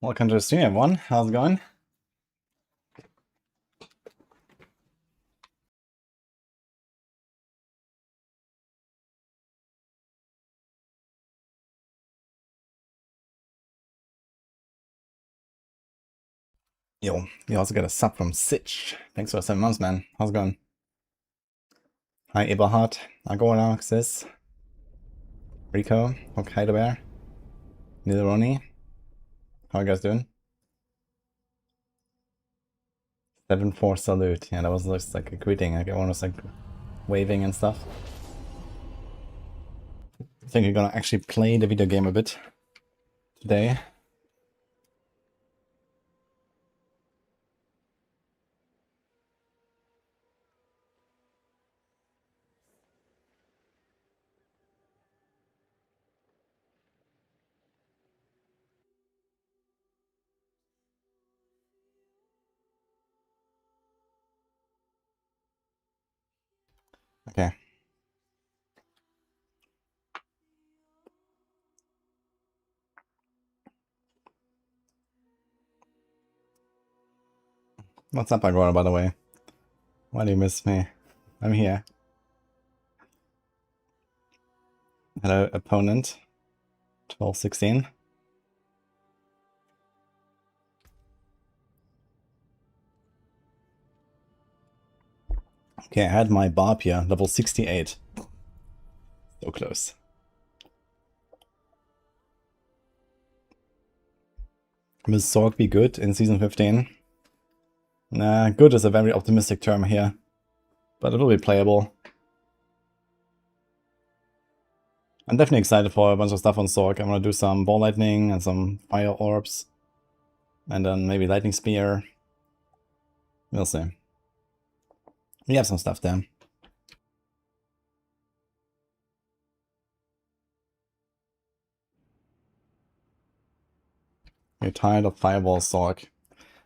Welcome to the stream, everyone. How's it going? Yo, you also got a sub from Sitch. Thanks for the 7 months, man. How's it going? Hi, Eberhard, Agoranaxis, Rico, Hokkaido Bear, Nilroni. How are you guys doing? 7-4 salute. Yeah, that was just like a greeting. Like everyone was like waving and stuff. I think we're gonna actually play the video game a bit today. Okay. What's up, Agora, by the way? Why do you miss me? I'm here. Hello, opponent. 12-16. Okay, I had my barb here, level 68. So close. Will Sorg be good in Season 15? Nah, good is a very optimistic term here. But it will be playable. I'm definitely excited for a bunch of stuff on Sorg. I'm gonna do some Ball Lightning and some Fire Orbs. And then maybe Lightning Spear. We'll see. We have some stuff there. You're tired of Fireball Sorg.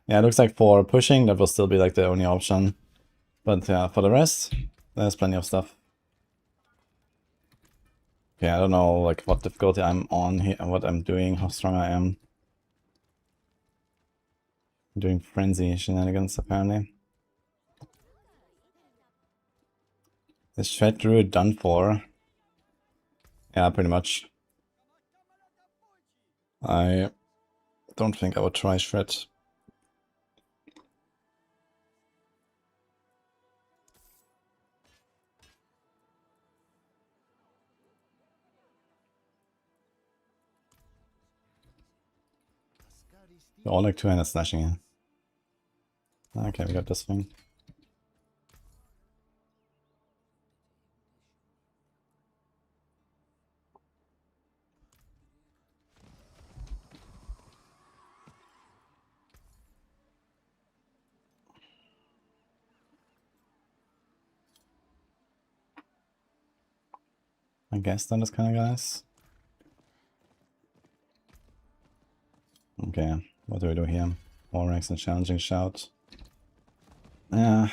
Yeah, it looks like for pushing, that will still be like the only option. But yeah, for the rest, there's plenty of stuff. Okay, I don't know like what difficulty I'm on here and what I'm doing, how strong I am. I'm doing frenzy shenanigans apparently. Is Shred Druid done for? Yeah, pretty much. I don't think I would try Shred. They're all like 200 slashing here. Okay, we got this thing. I guess that is kind of guys. Okay, what do we do here? War ranks and challenging shout. Yeah.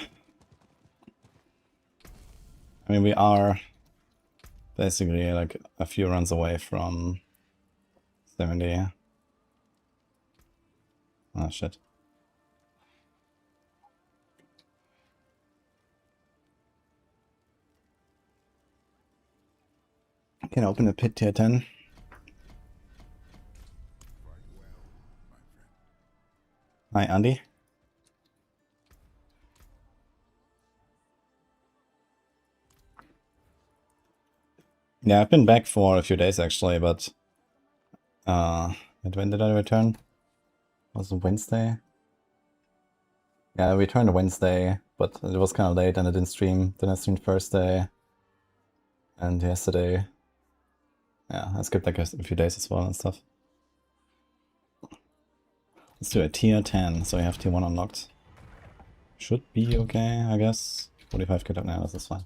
I mean, we are basically like a few runs away from 70. Oh shit. Can I open a pit tier 10? Hi, Andy. Yeah, I've been back for a few days actually, but when did I return? Was it Wednesday? Yeah, I returned Wednesday, but it was kind of late and I didn't stream. Then I streamed Thursday and yesterday. Yeah, I skipped like a few days as well and stuff. Let's do a tier 10, so we have tier 1 unlocked. Should be okay, I guess. 45 kit up now, this is fine.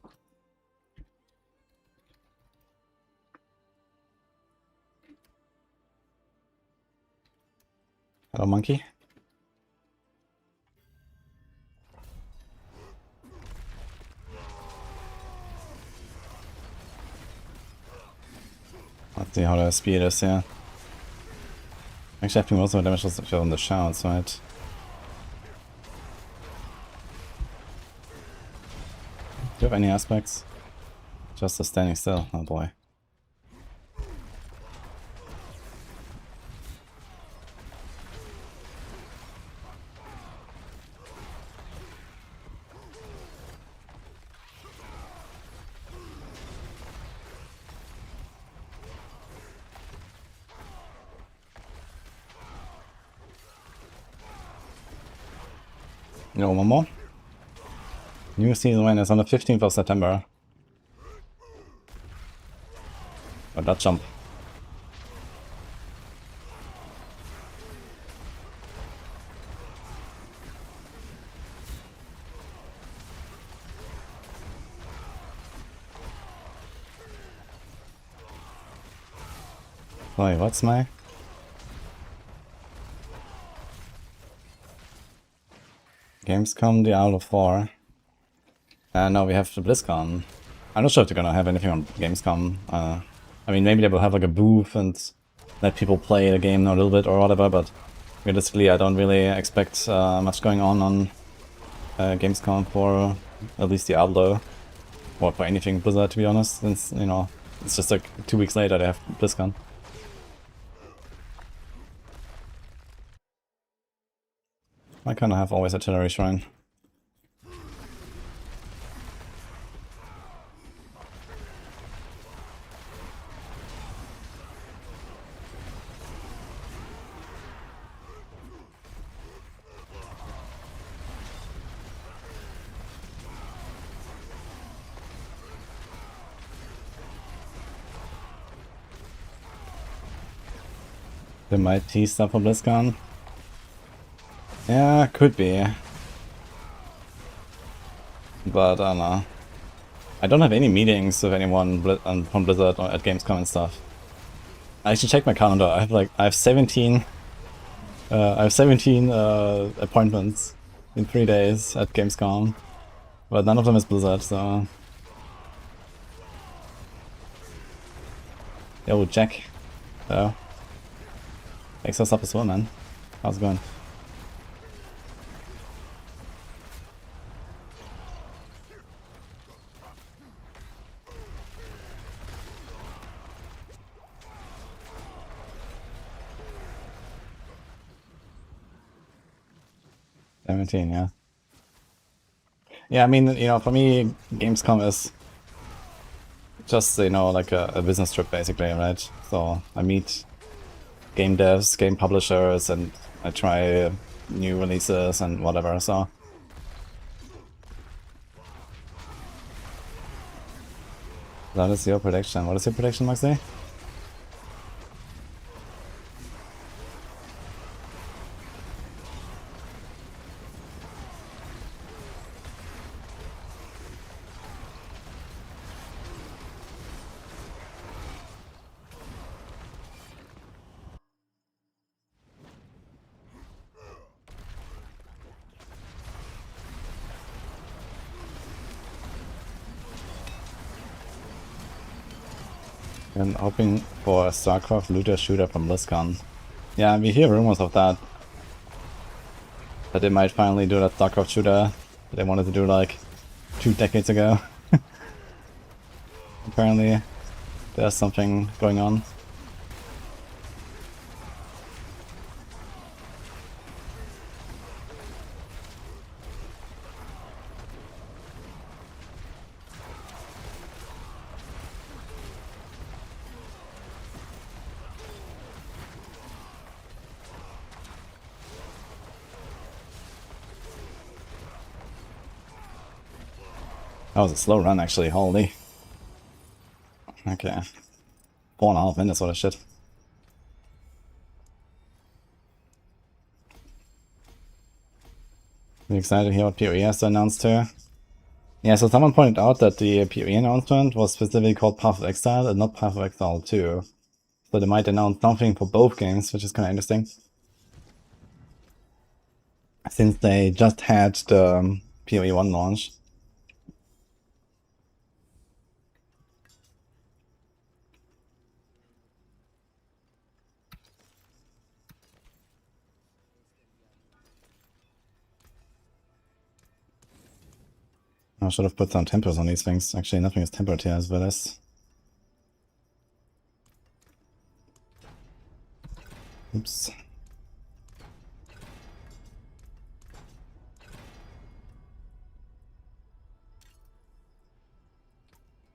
Hello, monkey. Let's see how the speed is here. Actually, I think most of the damage was if you're on the shouts, right? Do you have any aspects? Just a standing still. Oh boy. You know, one more. New season when is on the 15th of September. Oh, that jump. Wait, what's my... Gamescom Diablo 4. No, we have the BlizzCon. I'm not sure if they're gonna have anything on Gamescom. I mean, maybe they will have like a booth and let people play the game a little bit or whatever, but realistically I don't really expect much going on Gamescom for at least Diablo. Or for anything Blizzard, to be honest, since, you know, it's just like 2 weeks later they have BlizzCon. I kinda have always artillery shrine. They might tease stuff for BlizzCon. Yeah, could be. But I don't know. I don't have any meetings with anyone from Blizzard at Gamescom and stuff. I should check my calendar. I have 17 appointments in 3 days at Gamescom, but none of them is Blizzard, so... Yo, Jack. So, thanks for sub as well, man. How's it going? Yeah. Yeah, I mean, you know, for me, Gamescom is just, you know, like a business trip, basically, right? So I meet game devs, game publishers, and I try new releases and whatever, so... That is your prediction. What is your prediction, Maxi? I'm hoping for a StarCraft looter shooter from BlizzCon. Yeah, we hear rumors of that. That they might finally do that StarCraft shooter that they wanted to do like 2 decades ago. Apparently, there's something going on. That was a slow run, actually. Holy. Okay. 4.5 minutes, what a shit. You excited to hear what PoE has to announce too? Yeah, so someone pointed out that the PoE announcement was specifically called Path of Exile and not Path of Exile 2. So they might announce something for both games, which is kind of interesting. Since they just had the PoE 1 launch. I should have put some tempers on these things. Actually, nothing is tempered here as well as. Oops.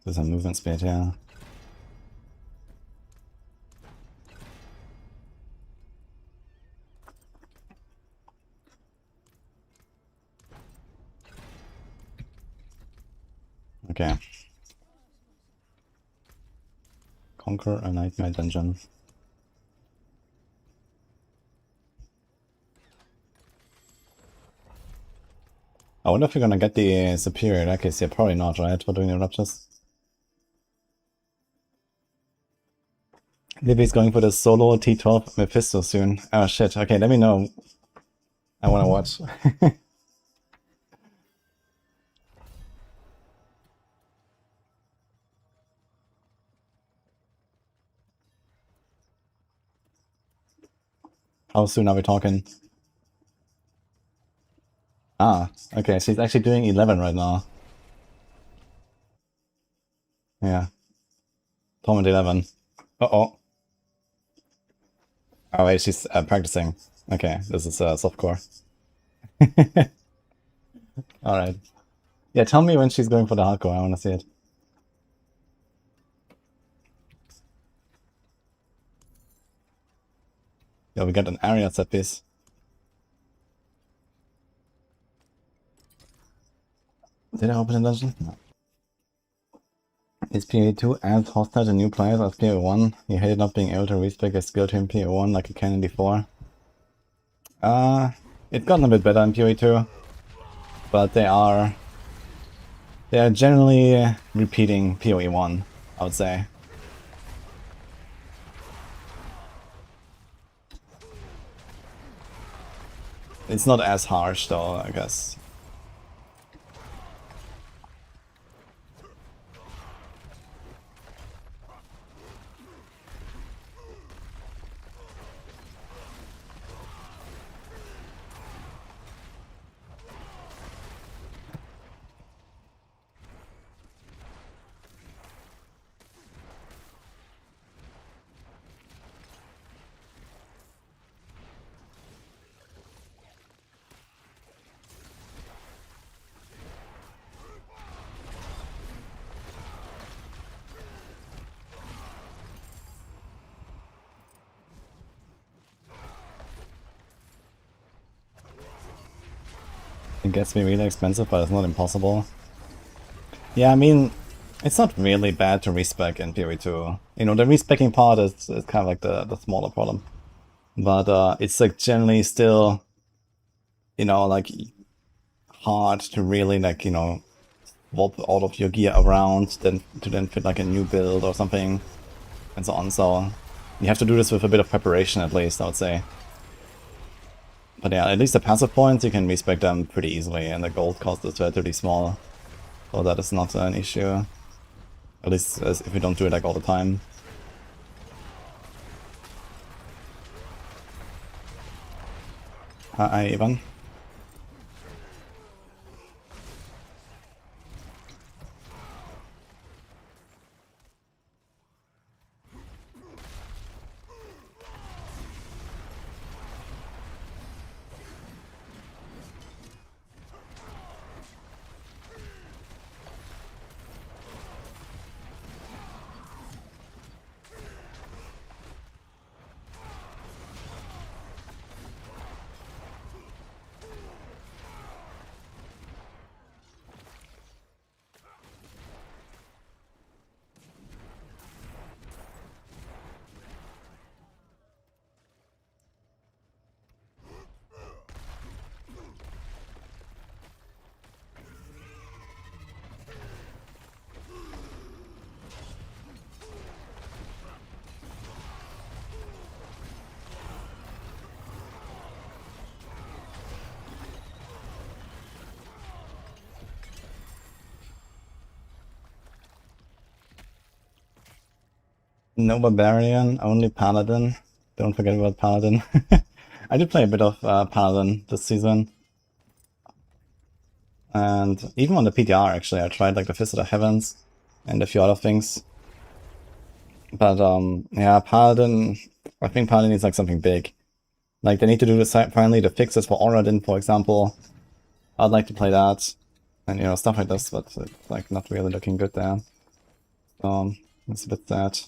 There's a movement speed here. Okay. Conquer a nightmare dungeon. I wonder if you're gonna get the superior in that case. Yeah, probably not, right? For doing the ruptures. Maybe he's going for the solo T12 Mephisto soon. Oh shit, okay, let me know. I wanna watch. How soon are we talking? Ah, okay, she's actually doing 11 right now. Yeah. Torment 11. Uh-oh. Oh wait, she's practicing. Okay, this is softcore. Alright. Yeah, tell me when she's going for the hardcore, I wanna see it. Yeah, we got an area set piece. Did I open the dungeon? No. Is PA2 as hostile to new players as PA1? You hated not being able to respec a skill to in PA1 like you can in D4. It's gotten a bit better in PA2, but they are generally repeating PoE1, I would say. It's not as harsh though, I guess. It gets me really expensive, but it's not impossible. Yeah, I mean, it's not really bad to respec in PoE2. You know, the respecking part is kind of like the smaller problem. But it's like generally still, you know, like hard to really like, you know, swap all of your gear around to then fit like a new build or something and so on. So you have to do this with a bit of preparation at least, I would say. But yeah, at least the passive points, you can respec them pretty easily, and the gold cost is relatively small. So that is not an issue. At least if you don't do it like all the time. Hi, Ivan. No Barbarian, only Paladin. Don't forget about Paladin. I did play a bit of Paladin this season. And even on the PTR, actually, I tried like the Fist of the Heavens and a few other things. But yeah, Paladin, I think Paladin needs like something big. Like they need to do this finally, the fixes for Auradin, for example. I'd like to play that. And you know, stuff like this, but it's like not really looking good there. It's a bit sad.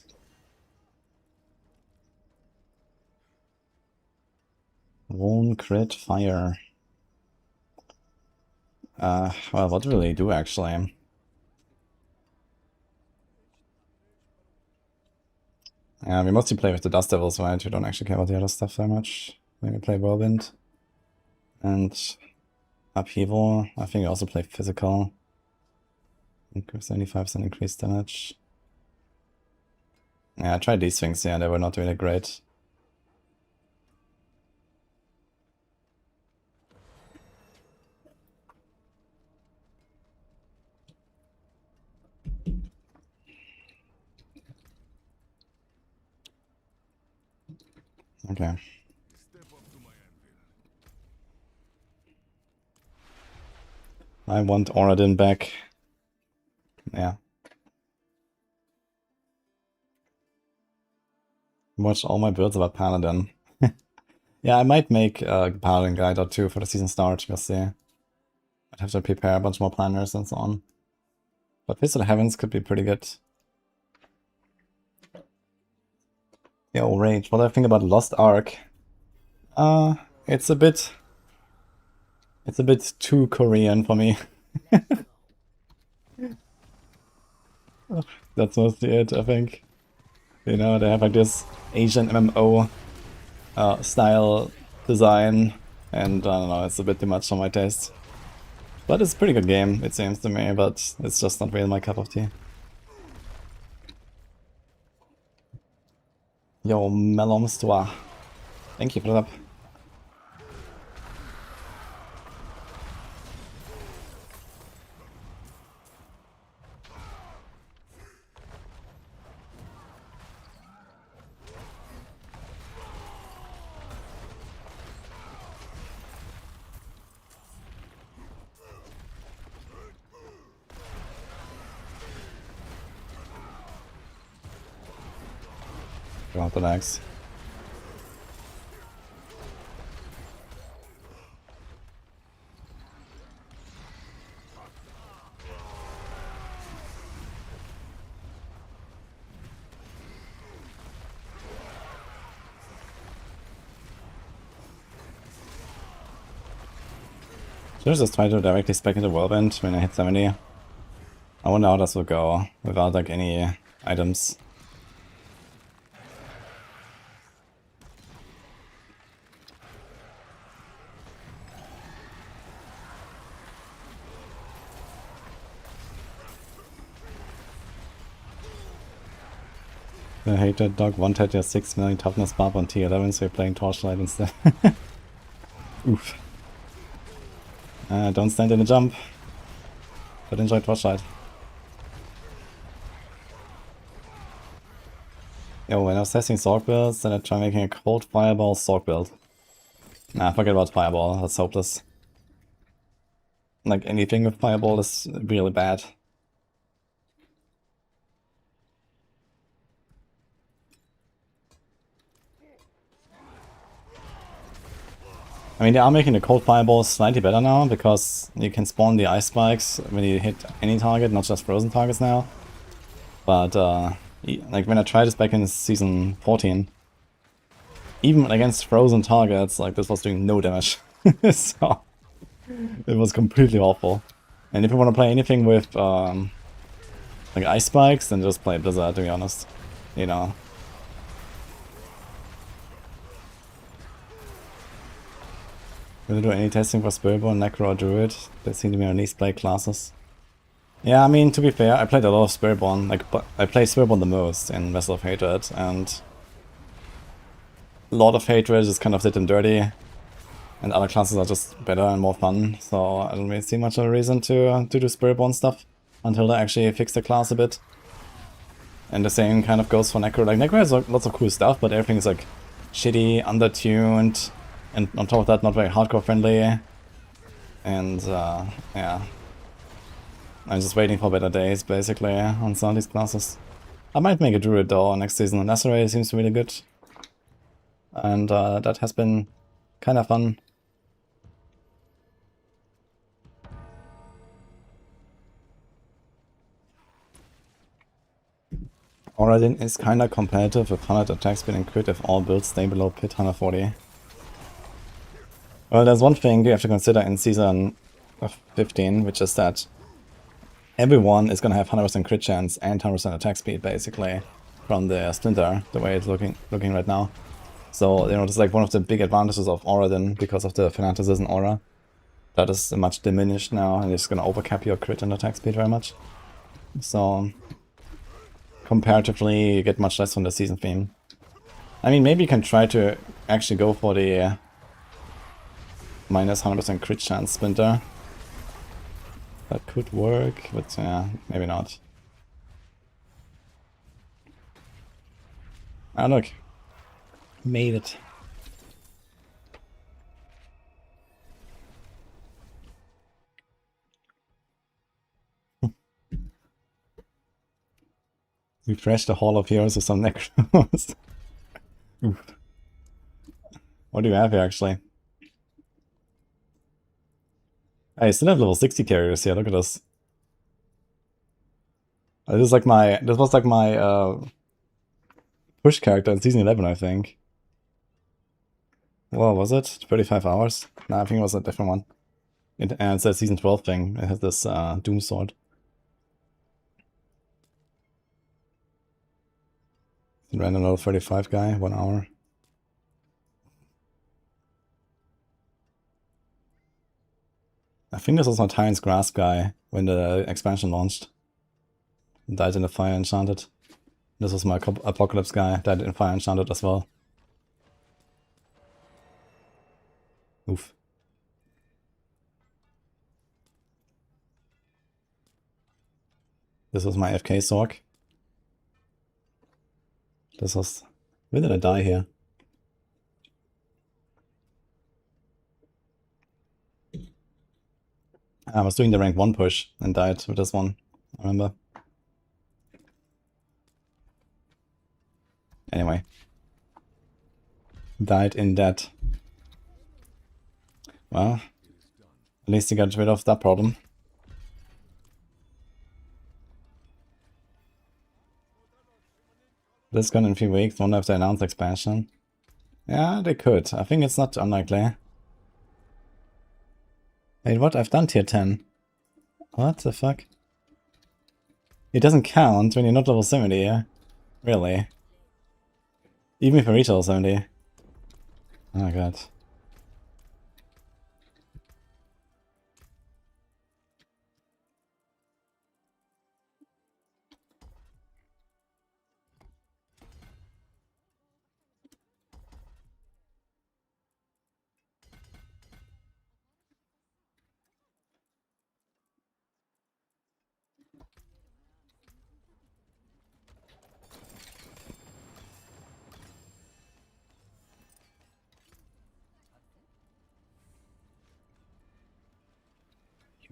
Won't crit fire. Well, what do they do actually? Yeah, we mostly play with the Dust Devils, right? We don't actually care about the other stuff very much. Maybe play Whirlwind. And Upheaval. I think we also play Physical. 75% increased damage. Yeah, I tried these things, yeah, they were not really great. Okay. I want Auradin back. Yeah. Watch all my builds about Paladin. Yeah, I might make a Paladin guide or two for the season start, we'll see. I'd have to prepare a bunch more planners and so on. But Fist of the Heavens could be pretty good. Yo, Rage, what do I think about Lost Ark? It's a bit too Korean for me. That's mostly it, I think. You know, they have like this Asian MMO style design, and I don't know, it's a bit too much for my taste. But it's a pretty good game, it seems to me, but it's just not really my cup of tea. Yo, Melomstoa. Thank you for that. Drop the axe. Should I just try to directly spec into Whirlwind when I hit 70? I wonder how this will go without like any items. I hate that dog one-tat your 6 million toughness buff on T11, so you're playing Torchlight instead. Oof. Don't stand in a jump, but enjoy Torchlight. Yo, when I was testing Sork builds, then I tried making a cold Fireball Sork build. Nah, forget about Fireball, that's hopeless. Like, anything with Fireball is really bad. I mean, they are making the cold fireball slightly better now, because you can spawn the ice spikes when you hit any target, not just frozen targets now. But, like, when I tried this back in season 14, even against frozen targets, like, this was doing no damage. So, it was completely awful. And if you want to play anything with, like, ice spikes, then just play Blizzard, to be honest. You know. Will you do any testing for Spiritborn, Necro, or Druid? They seem to be my least played classes. Yeah, I mean, to be fair, I played a lot of Spiritborn. Like, I played Spiritborn the most in Vessel of Hatred, and Lord of Hatred just kind of did them dirty, and other classes are just better and more fun. So I don't really see much of a reason to do Spiritborn stuff until they actually fix the class a bit. And the same kind of goes for Necro. Like, Necro has lots of cool stuff, but everything is like shitty, undertuned. And on top of that, not very hardcore friendly. And, yeah. I'm just waiting for better days, basically, on some of these classes. I might make a Druid though next season. Lacerate seems really good. And that has been kind of fun. Oradin is kinda competitive with 100 attack speed and crit if all builds stay below pit 140. Well, there's one thing you have to consider in season 15, which is that everyone is gonna have 100% crit chance and 100% attack speed, basically, from the Splinter, the way it's looking right now. So, you know, it's like one of the big advantages of Oradin because of the Fanaticism aura. That is much diminished now, and it's gonna overcap your crit and attack speed very much. So, comparatively, you get much less from the season theme. I mean, maybe you can try to actually go for the minus 100% crit chance Splinter. That could work, but yeah, maybe not. Ah, look. Made it. Refresh the Hall of Heroes with some Necros. What do you have here, actually? I still have level 60 carriers here, look at this. This was like my push character in season 11, I think. Well, was it? 35 hours? No, I think it was a different one. It's a season 12 thing. It has this Doom Sword. Random level 35 guy, 1 hour. I think this was my Tyrant's Grasp guy when the expansion launched. Died in the Fire Enchanted. This was my Apocalypse guy, died in Fire Enchanted as well. Oof. This was my FK Sork. This was... Where did I die here? I was doing the rank 1 push and died with this one, I remember. Anyway. Died in that. Well, at least you got rid of that problem. This gun in a few weeks, wonder if they announce expansion. Yeah, they could. I think it's not unlikely. Wait, what? I've done tier 10. What the fuck? It doesn't count when you're not level 70, yeah? Really? Even if you reach level 70? Oh my god.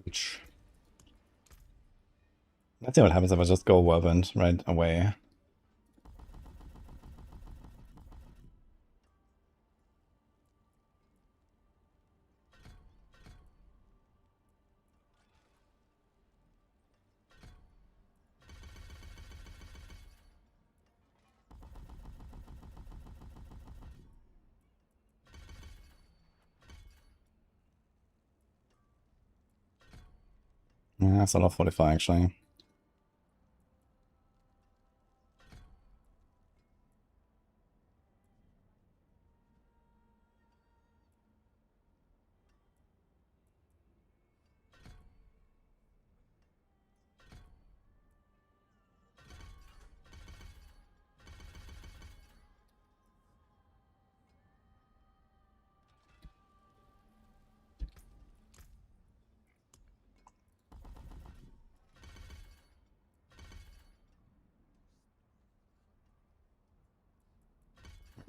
Huge. Let's see what happens if I just go Whirlwind right away. Yeah, that's a lot of 45 actually.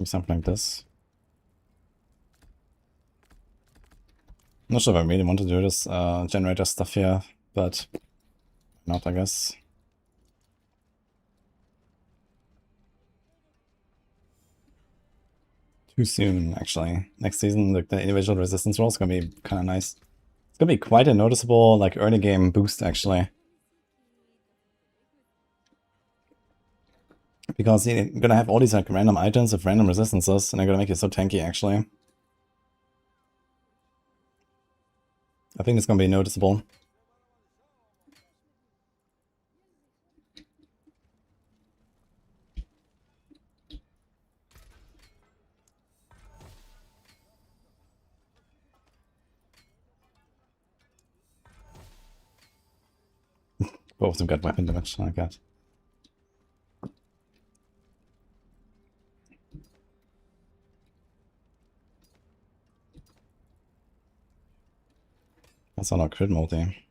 Something like this. I'm not sure if I really want to do this generator stuff here, but Not, I guess. Too soon, actually. Next season, like the individual resistance roll is gonna be kind of nice. It's gonna be quite a noticeable, like, early game boost, actually. Because you're gonna have all these, like, random items with random resistances, and they're gonna make it so tanky, actually. I think it's gonna be noticeable. Both of them got weapon damage, oh my god. That's not a crit multi.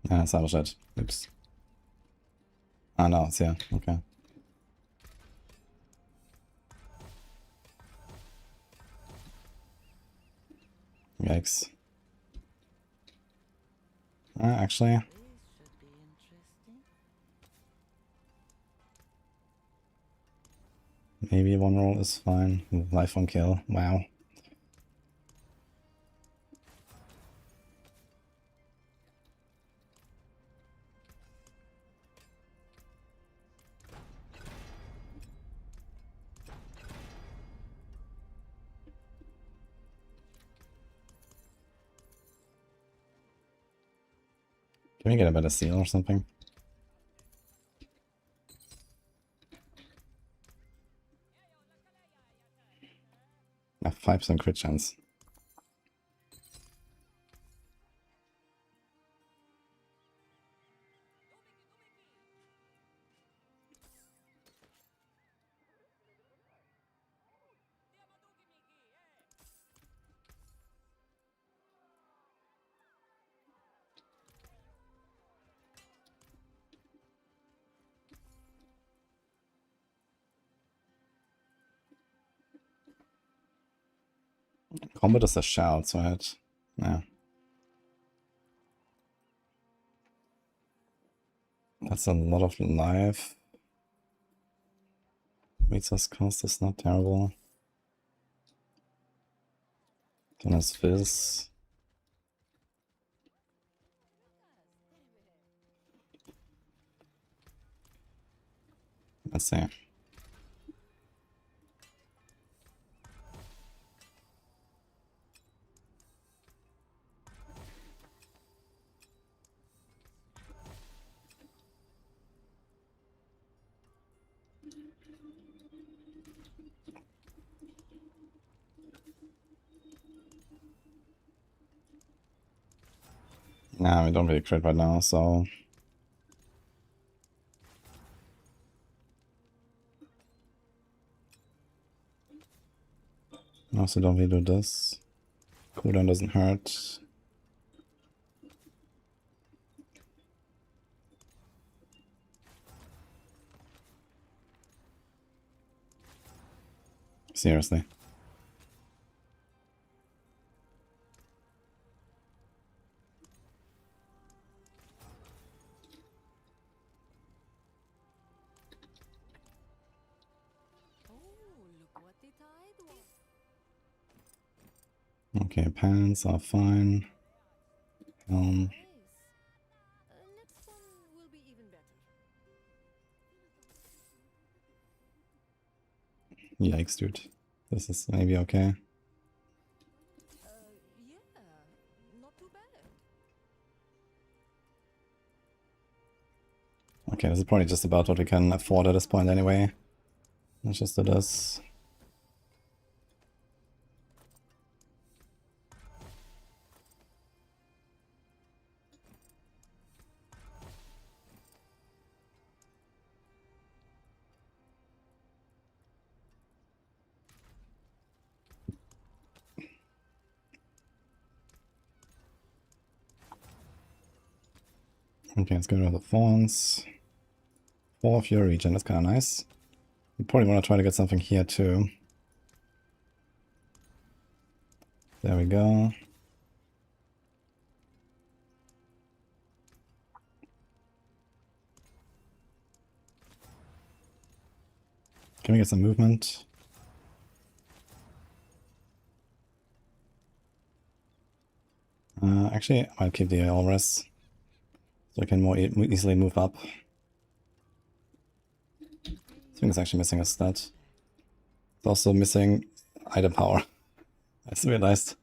Yeah, it's out of shit. Oops. Ah, no, it's here. Okay. Yikes. Actually. Maybe one roll is fine. Life on kill. Wow. Can we get a better seal or something? A 5% crit chance. Combat is a shout, so I had... Yeah. That's a lot of life. Meets us cost is not terrible. Then there's Fizz. Let's see. Nah, we don't really crit right now, so... Also don't really do this. Cooldown doesn't hurt. Seriously. Okay, pants are fine. Yikes, dude. This is maybe okay. Okay, this is probably just about what we can afford at this point anyway. Let's just do this. Okay, let's go to the Thorns. 4 Fury regen, that's kind of nice. You probably want to try to get something here too. There we go. Can we get some movement? Actually, I'll keep the Alres so I can more easily move up. I think it's actually missing a stat. It's also missing item power. I just realized.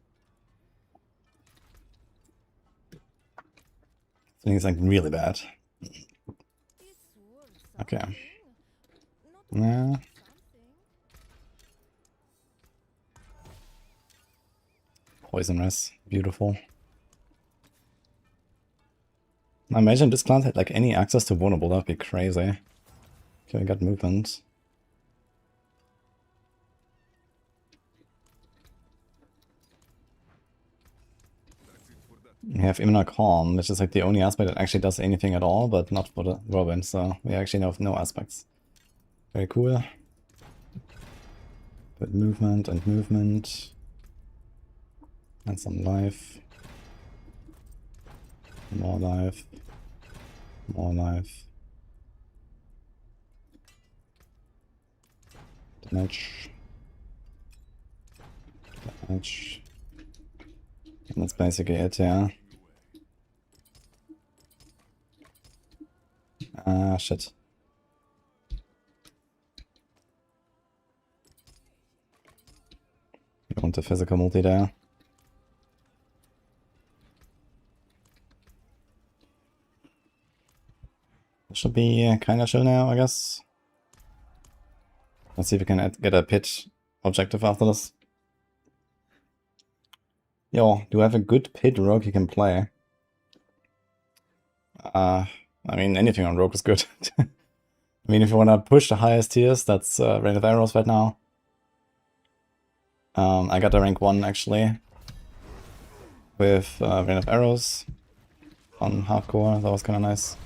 I think it's like really bad. Okay. Nah. Poisonous. Beautiful. I imagine this class had like any access to vulnerable, that'd be crazy. Okay, we got movement. We have Imminent Calm, which is like the only aspect that actually does anything at all, but not for the whirlwind, so we actually have no aspects. Very cool. But movement and movement. And some life. More life. More life. Damage. Damage. And that's basically it, yeah. Ah, shit. You want the physical multi there. Should be kind of chill now, I guess. Let's see if we can get a pit objective after this. Yo, do I have a good pit rogue you can play? I mean, anything on rogue is good. I mean, if you want to push the highest tiers, that's Rain of Arrows right now. I got a rank 1 actually with Rain of Arrows on hardcore. That was kind of nice.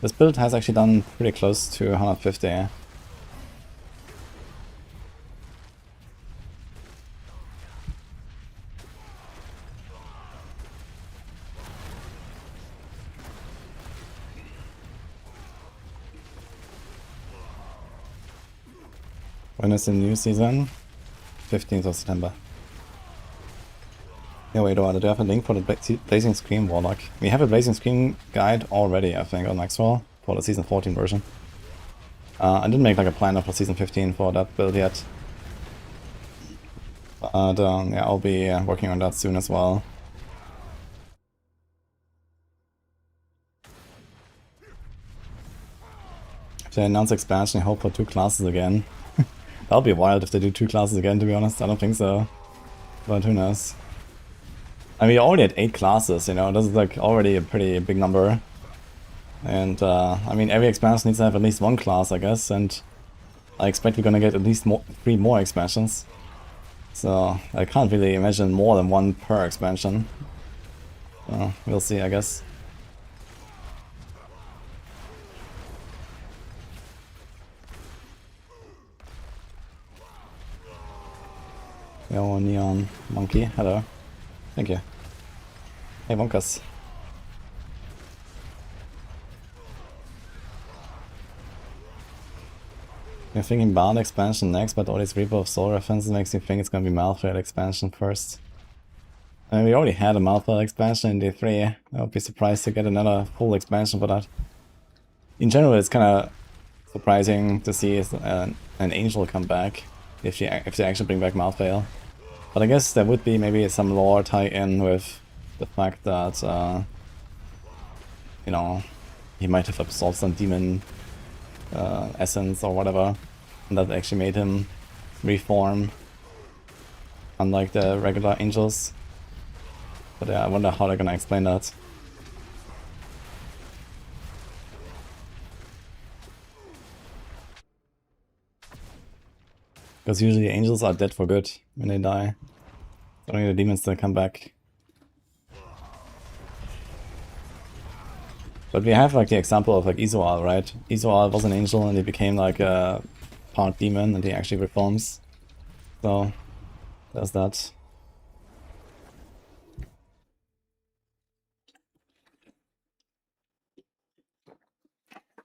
This build has actually done pretty close to 150. When is the new season? 15th of September. Yeah, wait, do I have a link for the Blazing Scream Warlock? We have a Blazing Scream guide already, I think, on Maxwell for the Season 14 version. I didn't make like a planner for Season 15 for that build yet. But yeah, I'll be working on that soon as well. If they announce expansion, I hope for 2 classes again. That'll be wild if they do 2 classes again, to be honest. I don't think so. But who knows. I mean, we already had 8 classes, you know, this is like already a pretty big number. And I mean, every expansion needs to have at least 1 class, I guess, and I expect we're gonna get at least 3 more expansions. So I can't really imagine more than 1 per expansion. So we'll see, I guess. Yo, Neon Monkey, hello. Thank you. Hey, Wonkas. You're thinking Bard expansion next, but all these Reaper of Soul references makes you think it's gonna be Malphite expansion first. I mean, we already had a Malphite expansion in D3. I would be surprised to get another full expansion for that. In general, it's kind of surprising to see an Angel come back if they actually bring back Malphite. But I guess there would be maybe some lore tie-in with the fact that, you know, he might have absorbed some demon essence or whatever, and that actually made him reform, unlike the regular angels. But yeah, I wonder how they're gonna explain that. Because usually angels are dead for good when they die. Only the demons still come back. But we have like the example of like Isoal, right? Isoal was an angel and he became like a part demon and he actually reforms. So there's that.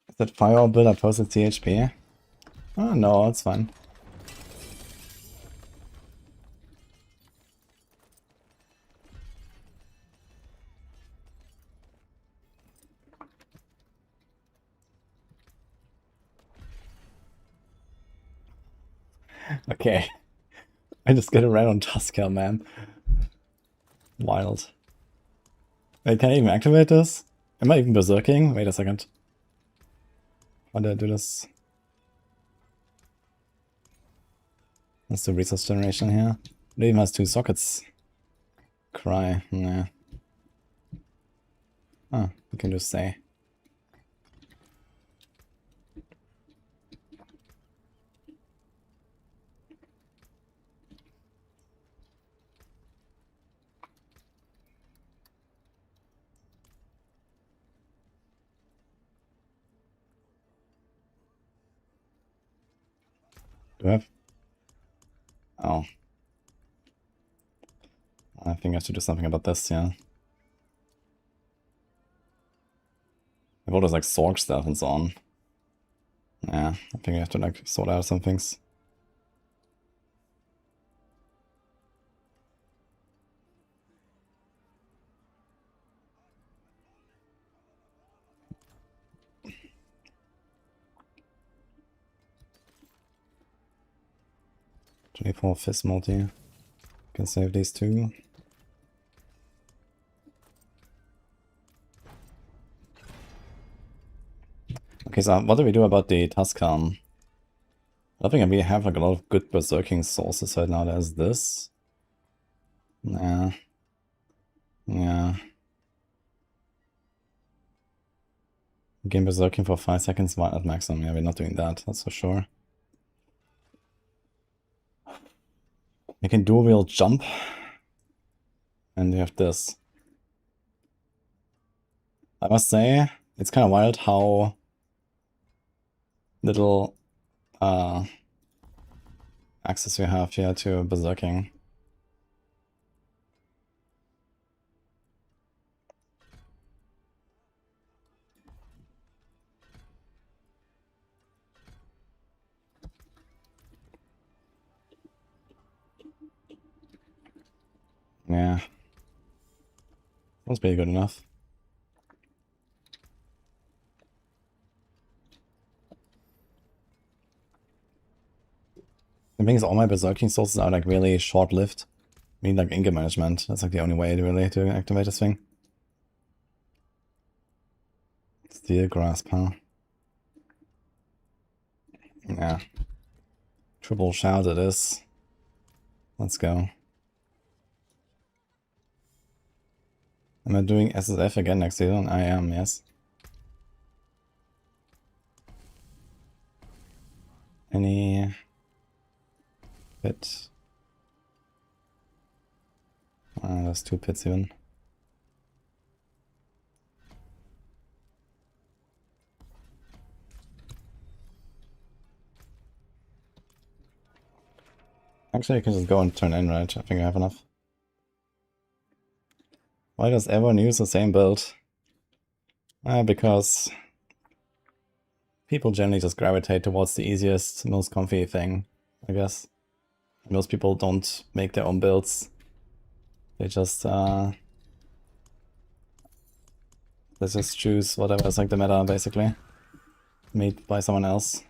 Is that fire build I posted CHP? Oh no, it's fine. Okay. I just get a red on Tusker, man. Wild. Wait, can I even activate this? Am I even berserking? Wait a second. How do I do this? Let's do resource generation here. It even has 2 sockets. Cry, nah. Oh, we can just say. Do I have? Oh. I think I should do something about this, yeah. I thought it was like Sorg stuff and so on. Yeah, I think I have to like sort out some things. "24 Fist multi. Can save these 2. Okay, so what do we do about the Tuscan? I think we have like a lot of good berserking sources right now. There's this. Nah. Yeah. Game berserking for 5 seconds while at maximum. Yeah, we're not doing that, that's for sure. You can dual wheel jump. And you have this. I must say, it's kind of wild how little access we have here to berserking. Yeah. That's pretty good enough. The thing is, all my berserking sources are like really short-lived. I mean, like ingot management. That's like the only way really to activate this thing. Steel grasp, huh? Yeah. Triple shout it is. Let's go. Am I doing SSF again next season? I am, yes. Any pit? There's 2 pits even. Actually, I can just go and turn in, right? I think I have enough. Why does everyone use the same build? Because people generally just gravitate towards the easiest, most comfy thing, I guess. Most people don't make their own builds. They just choose whatever is like the meta, basically. Made by someone else.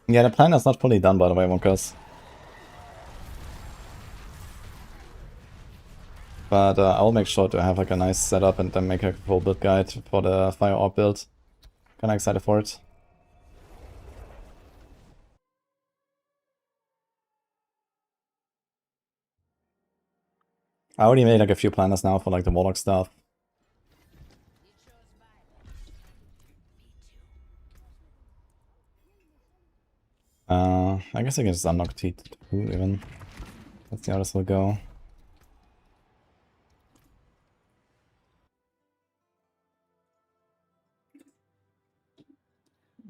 Yeah, the plan is not fully done, by the way, Wonkers. But I'll make sure to have like a nice setup and then make a full build guide for the Fire Orb build. Kinda excited for it. I already made like a few planners now for like the Warlock stuff. I guess I can just unlock T2 even. Let's see how this will go.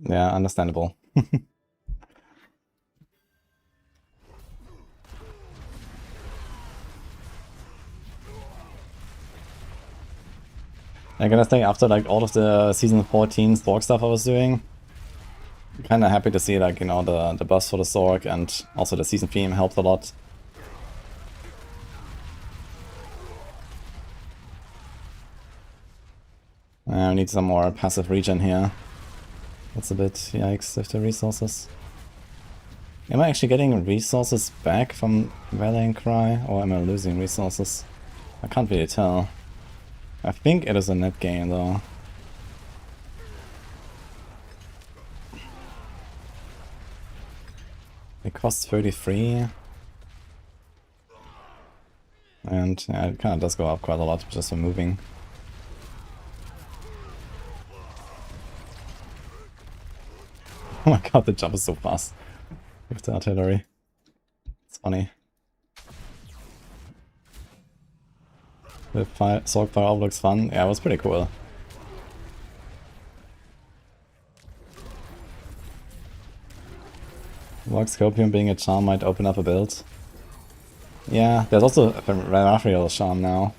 Yeah, understandable. I gotta say, after like all of the season 14 Zork stuff I was doing, I'm kinda happy to see like, you know, the buffs for the Zork and also the season theme helped a lot. I need some more passive regen here. That's a bit yikes with the resources. Am I actually getting resources back from Rallying Cry, or am I losing resources? I can't really tell. I think it is a net gain though. It costs 33. And yeah, it kind of does go up quite a lot just for moving. Oh my god, the jump is so fast with the artillery. It's funny. The Zork Fire Up looks fun. Yeah, it was pretty cool. Scopium being a charm might open up a build. Yeah, there's also a Raphael charm now.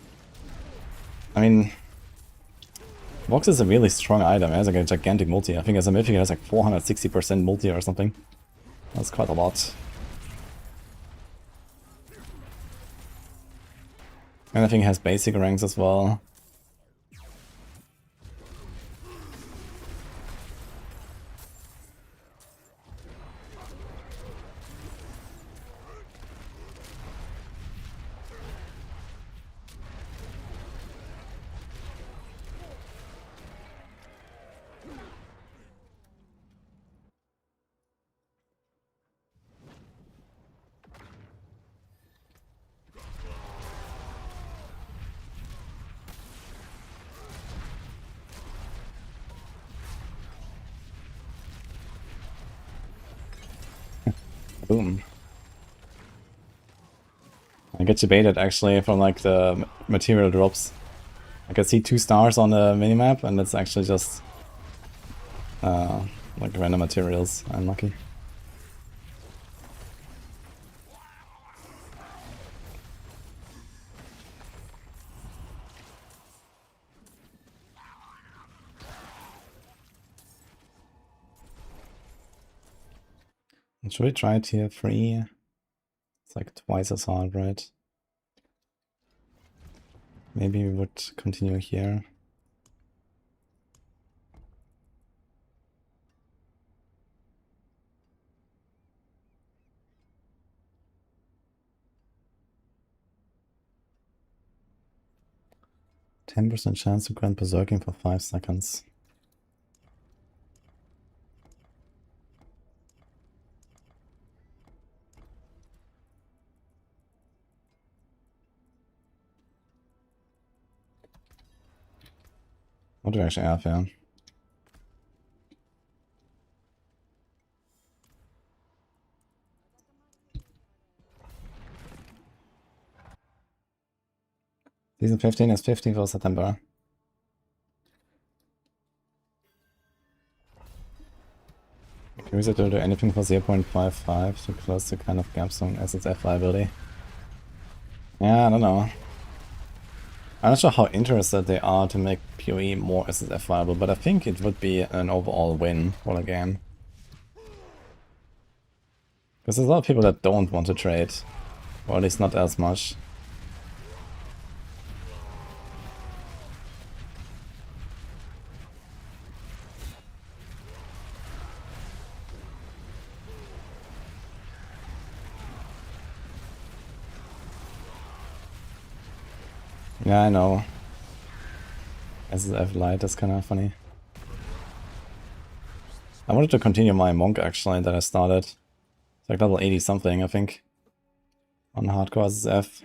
I mean, Vox is a really strong item. It has like a gigantic multi. I think as a mythic it has like 460% multi or something. That's quite a lot. And I think it has basic ranks as well. Boom. I get debated actually from like the material drops. I can see 2 stars on the minimap and it's actually just like random materials. Unlucky. Should we try tier 3? It's like twice as hard, right? Maybe we would continue here. %10% chance to grant berserking for 5 seconds. What do I actually have here? Season 15 is 15th of September. Curious if they'll do anything for 0.55 to close the kind of gaps on SSF liability. Yeah, I don't know. I'm not sure how interested they are to make PoE more SSF viable, but I think it would be an overall win for the game. Because there's a lot of people that don't want to trade, or at least not as much. Yeah, I know. SSF Light is kind of funny. I wanted to continue my Monk actually that I started. It's like level 80 something, I think. On Hardcore SSF.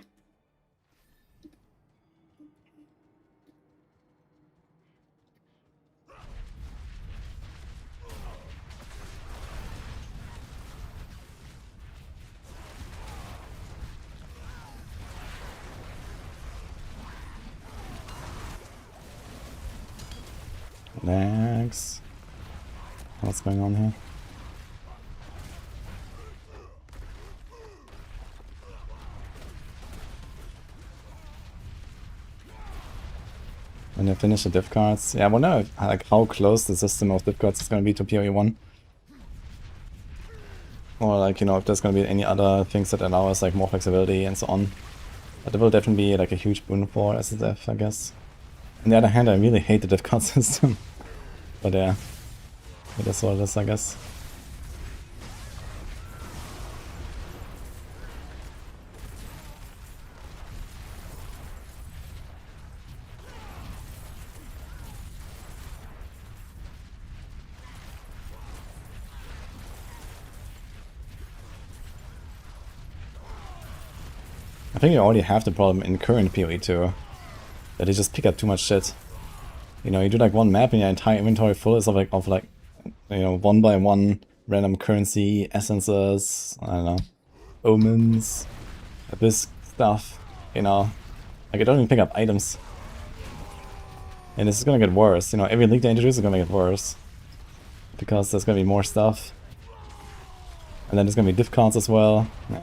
Relax. What's going on here? When you finish the diff cards. Yeah, I wonder if, like, how close the system of diff cards is going to be to PoE 1. Or, like, you know, if there's going to be any other things that allow us, like, more flexibility and so on. But it will definitely be, like, a huge boon for SSF, I guess. On the other hand, I really hate the diff card system. But yeah, it is what it is, I guess. I think you already have the problem in current PoE too. That you just pick up too much shit. You know, you do like one map and your entire inventory full is of like you know, one by one random currency, essences, I don't know, omens, abyss stuff, you know. Like, you don't even pick up items. And this is gonna get worse, you know, every league they introduce is gonna get worse. Because there's gonna be more stuff. And then there's gonna be diff cards as well. Yeah.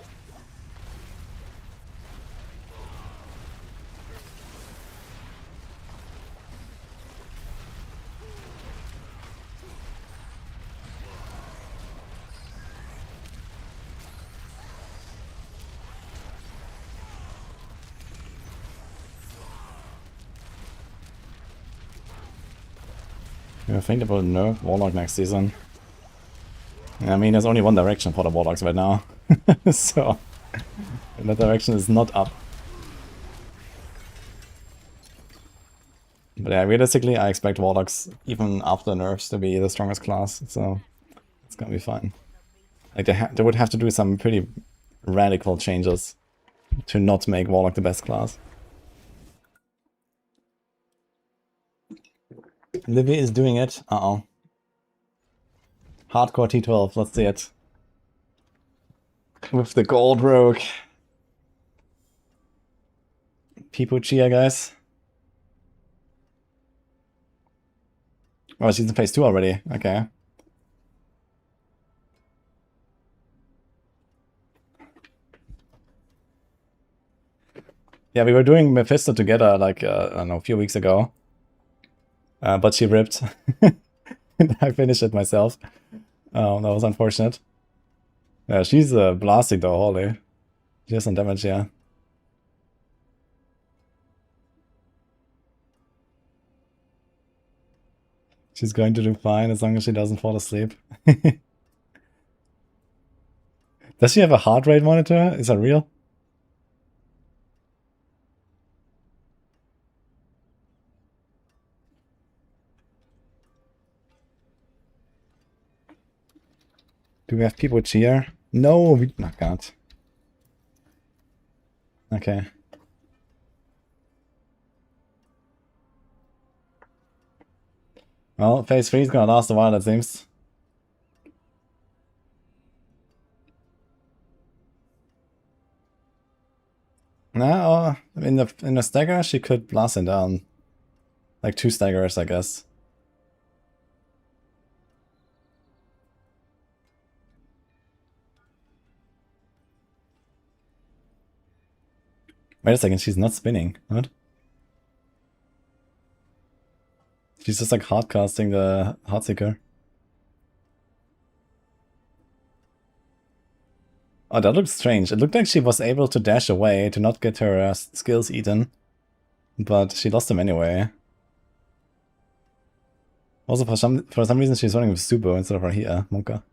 I think about nerf Warlock next season. I mean, there's only one direction for the Warlocks right now. So, that direction is not up. But yeah, realistically, I expect Warlocks, even after nerfs, to be the strongest class. So, it's gonna be fine. Like, they would have to do some pretty radical changes to not make Warlock the best class. Livy is doing it. Uh-oh. Hardcore T12, let's see it. With the gold rogue. People cheer, guys. Oh, she's in phase 2 already. Okay. Yeah, we were doing Mephisto together, like, I don't know, a few weeks ago. But she ripped. And I finished it myself. Oh, that was unfortunate. Yeah, she's blasting though, holy. She has some damage, yeah. She's going to do fine as long as she doesn't fall asleep. Does she have a heart rate monitor? Is that real? Do we have people cheer? No, we... Oh, God. Okay. Well, phase 3 is gonna last a while, it seems. No, in the stagger, she could blast him down. Like 2 staggers, I guess. Wait a second, she's not spinning. What? She's just like hardcasting the Heartseeker. Oh, that looks strange. It looked like she was able to dash away to not get her skills eaten. But she lost them anyway. Also, for some reason, she's running with Subo instead of Rahia, Monka.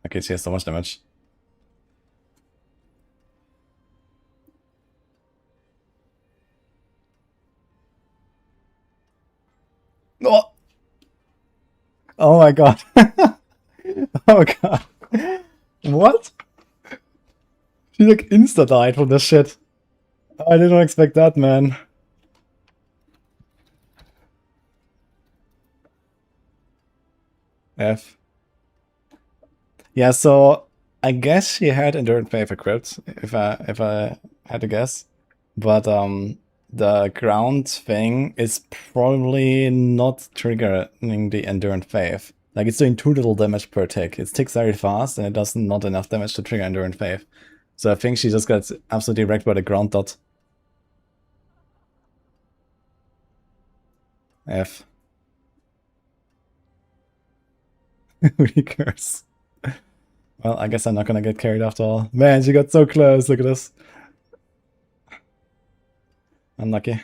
Okay, she has so much damage. Oh! Oh my god. Oh god. What? She like insta-died from this shit. I didn't expect that, man. F. Yeah, so I guess she had Enduring Faith equipped, if I had to guess. But the ground thing is probably not triggering the Endurance Faith. Like, it's doing too little damage per tick. It ticks very fast, and it does not enough damage to trigger Endurance Faith. So I think she just gets absolutely wrecked by the ground dot. F. Recurse. Well, I guess I'm not gonna get carried after all. Man, she got so close. Look at this. Unlucky.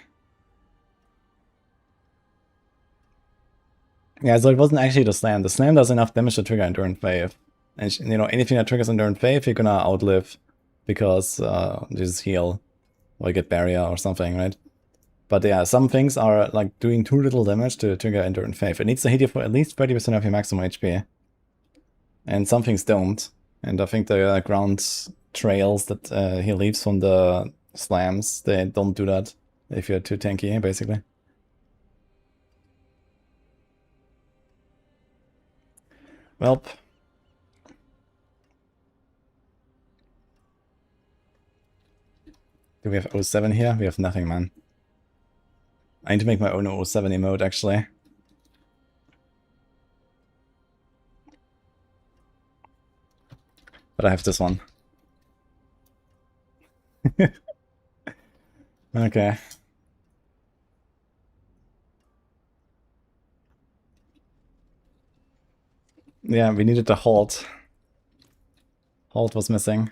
Yeah, so it wasn't actually the slam. The slam does enough damage to trigger Endurance Faith. And, you know, anything that triggers Endurance Faith, you're gonna outlive. Because you just heal. Or you get barrier or something, right? But yeah, some things are like doing too little damage to trigger Endurance Faith. It needs to hit you for at least 30% of your maximum HP. And some things don't. And I think the ground trails that he leaves from the slams, they don't do that if you're too tanky, basically. Welp. Do we have 07 here? We have nothing, man. I need to make my own 07 emote, actually. But I have this one. Okay. Yeah, we needed the halt. Halt was missing.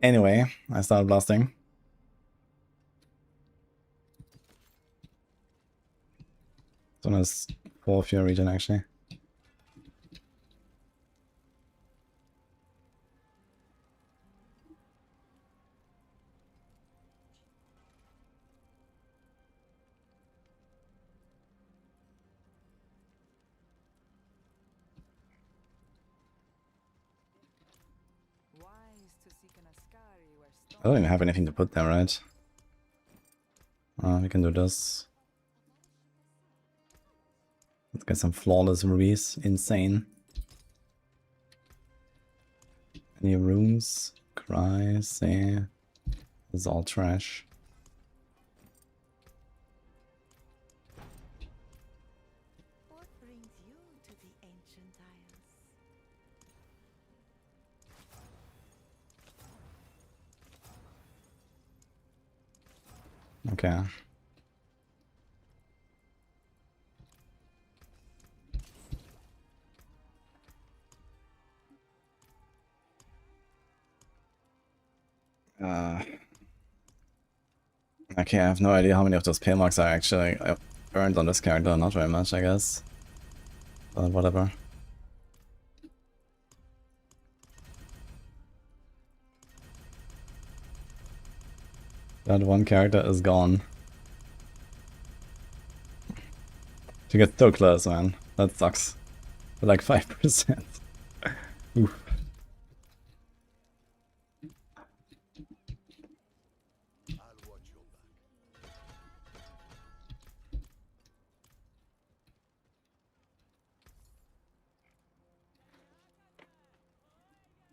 Anyway, I started blasting. This one has 4 Fury region, actually. I don't even have anything to put there, right? We can do this. Let's get some flawless rubies. Insane. Any runes? Cries, yeah. This is all trash. What brings you to the ancient isles? Okay. Okay, I have no idea how many of those pay marks I actually earned on this character. Not very much, I guess. But whatever. That one character is gone. To get so close, man. That sucks. For like 5%. Oof.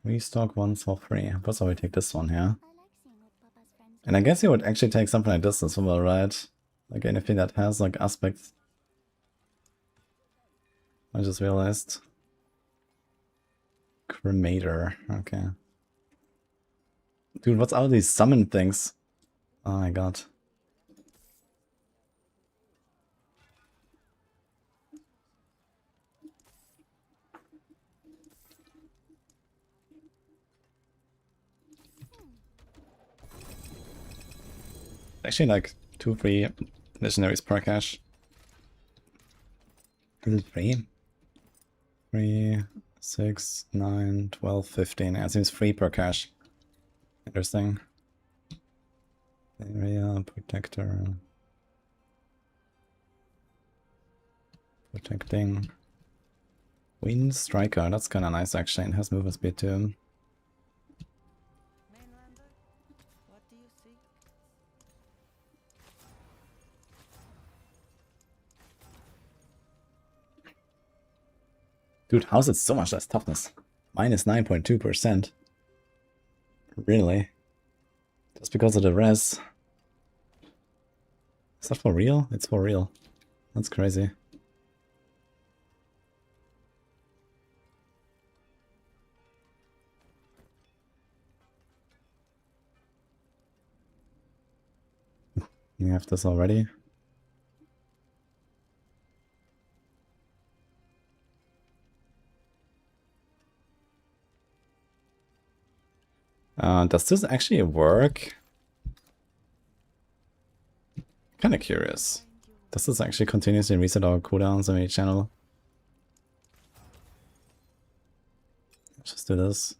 Restock ones for free. Plus I will take this one here. And I guess you would actually take something like this as well, right? Like anything that has like aspects. I just realized. Cremator, okay. Dude, what's all these summon things? Oh my god. Actually like 2 free missionaries per cache. Is it free? 3, 6, 9, 12, 15. Yeah, it seems free per cache. Interesting. Area, protector. Protecting. Wind Striker, that's kinda nice actually, and has movement speed too. Mainlander, what do you see? Dude, how's it so much less toughness? Minus 9.2%. Really? Just because of the res? Is that for real? It's for real. That's crazy. You have this already? Does this actually work? Kinda curious. Does this actually continuously reset our cooldowns on each channel? Let's just do this.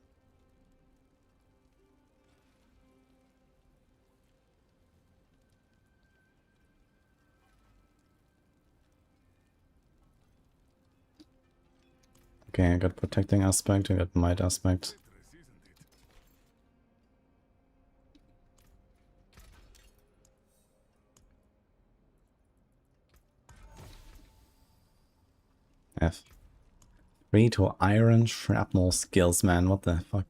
Okay, I got protecting aspect, I got might aspect. F. 3 to iron shrapnel skills, man. What the fuck?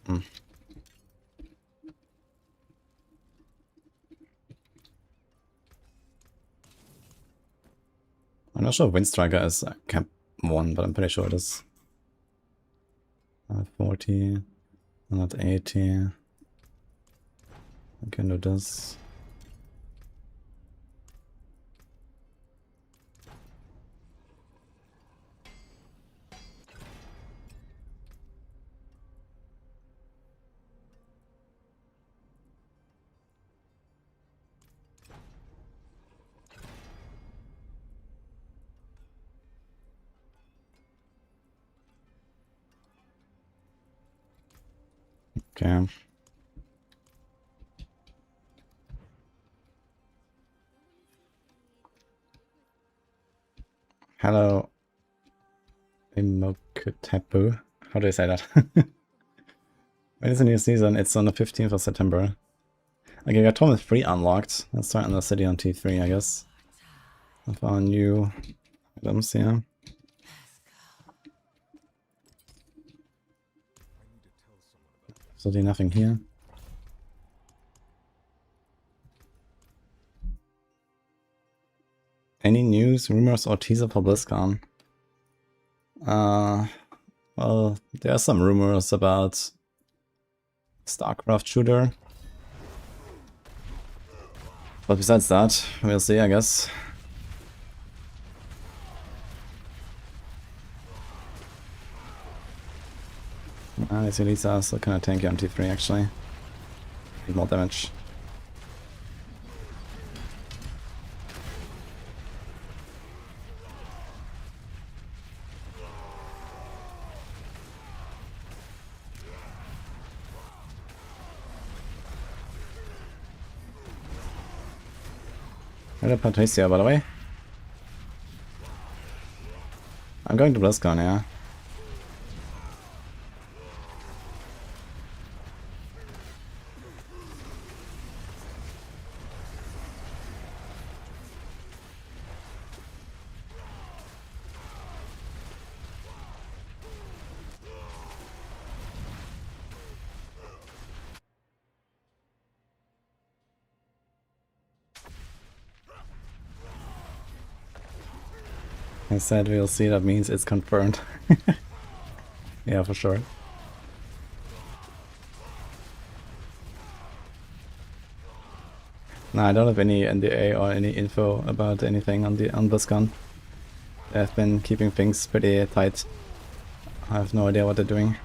Hmm. I'm not sure if Wind Striker is camp 1, but I'm pretty sure it is. 40, 180. I can do this. Okay. Hello, Imokutepu. How do I say that? When is the new season? It's on the 15th of September. Okay, I got Thomas 3 unlocked. Let's start in the city on T3, I guess. I found new items here. Absolutely nothing here. Any news, rumors, or teaser for BlizzCon? Well, there are some rumors about StarCraft shooter. But besides that, we'll see, I guess. I see Lisa still kind of tanky on T3 actually. Need more damage. Hello Patricia, by the way. I'm going to BlizzCon, yeah. I said we'll see, that means it's confirmed. Yeah, for sure. No, I don't have any NDA or any info about anything on BlizzCon. They've been keeping things pretty tight. I have no idea what they're doing.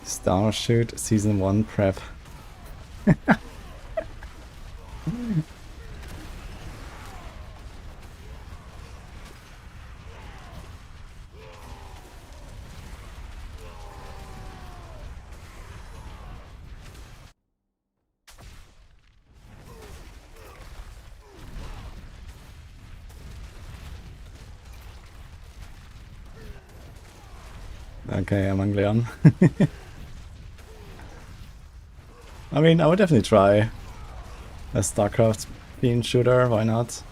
Starshoot Season 1 prep. Okay, I'm Leon. I mean, I would definitely try a StarCraft beam shooter, why not?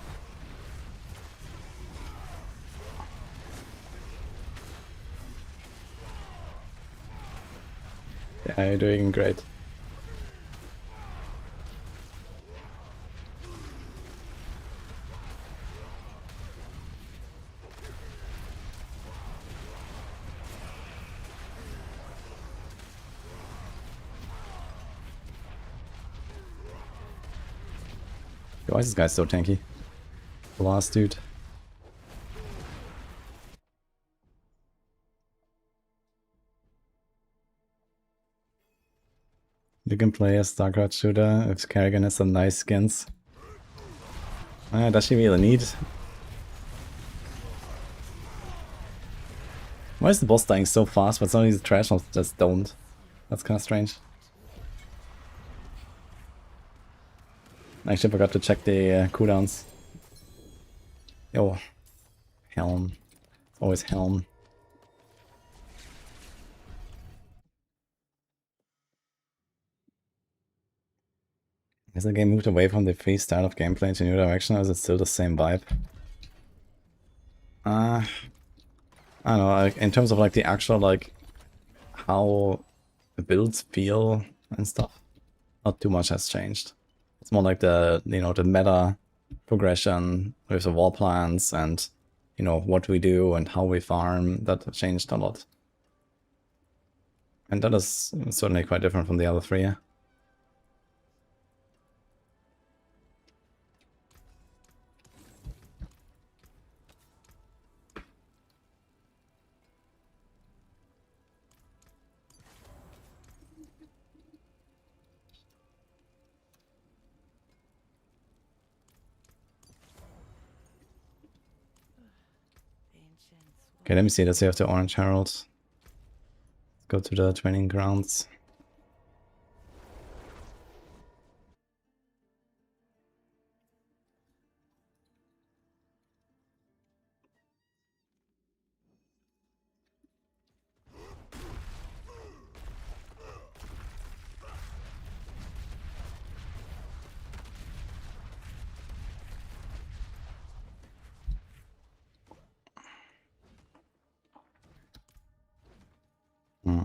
Yeah, you're doing great. Why is this guy so tanky? The last dude. You can play a StarCraft shooter if Kerrigan has some nice skins. Does she really need? Why is the boss dying so fast, but some of these trash ones just don't? That's kind of strange. I actually forgot to check the cooldowns. Yo, Helm. Always Helm. Has the game moved away from the free style of gameplay into a new direction, or is it still the same vibe? I don't know, like, in terms of like the actual, like, how the builds feel and stuff, not too much has changed. It's more like the, you know, the meta progression with the war plans and, you know, what we do and how we farm, that changed a lot. And that is certainly quite different from the other three. Okay, let me see. Let's see if the Orange Herald. Let's go to the training grounds. Hmm.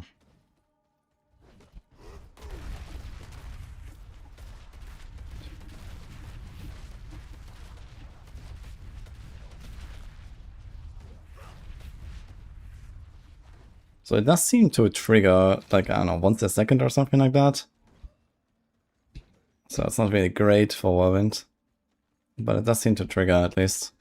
So it does seem to trigger, like, I don't know, once a second or something like that. So it's not really great for Whirlwind, but it does seem to trigger at least.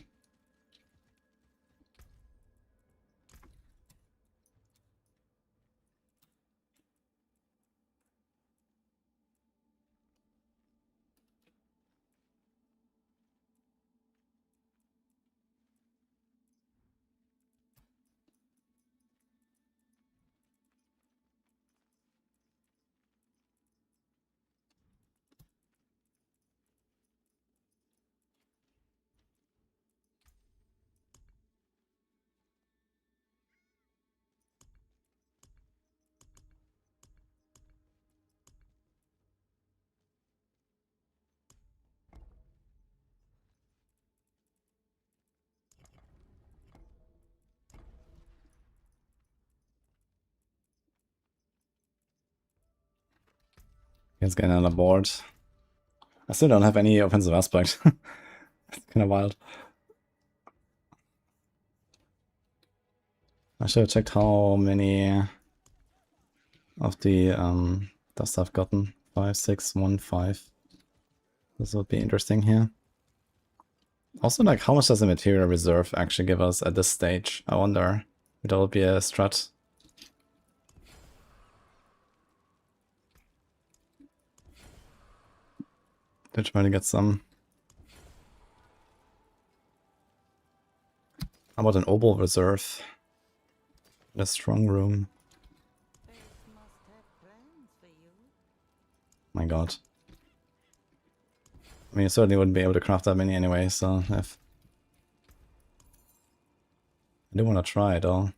Let's get another board. I still don't have any offensive aspect. It's kind of wild. I should have checked how many of the dust I've gotten. 5, 6, 1, 5. This would be interesting here. Also, like, how much does the material reserve actually give us at this stage? I wonder. That would be a strat. Could try to get some. How about an Opal Reserve? In a strong room. Fate must have plans for you. My god. I mean, you certainly wouldn't be able to craft that many anyway, so if... I do want to try it all.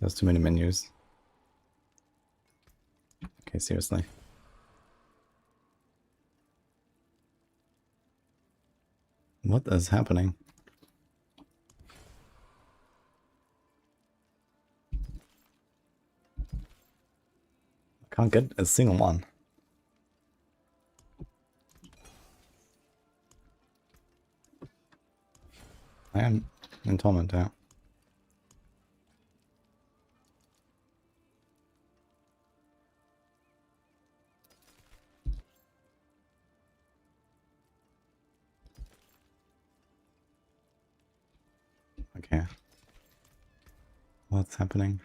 There's too many menus. Okay, seriously. What is happening? I can't get a single one. I am in torment, yeah. Okay. What's happening?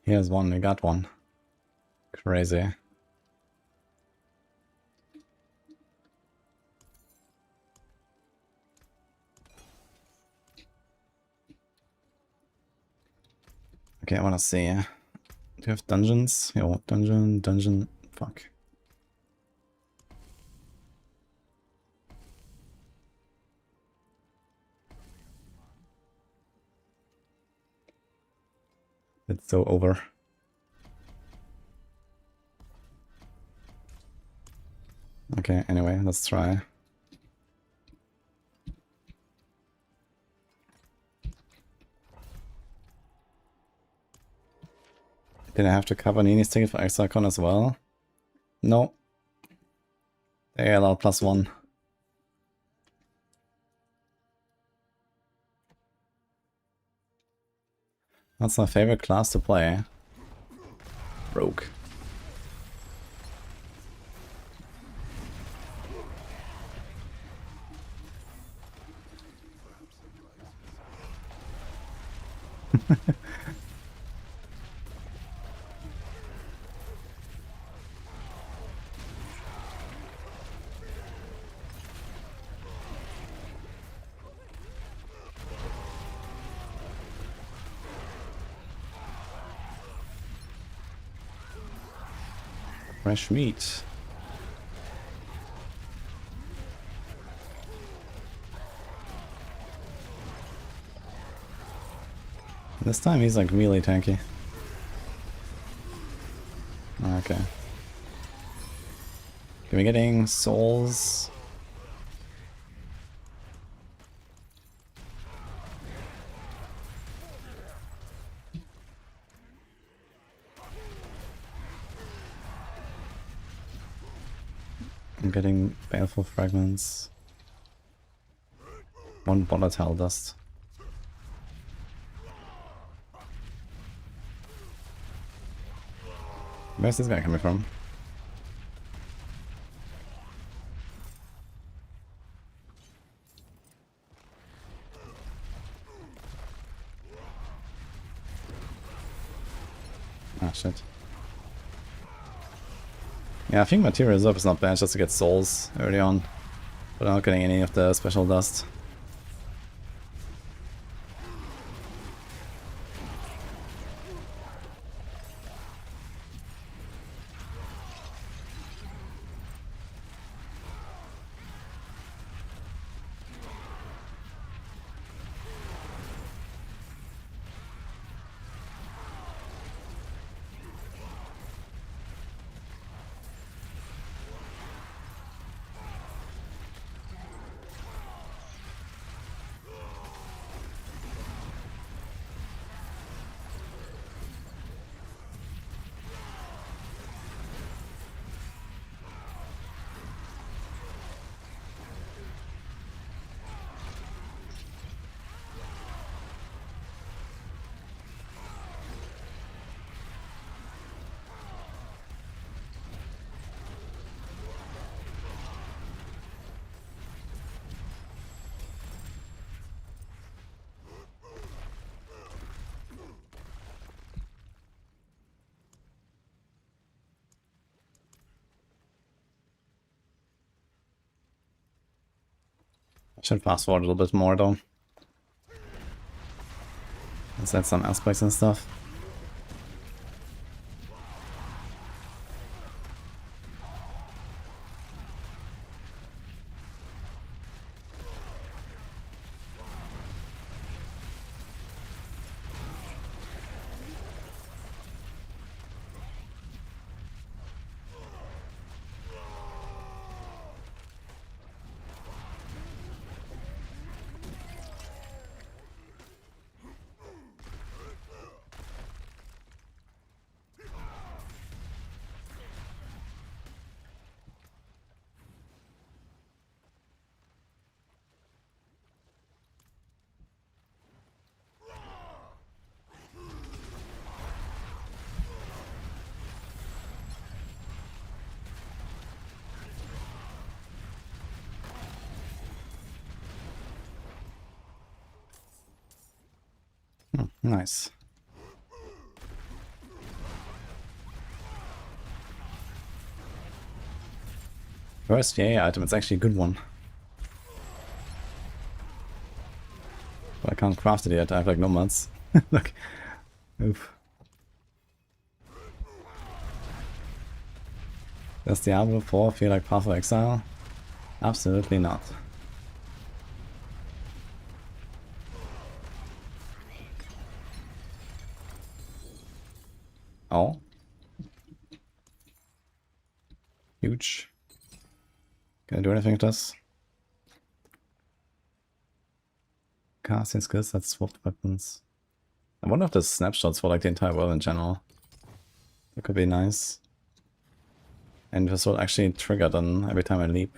Here's one, we got one. Crazy. Okay, I wanna see. Do you have dungeons? Yo, dungeon. Fuck. It's so over. Okay, anyway, let's try. Did I have to cover Nini's ticket for Exile as well? No. They allow +1. That's my favorite class to play. Rogue. Fresh meat. This time he's like really tanky. Okay. Are we getting souls? I'm getting baleful fragments. One volatile dust. Where's this guy coming from? Ah, shit. Yeah, I think Material Reserve is not bad just to get souls early on. But I'm not getting any of the special dust. I should fast forward a little bit more though. Let's add some aspects and stuff. Nice. First yay item, it's actually a good one. But I can't craft it yet, I have like no mods. Look. Oof. Does Diablo 4 feel like Path of Exile? Absolutely not. Oh. Huge. Can I do anything with this? Casting skills that swapped weapons. I wonder if there's snapshots for like the entire world in general. That could be nice. And this will actually trigger then every time I leap.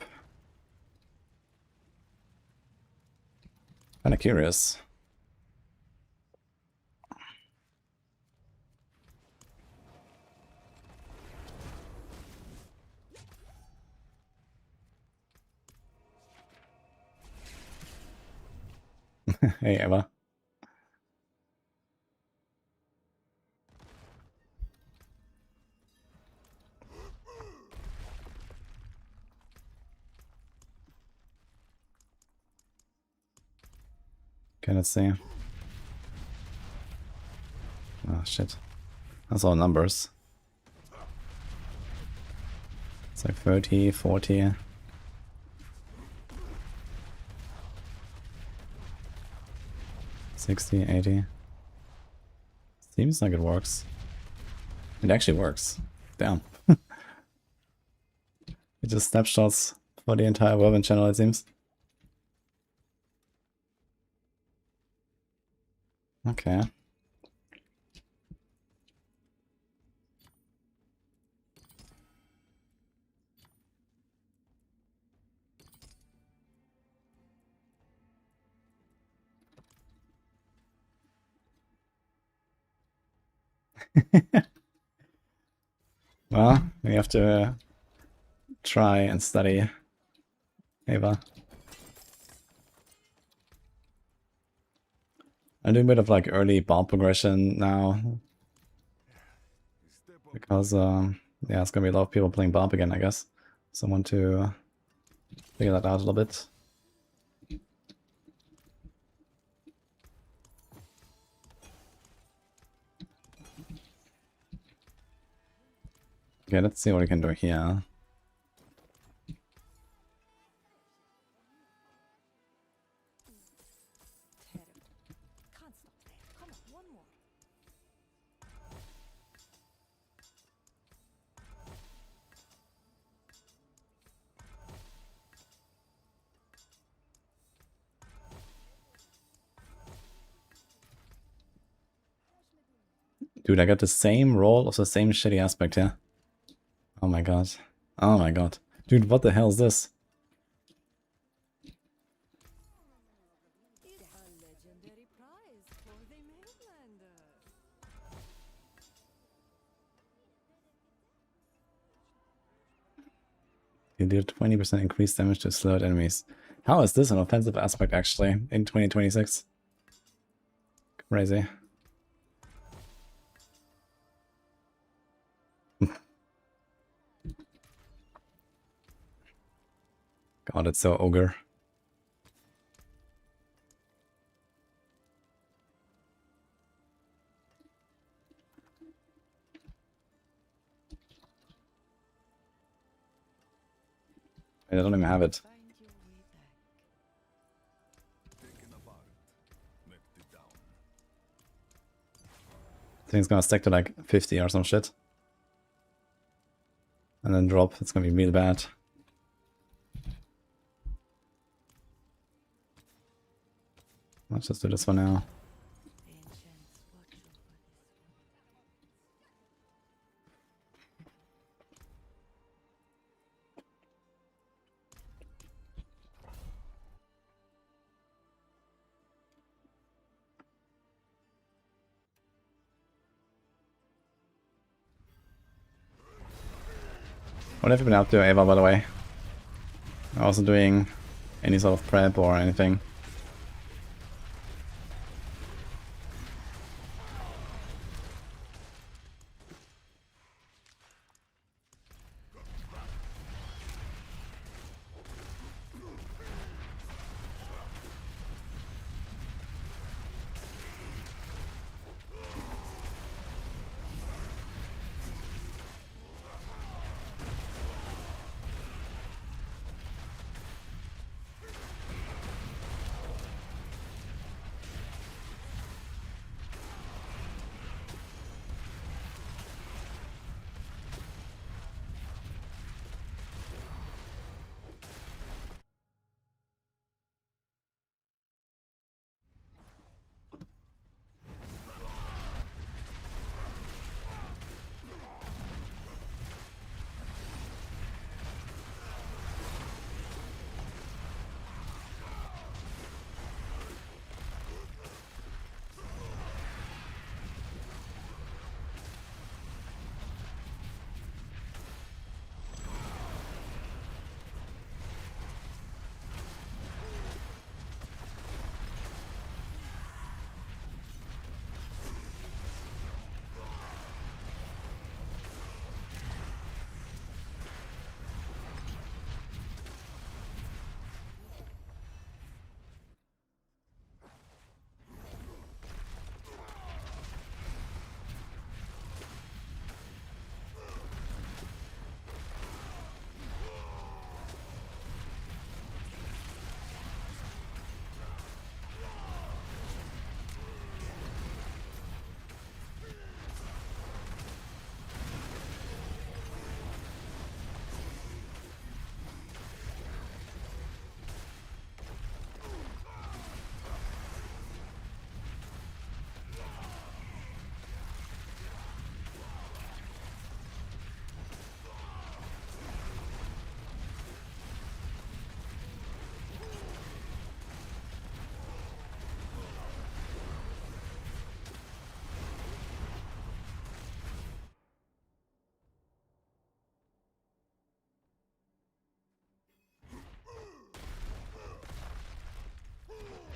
Kinda curious. Hey, Eva. Okay, let's see. Oh, shit. That's all numbers. It's like 30, 40. 60, 80. Seems like it works. It actually works. Damn. It just snapshots for the entire weapon channel, it seems. Okay. Well, we have to try and study Ava. I'm doing a bit of like early bomb progression now. Because, yeah, it's gonna be a lot of people playing bomb again, I guess. So I want to figure that out a little bit. Okay, let's see what we can do here. Can't stop there. Come on, one more. Dude, I got the same roll of the same shitty aspect here. Oh my god. Oh my god. Dude, what the hell is this? It's a legendary prize for the mainlanders. You deal 20% increased damage to slowed enemies. How is this an offensive aspect actually in 2026? Crazy. God, it's so ogre. I don't even have it. Find your way back. Taken apart, melted down. I think it's gonna stack to like 50 or some shit. And then drop. It's gonna be real bad. Let's just do this for now. The ancients watch over this What have you been up to, Ava, by the way? I wasn't doing any sort of prep or anything.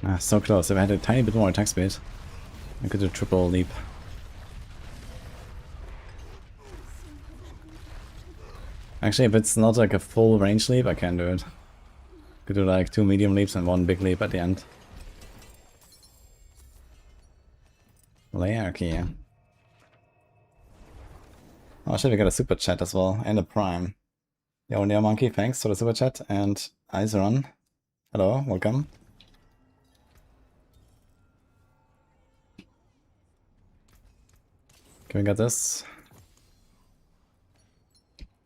Ah, so close. If I had a tiny bit more attack speed, I could do triple leap. Actually, if it's not like a full range leap, I can do it. Could do like 2 medium leaps and 1 big leap at the end. Layer key. Oh shit, we got a super chat as well, and a prime. Yo, Neo Monkey, thanks for the super chat, and Izeron. Hello, welcome. Can we get this?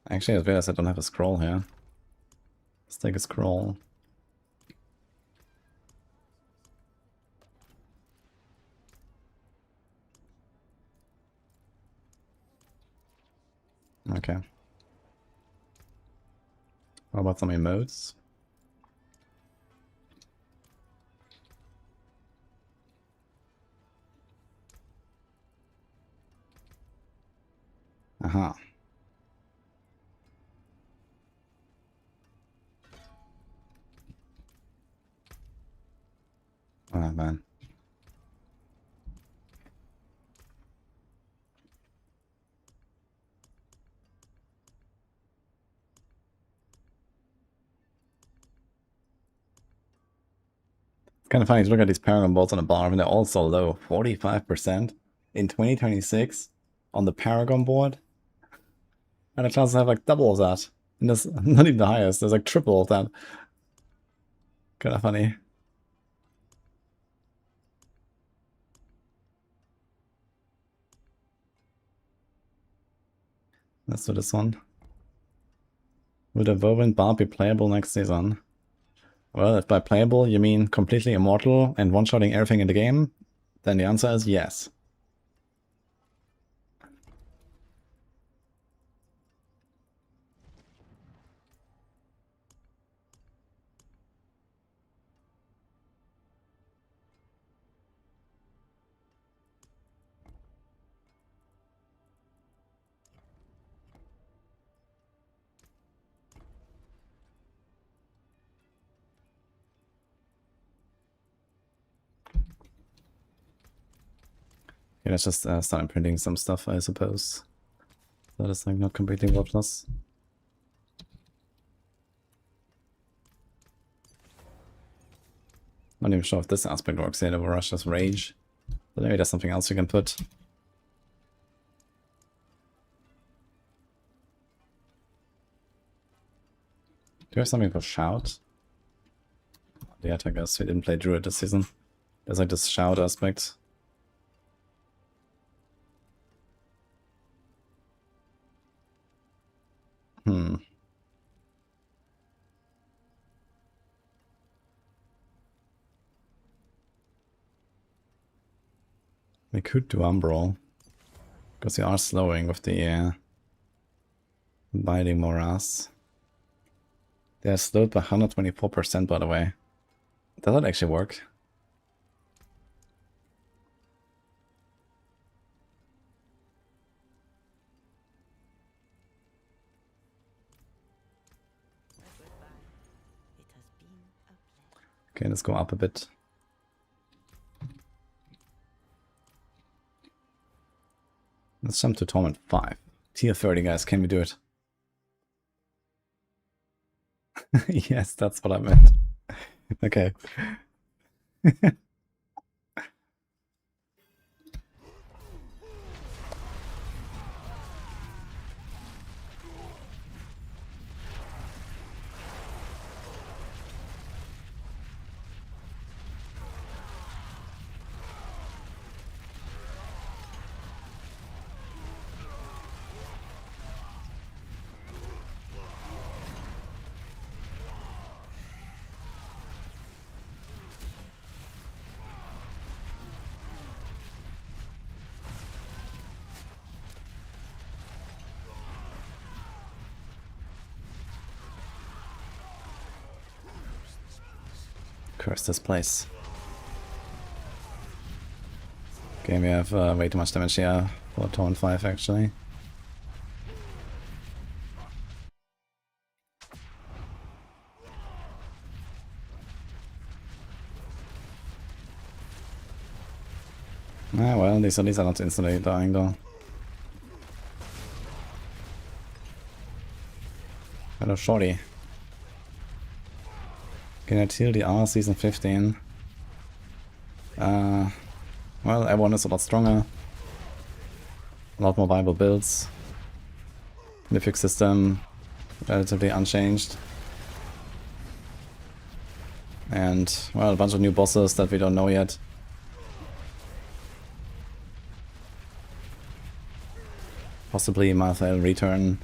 Actually, I realized I don't have a scroll here. Let's take a scroll. Okay. How about some emotes? Aha. Oh man. It's kind of funny to look at these Paragon bolts on the bottom, and they're all so low. 45% in 2026 on the Paragon board. And the classes have like double of that. And that's not even the highest, there's like triple of that. Kinda funny. Let's do this one. Will the Whirlwind Bar be playable next season? Well, if by playable you mean completely immortal and one-shotting everything in the game, then the answer is yes. Okay, let's just start imprinting some stuff, I suppose. That is like not completely worthless. Not even sure if this aspect works yet over Russia's Rage. But maybe there's something else you can put. Do you have something for Shout? The attackers, we didn't play Druid this season. There's like this Shout aspect. We could do Umbral. Because we are slowing with the Biting Morass. They are slowed by 124% by the way. Does that actually work? Okay, let's go up a bit. Let's jump to Torment 5. Tier 30, guys, can we do it? Yes, that's what I meant. Okay. Curse this place. Okay, we have way too much damage here for Torn 5 actually. Ah, well, these are not instantly dying though. Hello, shorty. Can I steal the R season 15? Well, everyone is a lot stronger. A lot more viable builds. Mythic system, relatively unchanged. And, well, a bunch of new bosses that we don't know yet. Possibly Marthael return.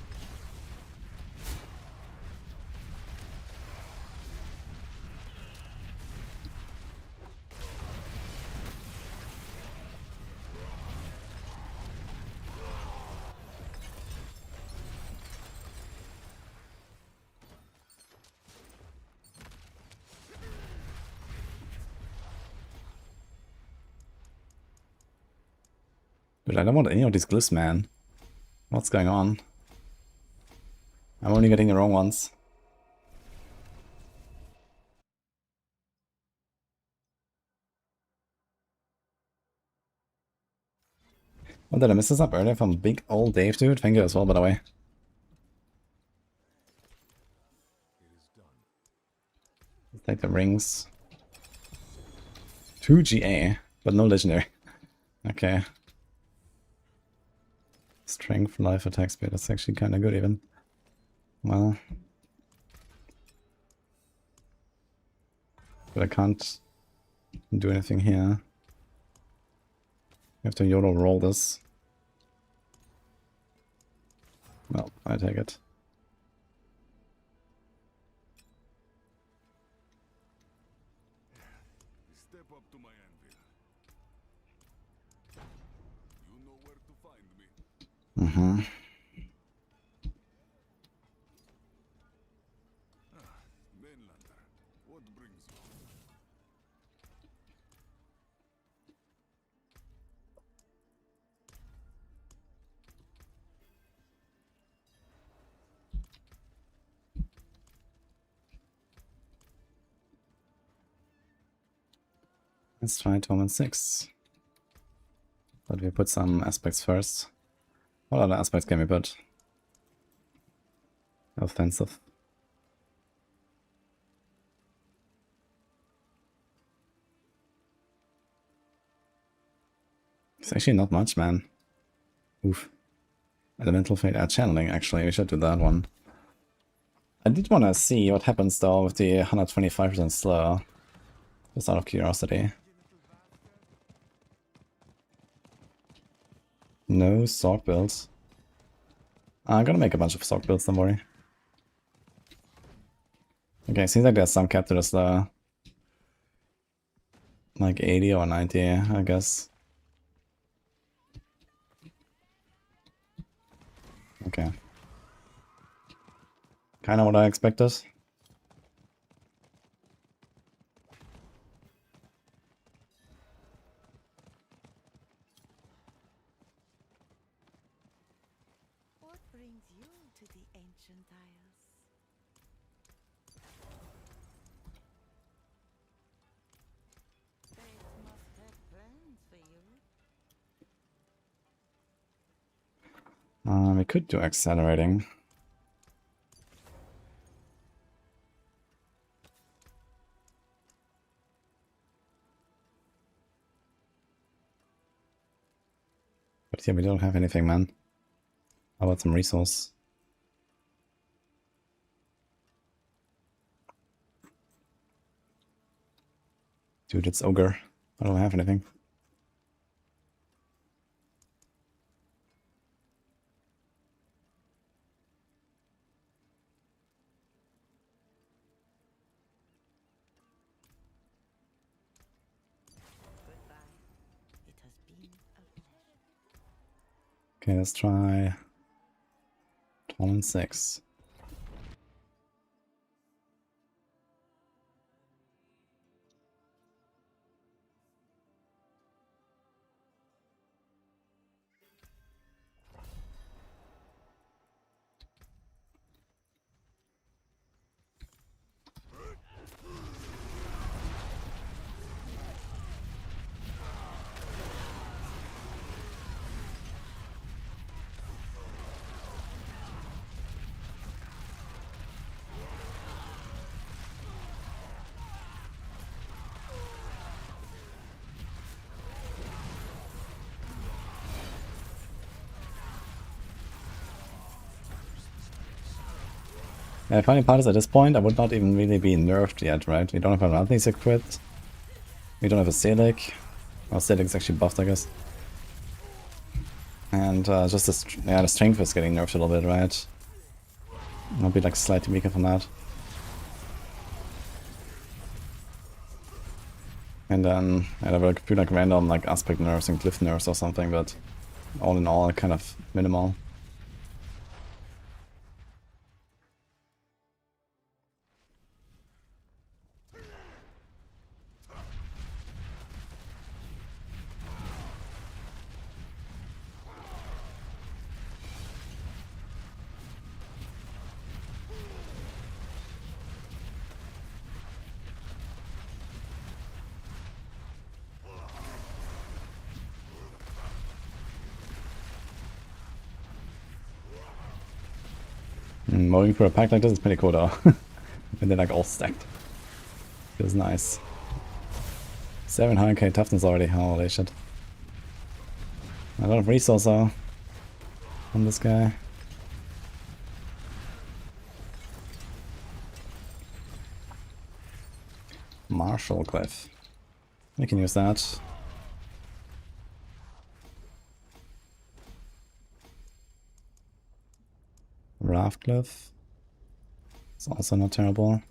But I don't want any of these glyphs, man. What's going on? I'm only getting the wrong ones. Oh, did I miss this up earlier from big old Dave, dude? Thank you as well, by the way. Let's take the rings. 2 GA, but no legendary. Okay. Strength, life, attack speed, that's actually kind of good even. Well. But I can't do anything here. You have to YOLO roll this. Well, I take it. Step up to my anvil. You know where to find me. Mm-hmm. Mainlander, what brings you? Let's try Torment 6. But we put some aspects first. What other aspects can we put? Offensive. It's actually not much, man. Oof. Elemental Fate channeling, actually, we should do that one. I did want to see what happens though with the 125% slow. Just out of curiosity. No sword builds. I'm gonna make a bunch of sword builds, don't worry. Okay, seems like there's some cap to the slow. Like 80 or 90, I guess. Okay. Kinda what I expected. What brings you to the ancient isles? Fate must have plans for you. We could do accelerating. But yeah, we don't have anything, man. How about some resource? Dude, it's ogre. I don't have anything. Goodbye. It has been a pleasure. Okay, let's try Torment 6. Yeah, the funny part is at this point I would not even really be nerfed yet, right? We don't have an Anthony's equipped. We don't have a Selic. Well, Selic's actually buffed, I guess. And just the strength is getting nerfed a little bit, right? I'll be like slightly weaker from that. And then I have a few like random like aspect nerfs and glyph nerfs or something, but all in all kind of minimal. Mowing for a pack like this is pretty cool though. When they're like all stacked. Feels nice. 700k toughness already, holy shit. A lot of resource though on this guy. Marshall Cliff. We can use that. Raft Cliff. It's also not terrible.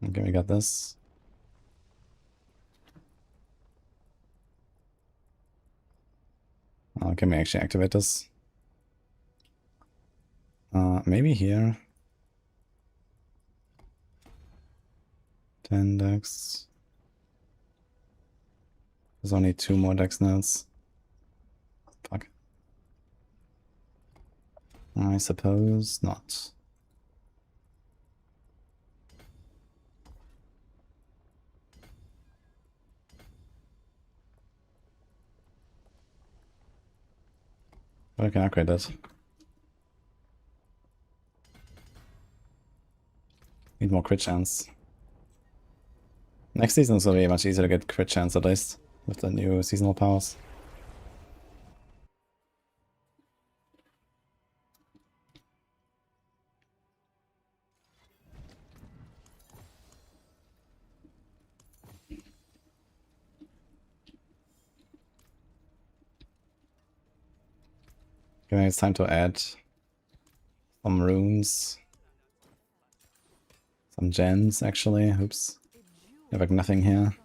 Okay, we got this. Can we actually activate this? Maybe here. 10 decks. There's only 2 more dex nodes. Fuck. I suppose not. But I can upgrade it. Need more crit chance. Next season is going to be much easier to get crit chance at least, with the new seasonal powers. Okay, it's time to add some runes. Some gems, actually. Oops. I have like nothing here.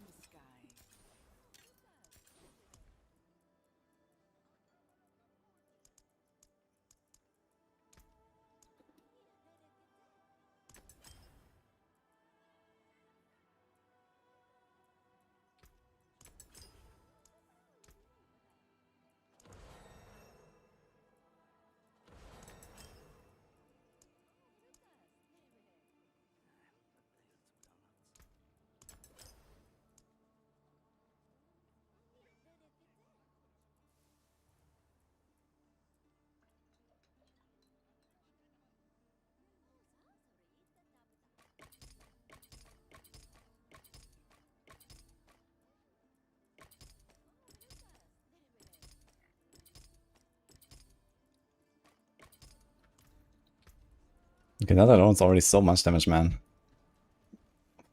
Okay, that alone is already so much damage, man.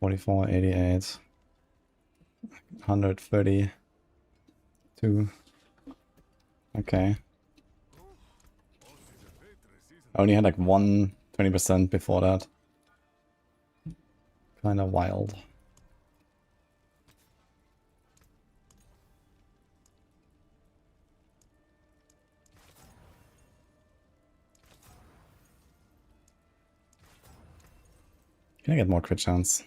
44, 88, 132. Okay. I only had like 20% before that. Kinda wild. Can I get more crit chance?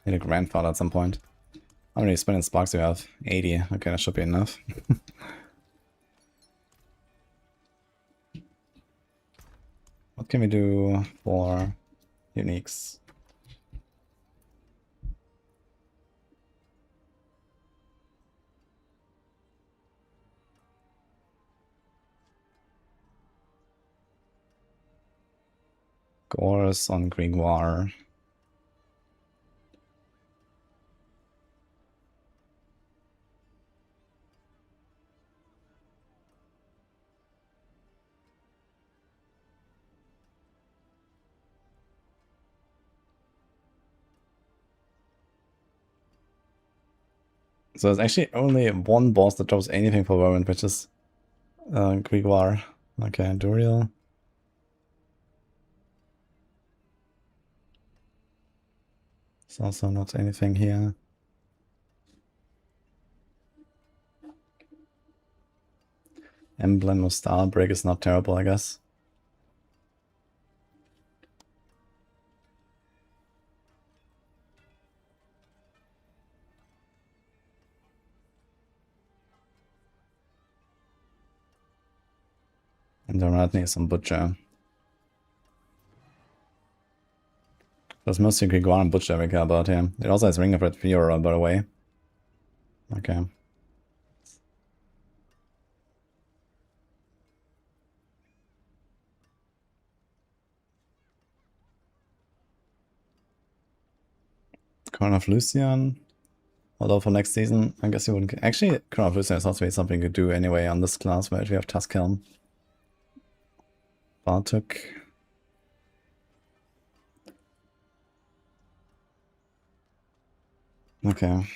Need a grandfather at some point. How many spinning sparks do you have? 80. Okay, that should be enough. What can we do for uniques? Gores on Grimoire. So there's actually only one boss that drops anything for Vermin, which is Grimoire. Okay, Duriel. There's also not anything here. Emblem of Starbreak is not terrible, I guess. And the rat needs some Butcher. There's mostly Grimoire and Butcher we care about here. It also has Ring of Red Fiora, by the way. Okay. Coin of Lucian. Although for next season, I guess you wouldn't... Actually, Crown of Lucian is also something you could do anyway on this class, where we have Tuskhelm. Bartok. Okay.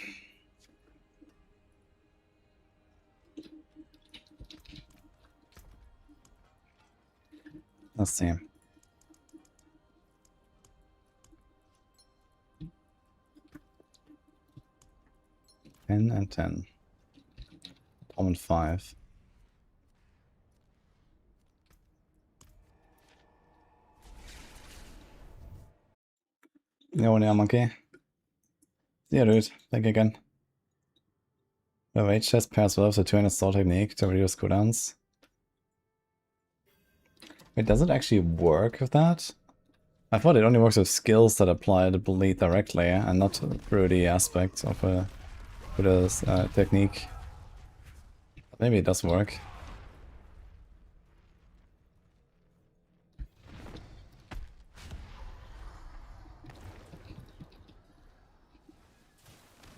Let's see. 10 and 10. Tom and 5. No, yeah, monkey. Yeah, dude. Back again. The Rage Chest pairs well with the 200 Sword Technique to reduce cooldowns. Wait, does it actually work with that? I thought it only works with skills that apply the bleed directly and not through the aspect of a technique. Maybe it does work.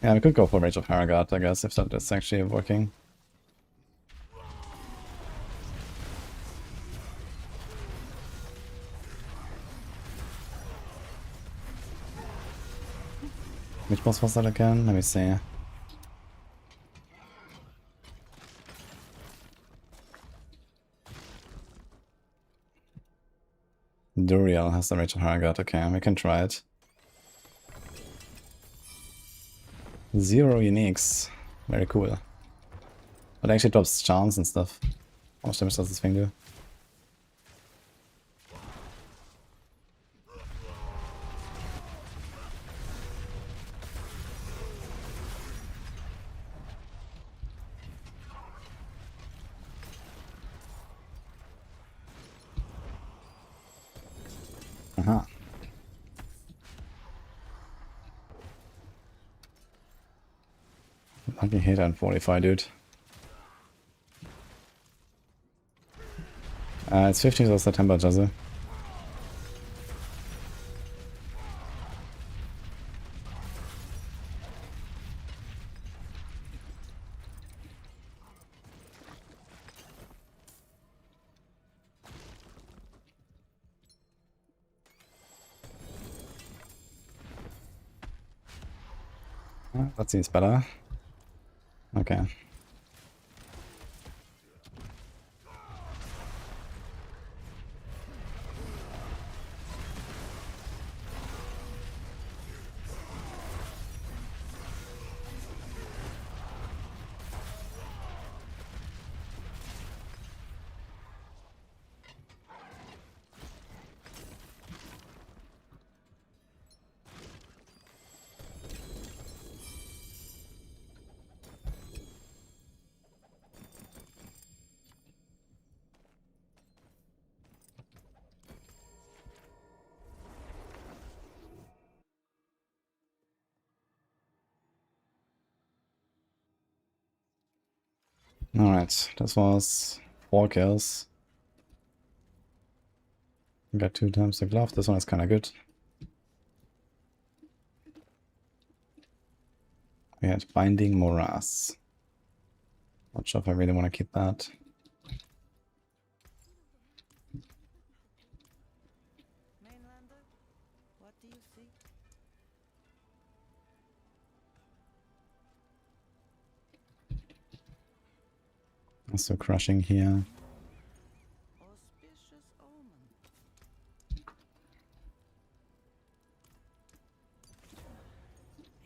Yeah, we could go for Rage of Harrogate, I guess, if that is actually working. Which boss was that again? Let me see. Duriel has the Rage of Harrogate. Okay, we can try it. 0 uniques. Very cool. But it actually drops charms and stuff. How much damage does this thing do? Aha. Lucky hit and 45, dude. It's 15th of September, Jazzy. That seems better. Okay. Alright, this was 4 kills. Got 2 times the glove, this one is kinda good. We had Binding Morass. Not sure if I really want to keep that. Mainlander, what do you see? Also crushing here. Auspicious omen.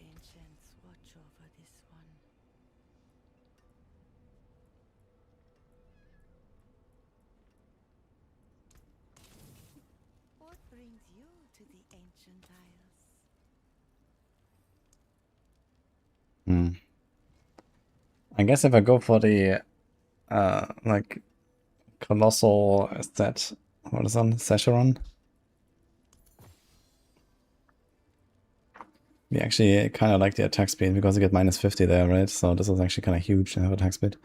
Ancients watch over this one. What brings you to the ancient isles? I guess if I go for the like colossal, is that what is on Secheron? We actually kind of like the attack speed because you get minus 50 there, right? So this is actually kind of huge to have attack speed.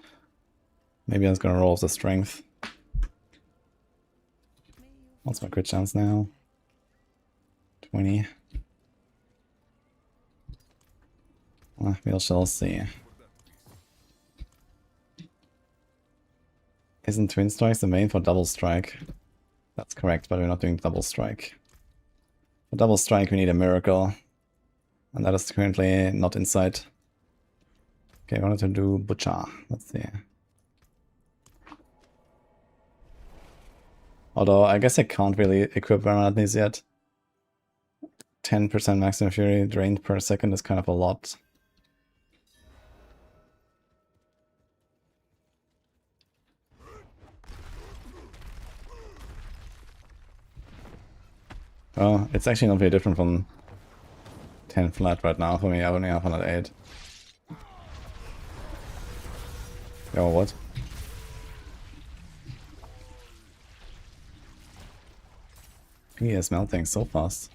Maybe I'm just gonna roll the strength. What's my crit chance now? 20. We shall see. Isn't Twin Strikes the main for Double Strike? That's correct, but we're not doing Double Strike. For Double Strike we need a Miracle. And that is currently not in sight. Okay, I wanted to do Butcher. Let's see. Although, I guess I can't really equip Baronatnis yet. 10% maximum fury drained per second is kind of a lot. Oh, it's actually not very different from 10 flat right now for me. I only have 108. Oh, what? He is melting so fast.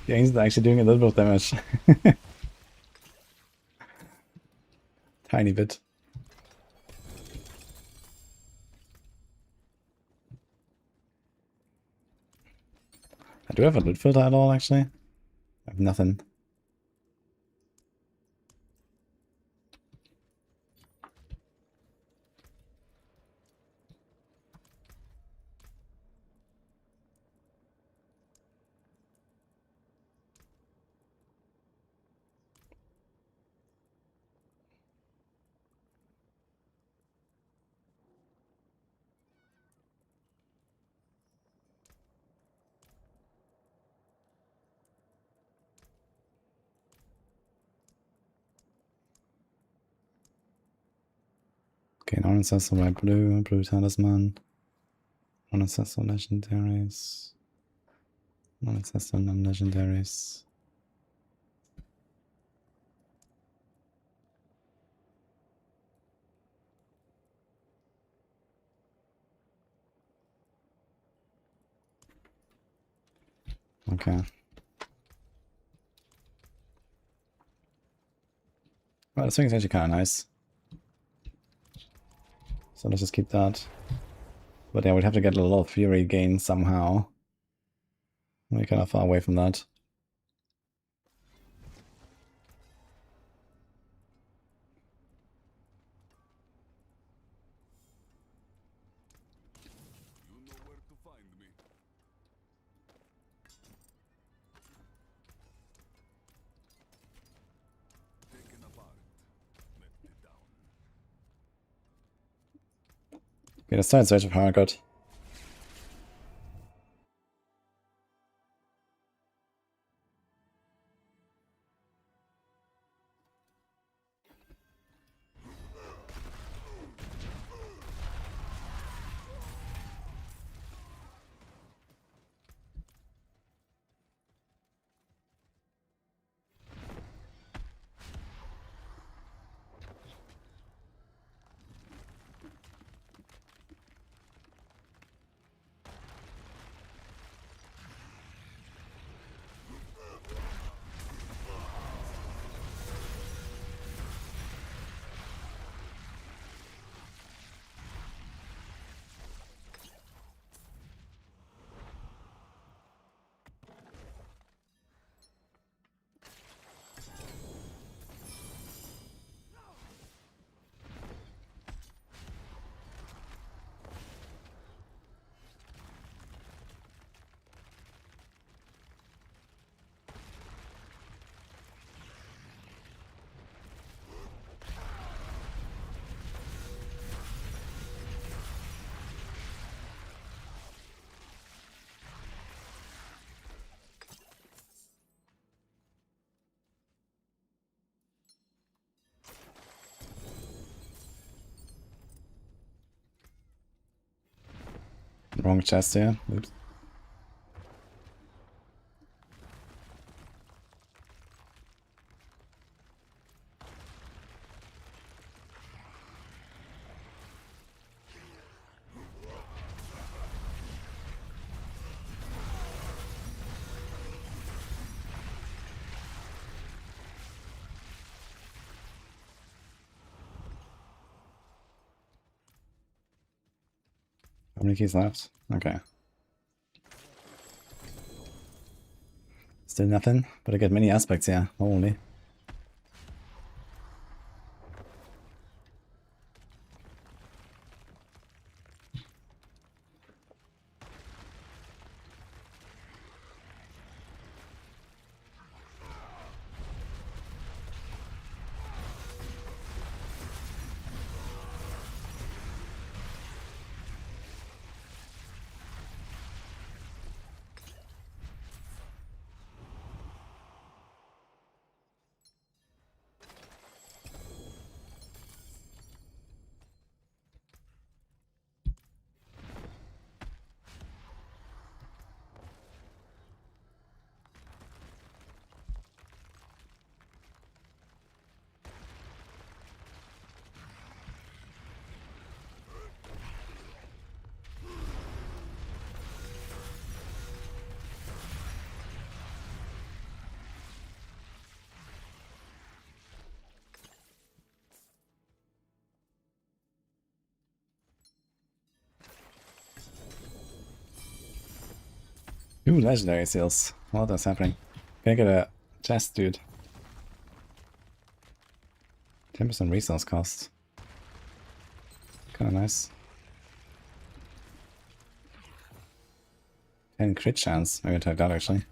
The Ancient's actually doing a little bit of damage. Tiny bit. I do have a lid filter at all, actually. I have nothing. Okay, non-ancestral white blue, blue talisman. Non-ancestral legendaries. Non-ancestral non-legendaries. Okay. Well, this thing is actually kind of nice. So let's just keep that. But yeah, we'd have to get a lot of fury gain somehow. We're kind of far away from that. You know where to find me. Taken apart, melted down. Okay, let's try and search of Haragot. Wrong chest here. Oops. How many keys left? Okay. Still nothing, but I get many aspects here. Holy. Ooh, legendary seals. What is happening? Can I get a chest, dude? 10% resource cost. Kinda nice. 10 crit chance. I'm gonna take that actually.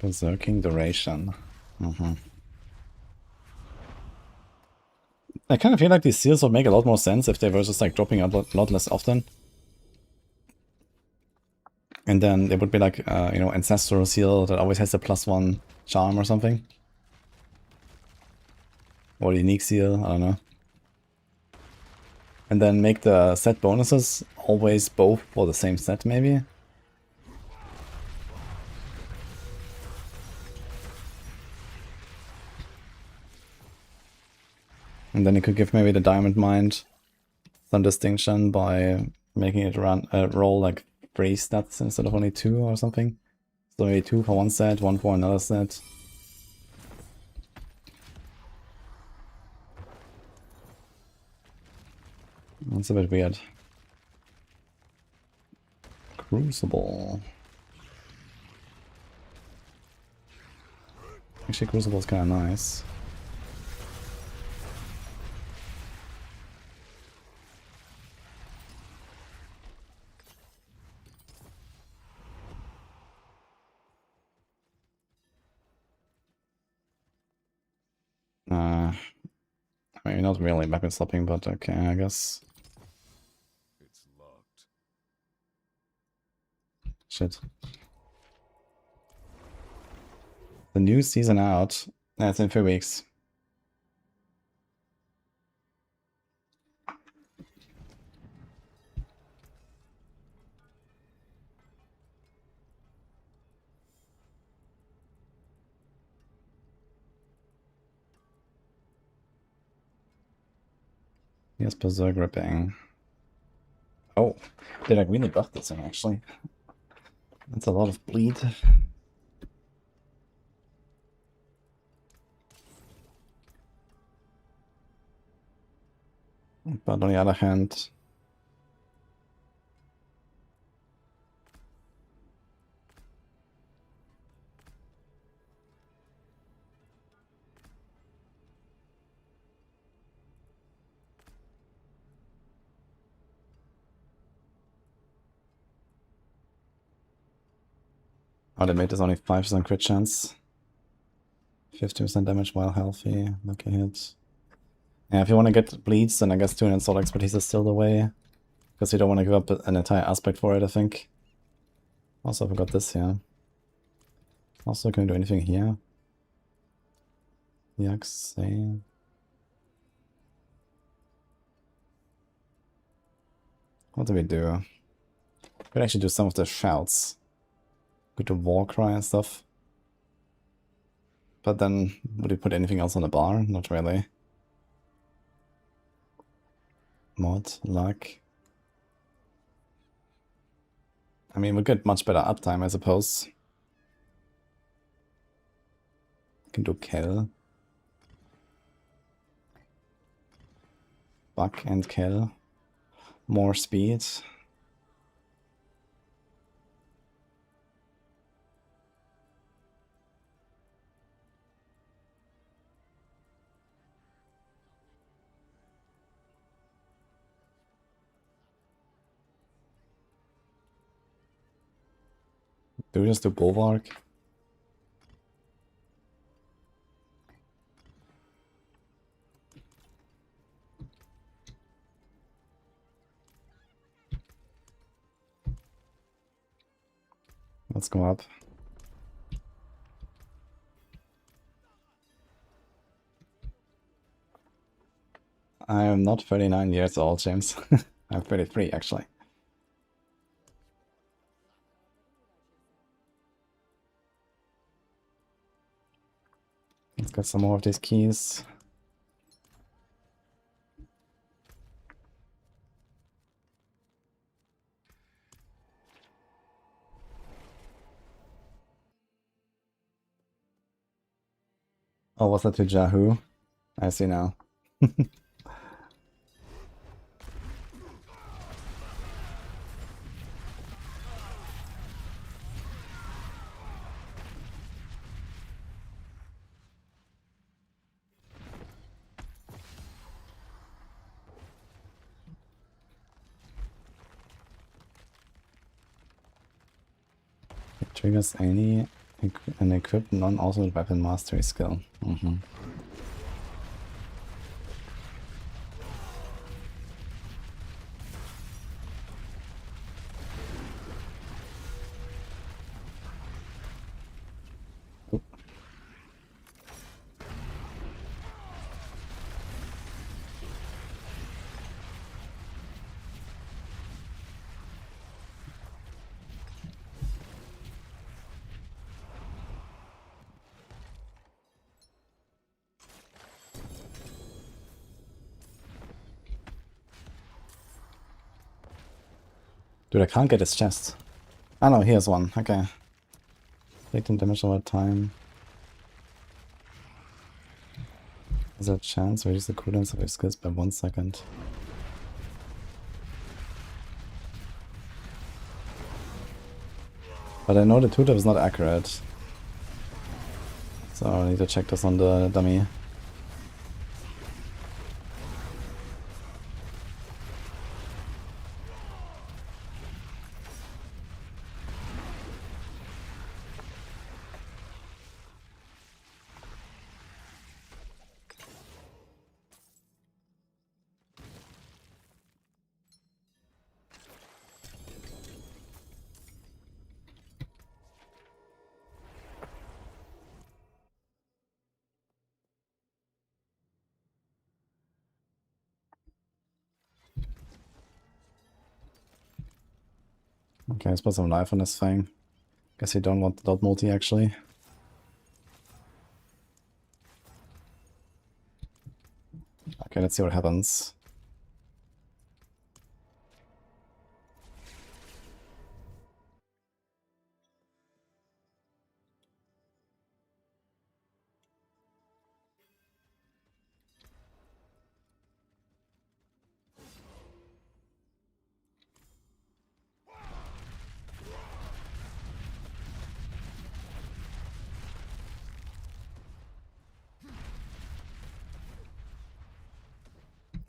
Berserking duration. I kind of feel like these seals would make a lot more sense if they were just like dropping a lot less often. And then there would be like, you know, ancestral seal that always has a +1 charm or something. Or unique seal, I don't know. And then make the set bonuses always both for the same set maybe. And then you could give maybe the Diamond Mind some distinction by making it roll like 3 stats instead of only 2 or something. So maybe 2 for one set, 1 for another set. That's a bit weird. Crucible. Actually, Crucible is kind of nice. I mean, not really weapon swapping, but okay, I guess. It's locked. Shit. The new season out. That's in 3 weeks. Yes, Berserk Ripping. Oh, did I really buff this thing actually? That's a lot of bleed. But on the other hand, Ultimate is only 5% crit chance. 50% damage while healthy. Lucky hit. Yeah, if you want to get bleeds, then I guess 200 sword expertise is still the way. Because you don't want to give up an entire aspect for it, I think. Also, I forgot this here. Also, can we do anything here? Exile. What do we do? Could actually do some of the shouts. Go to war cry and stuff. But then, would we put anything else on the bar? Not really. Mod, luck. I mean, we get much better uptime, I suppose. Can do kill. Buck and kill. More speed. Do we just do Bulwark? Let's go up. I am not 39 years old, James. I'm 33, actually. Let's get some more of these keys. Oh, was that to Yahoo? I see now. It triggers an equipped non-authored weapon mastery skill. Dude, I can't get his chest. Ah no, here's one. Okay. Taking damage over time. Is there a chance? Reduce the cooldowns of your skills by 1 second. But I know the tutor is not accurate. So I need to check this on the dummy. Okay, let's put some life on this thing. Guess you don't want the dot multi actually. Okay, let's see what happens.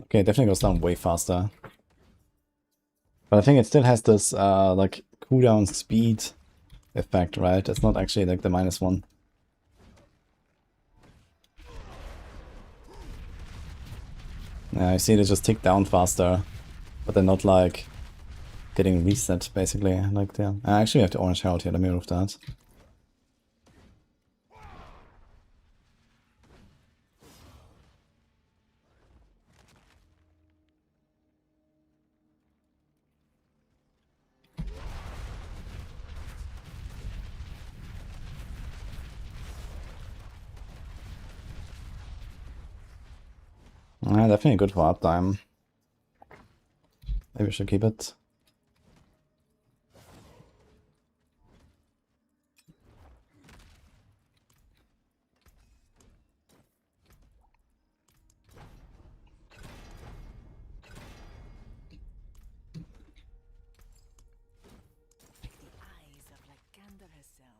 Okay, it definitely goes down way faster. But I think it still has this like cooldown speed effect, right? It's not actually like the -1. Yeah, I see they just tick down faster, but they're not like getting reset basically. Like they I actually have the orange herald here. Let me remove that. Definitely good for uptime. Maybe we should keep it. Eyes of Lycander herself.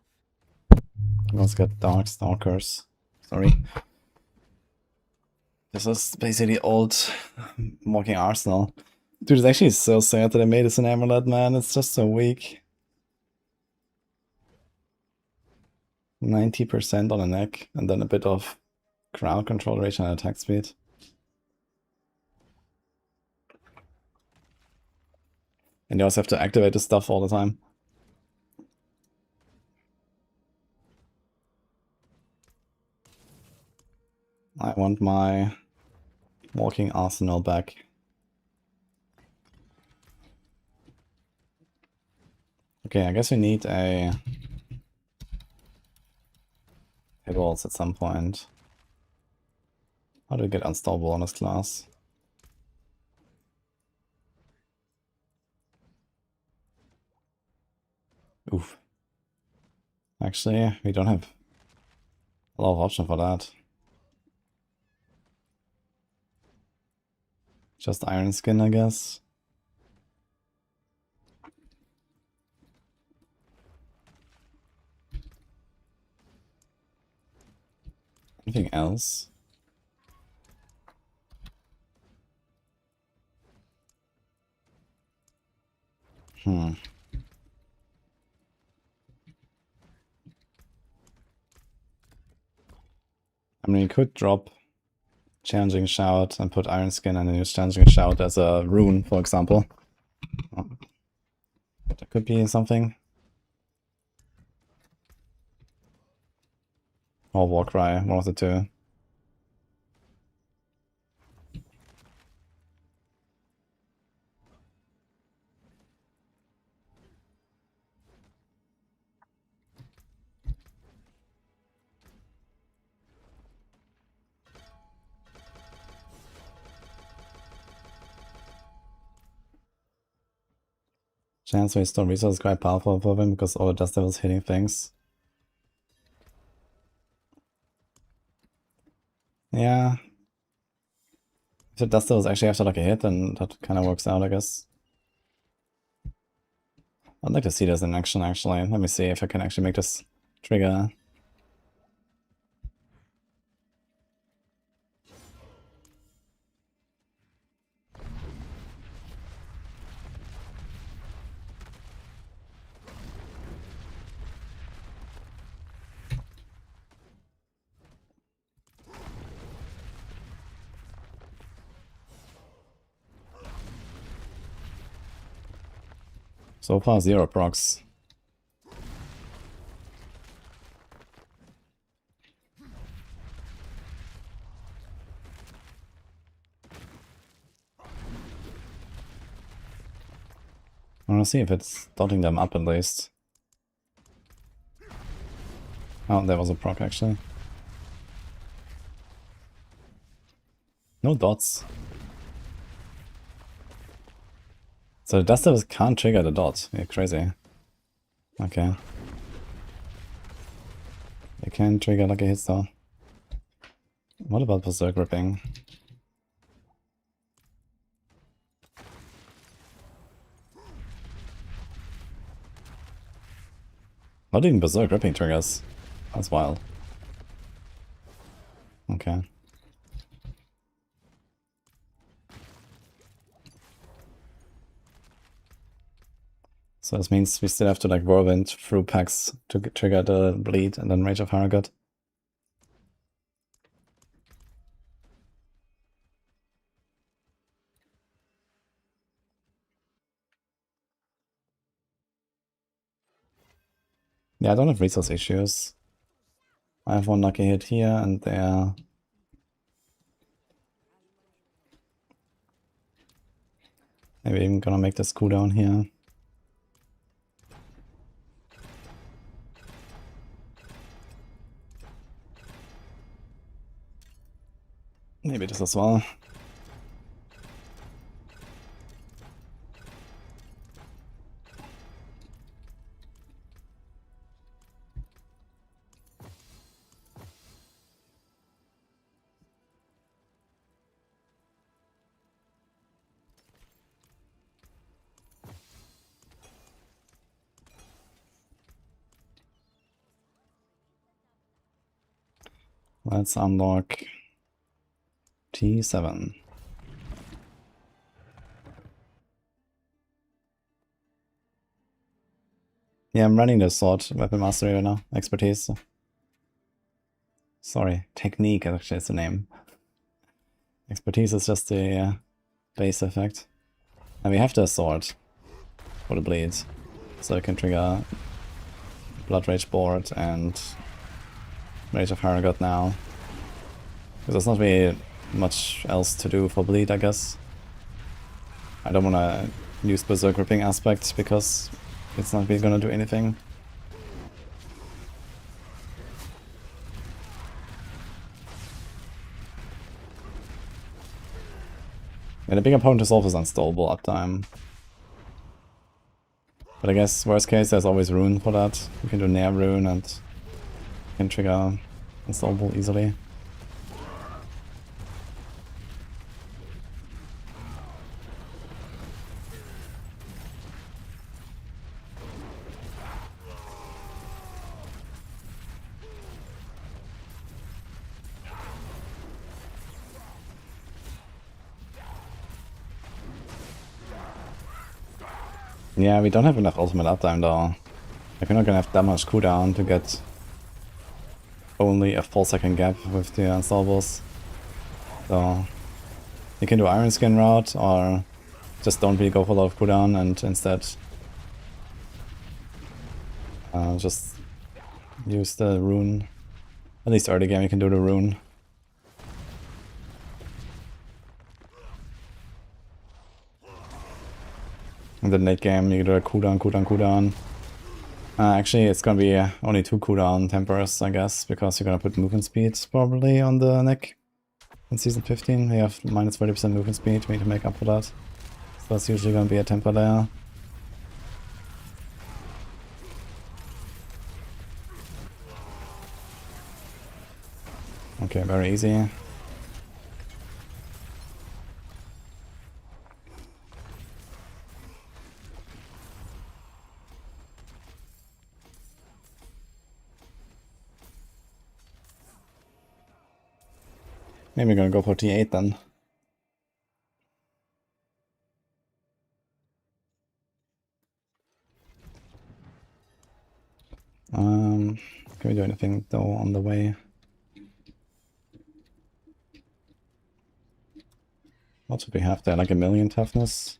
Let's get Dark Stalkers. Sorry. This is basically old Walking Arsenal. Dude, it's actually so sad that I made this an amulet, man. It's just so weak. 90% on the neck, and then a bit of crowd control rate and attack speed. And you also have to activate this stuff all the time. I want my Walking Arsenal back. Okay, I guess we need a tables at some point. How do we get unstoppable on this class? Oof. Actually, we don't have a lot of option for that. Just Iron Skin, I guess. Anything else? I mean, you could drop Challenging Shout and put Iron Skin and then use Challenging Shout as a rune, for example. That could be something. Or Warcry, one of the two. Chance waste on resource is quite powerful for them because all the Dust Devils hitting things. Yeah. If the Dust Devils actually have to like a hit, then that kind of works out, I guess. I'd like to see this in action, actually. Let me see if I can actually make this trigger. So far, 0 procs. I want to see if it's dotting them up at least. Oh, there was a proc actually. No dots. So the Dust Devils can't trigger the dot. You're crazy. Okay. They can trigger lucky hits though. What about Berserk Ripping? Not even Berserk Ripping triggers. That's wild. Okay. So this means we still have to like whirlwind through packs to trigger the bleed and then Rage of Harrogate. Yeah, I don't have resource issues. I have one lucky hit here and there. Maybe even gonna make this cooldown here. Maybe this as well. Let's unlock T7. Yeah, I'm running the sword weapon mastery right now. Expertise. Sorry, technique actually is the name. Expertise is just the base effect. And we have the sword for the bleed. So I can trigger Blood Rage board and Rage of Harrogate now. Because there's not really much else to do for bleed, I guess. I don't want to use Berserk Ripping aspect because it's not really gonna do anything. Yeah, the big opponent is always unstoppable uptime. But I guess worst case there's always rune for that. You can do Nair rune and you can trigger unstoppable easily. Yeah, we don't have enough ultimate uptime though. Like, we're not gonna have that much cooldown to get only a 4-second gap with the unstopables. So you can do Iron Skin route or just don't really go for a lot of cooldown and instead just use the rune. At least early game you can do the rune. And then late game you do a cooldown. Actually it's gonna be only 2 cooldown tempers, I guess, because you're gonna put movement speed probably on the neck. In season 15 we have minus 40% movement speed, we need to make up for that. So that's usually gonna be a temper there. Okay, very easy. Maybe we're gonna go for T8 then. Can we do anything though on the way? What should we have there? Like 1,000,000 toughness?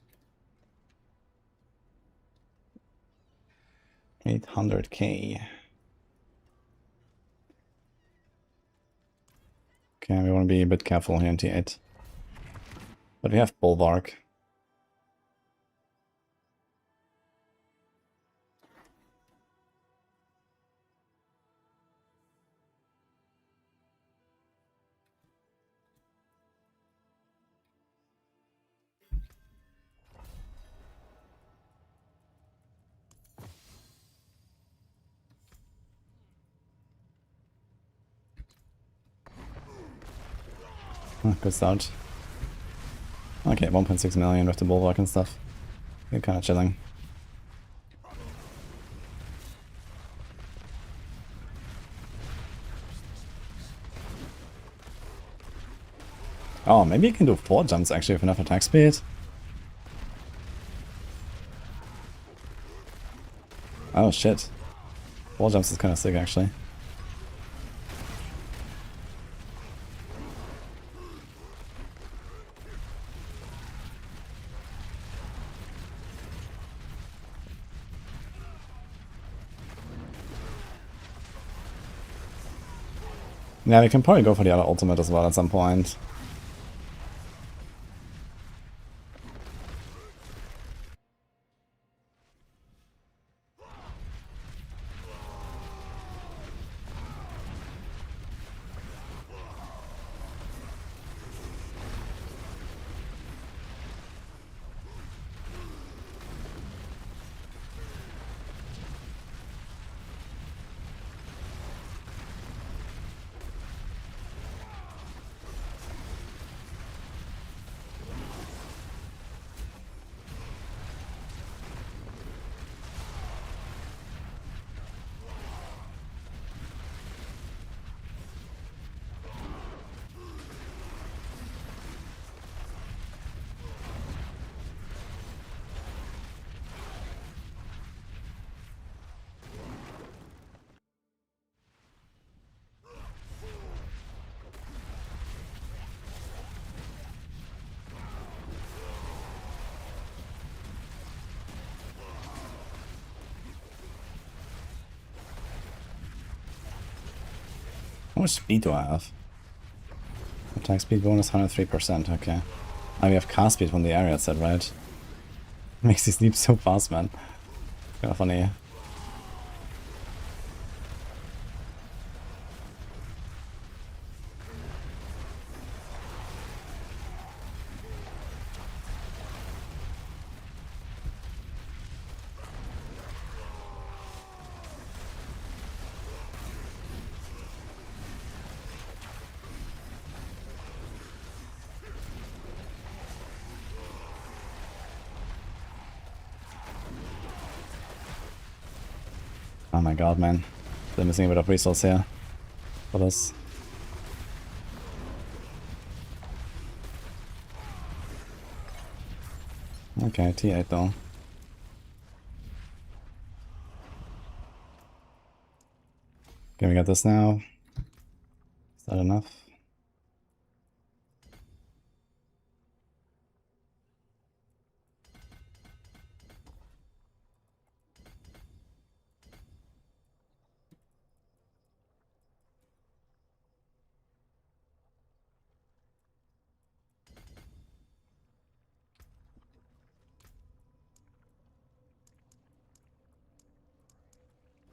800k. Okay, we want to be a bit careful here in T8. But we have Bulwark. Good start. Okay, 1.6 million with the Bulwark and stuff. We're kind of chilling. Oh, maybe you can do 4 jumps actually with enough attack speed. Oh shit. 4 jumps is kind of sick actually. Yeah, we can probably go for the other ultimate as well at some point. How much speed do I have? Attack speed bonus 103%, okay. And we have cast speed from the area set, right? Makes these leap so fast, man. Kinda funny. Oh my god, man. They're missing a bit of resource here for this. Okay, T8 though. Can we get this now? Is that enough?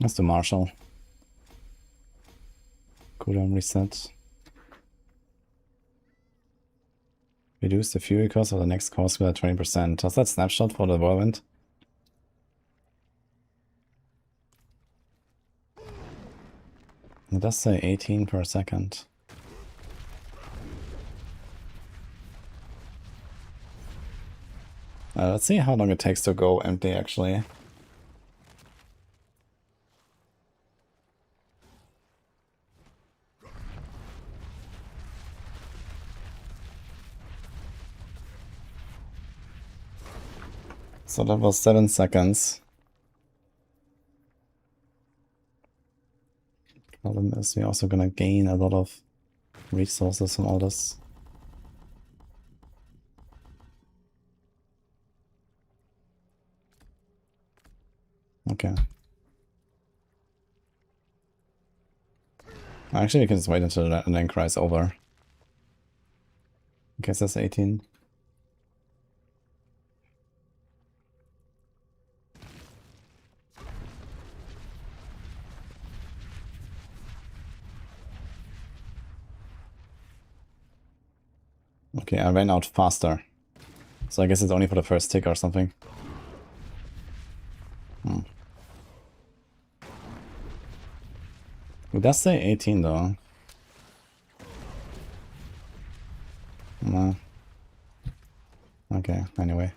Let's do Marshall. Cooldown reset. Reduce the fury cost of the next course by 20%. Does that snapshot for the whirlwind? It does say 18 per second. Let's see how long it takes to go empty actually. So that was 7 seconds. Problem is we're also gonna gain a lot of resources from all this. Okay. Actually, we can just wait until the Enquiries is over. I guess that's 18. Okay, I ran out faster. So I guess it's only for the first tick or something. It does say 18 though. No. Okay, anyway.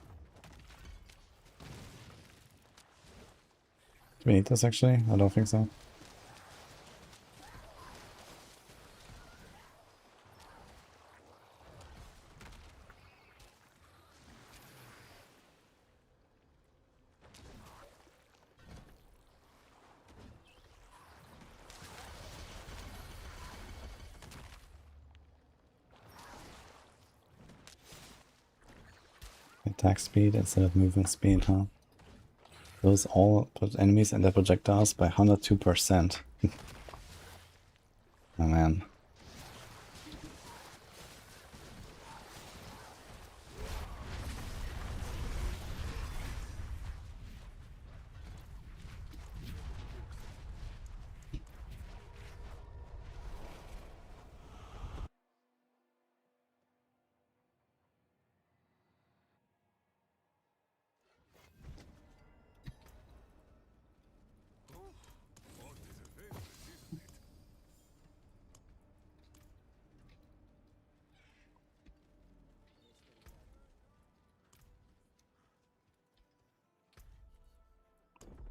Do we need this actually? I don't think so. Attack speed instead of movement speed, huh? Those all put enemies and their projectiles by 102%. Oh man.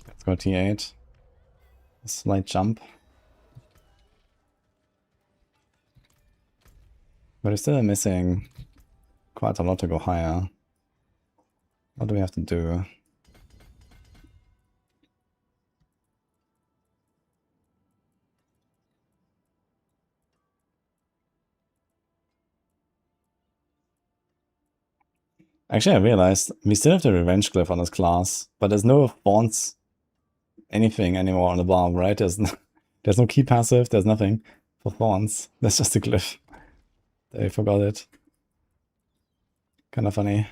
Let's go T8. A slight jump. But we're still missing quite a lot to go higher. What do we have to do? Actually, I realized we still have the revenge glyph on this class, but there's no fonts anything anymore on the bar, right? There's no key passive, there's nothing. for thorns. That's just a glyph. They forgot it. Kinda funny.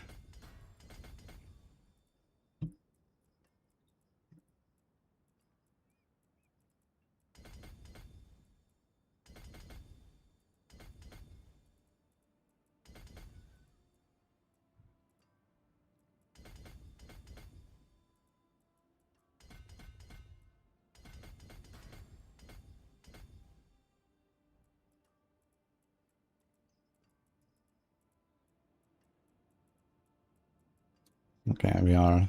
Okay, we are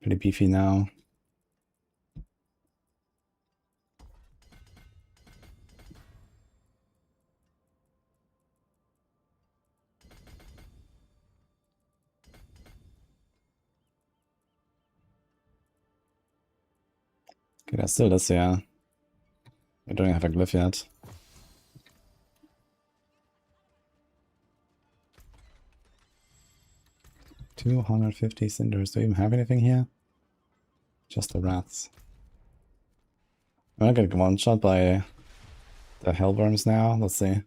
pretty beefy now. Okay, there's still this here. We don't have a glyph yet. $250 cinders. Do you even have anything here? Just the rats. I'm gonna get one shot by the hellworms now. Let's see.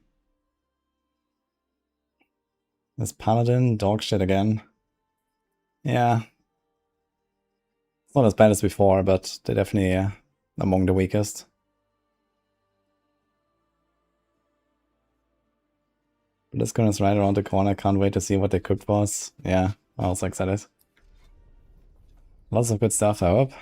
This paladin, dog shit again. Yeah. It's not as bad as before, but they're definitely among the weakest. BlizzCon is right around the corner. Can't wait to see what they cooked for us. Yeah, I'm also excited. Lots of good stuff, I hope.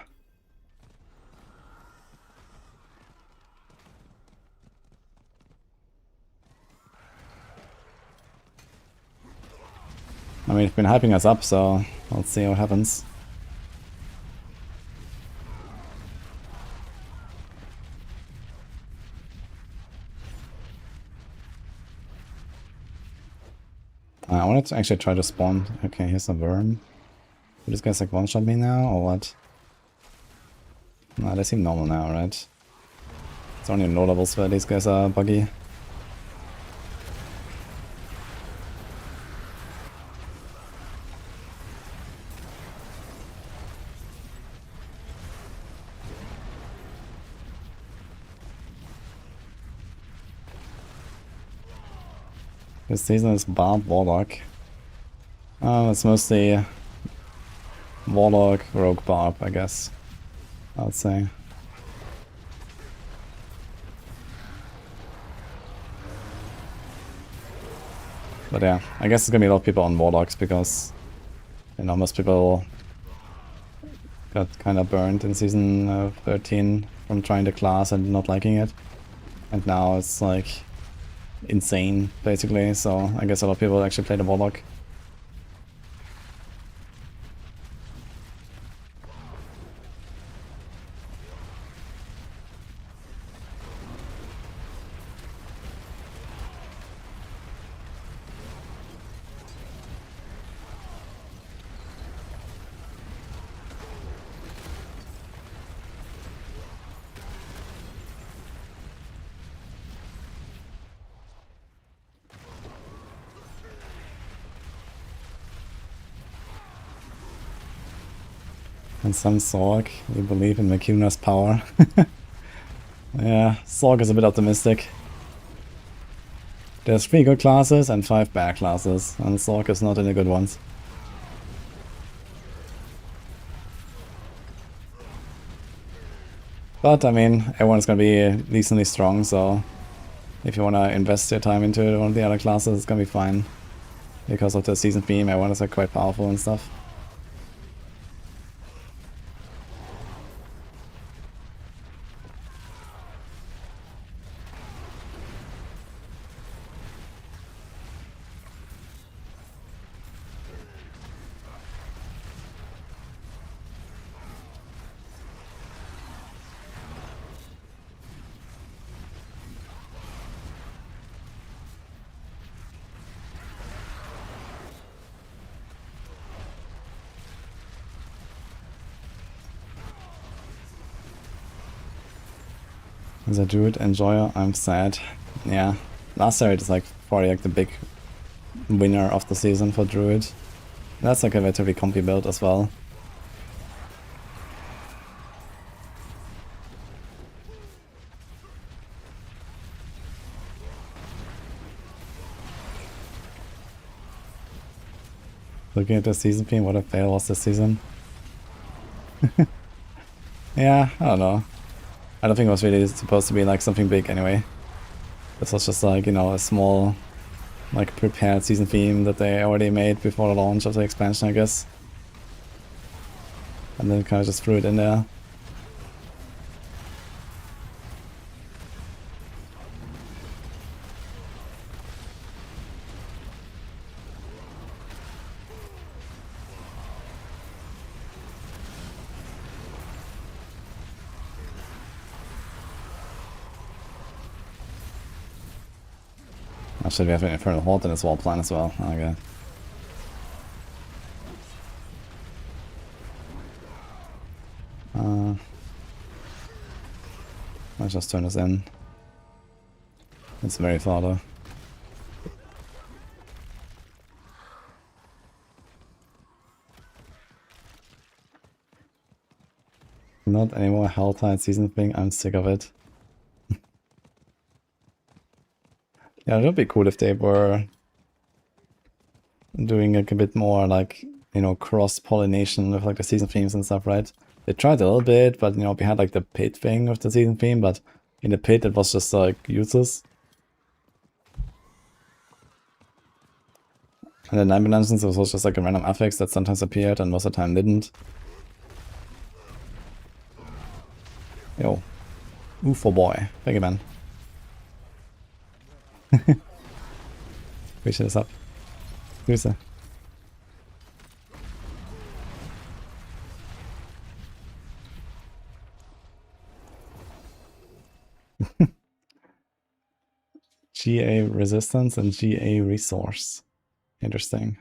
I mean, it's been hyping us up, so let's see what happens. I wanted to actually try to spawn. Okay, here's a worm. Will this guy's like one-shot me now, or what? Nah, they seem normal now, right? It's only low levels where these guys are buggy. This season is Barb Warlock. It's mostly Warlock, Rogue Barb, I guess. I would say. But yeah, I guess there's gonna be a lot of people on Warlocks because, you know, most people got kind of burned in season 13 from trying the class and not liking it. And now it's like insane, basically, so I guess a lot of people actually play the Warlock. And some Sorg, we believe in Macuna's power. Yeah, Sorg is a bit optimistic. There's 3 good classes and 5 bad classes, and Sorg is not in the good ones. But, I mean, everyone's gonna be decently strong, so if you wanna invest your time into one of the other classes, it's gonna be fine. Because of the season theme, everyone is like quite powerful and stuff. As a druid enjoyer, I'm sad. Yeah, last year it is like probably like the big winner of the season for druid. That's like a relatively comfy build as well. Looking at the season theme, what a fail was this season. Yeah, I don't know. I don't think it was really supposed to be like something big anyway. This was just like, you know, a small, like prepared season theme that they already made before the launch of the expansion, I guess. And then kind of just threw it in there. Should we have an Infernal Horde in this wall plan as well? Okay. Let's just turn this in. It's very far though. Not anymore Helltide season thing, I'm sick of it. Yeah, it would be cool if they were doing like a bit more like, you know, cross-pollination with like the season themes and stuff, right? They tried a little bit, but you know, we had like the pit thing with the season theme, but in the pit it was just like useless. And then Nightmare Dungeons, it was just like a random affix that sometimes appeared and most of the time didn't. Yo. UFO boy. Thank you, man. Appreciate this up. Grüße. GA resistance and GA resource. Interesting.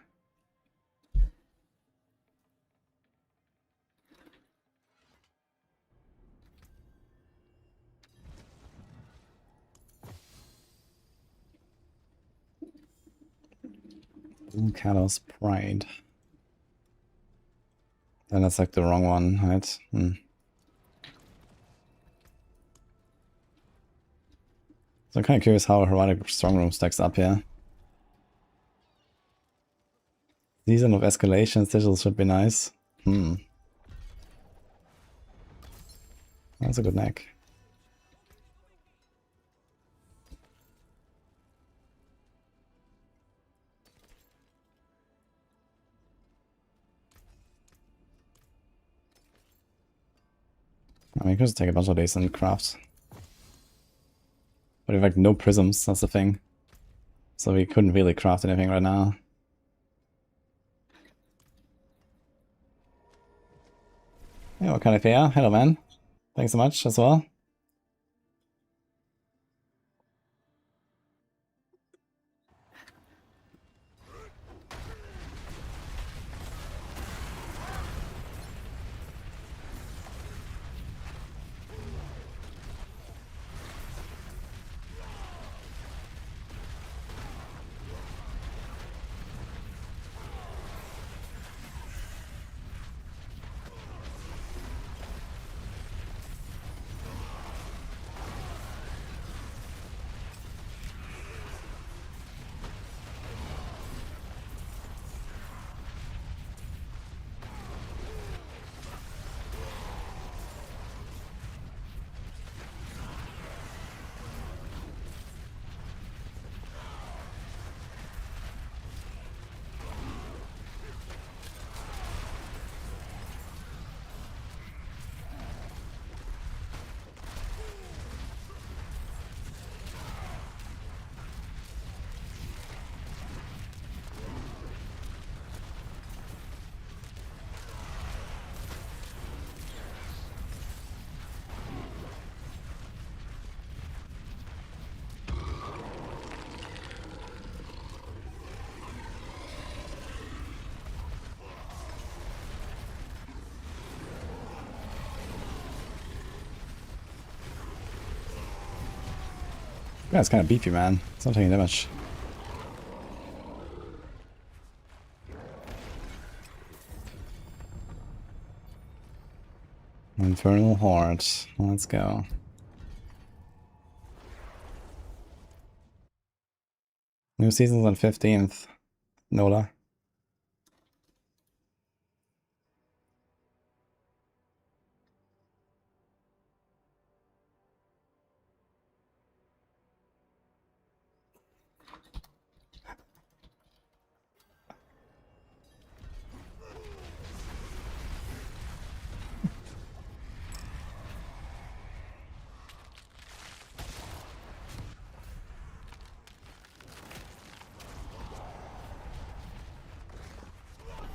Kalos Pride. Then that's like the wrong one, right? So I'm kind of curious how Heroic Strongroom stacks up here. Season of Escalation sigils should be nice. That's a good neck. I mean, you could just take a bunch of these and craft. But we have like no prisms, that's the thing. So we couldn't really craft anything right now. Yeah, what kind of fair? Hello, man. Thanks so much as well. Yeah, it's kind of beefy, man. It's not taking damage. Infernal Horde. Let's go. New season's on 15th. Nola.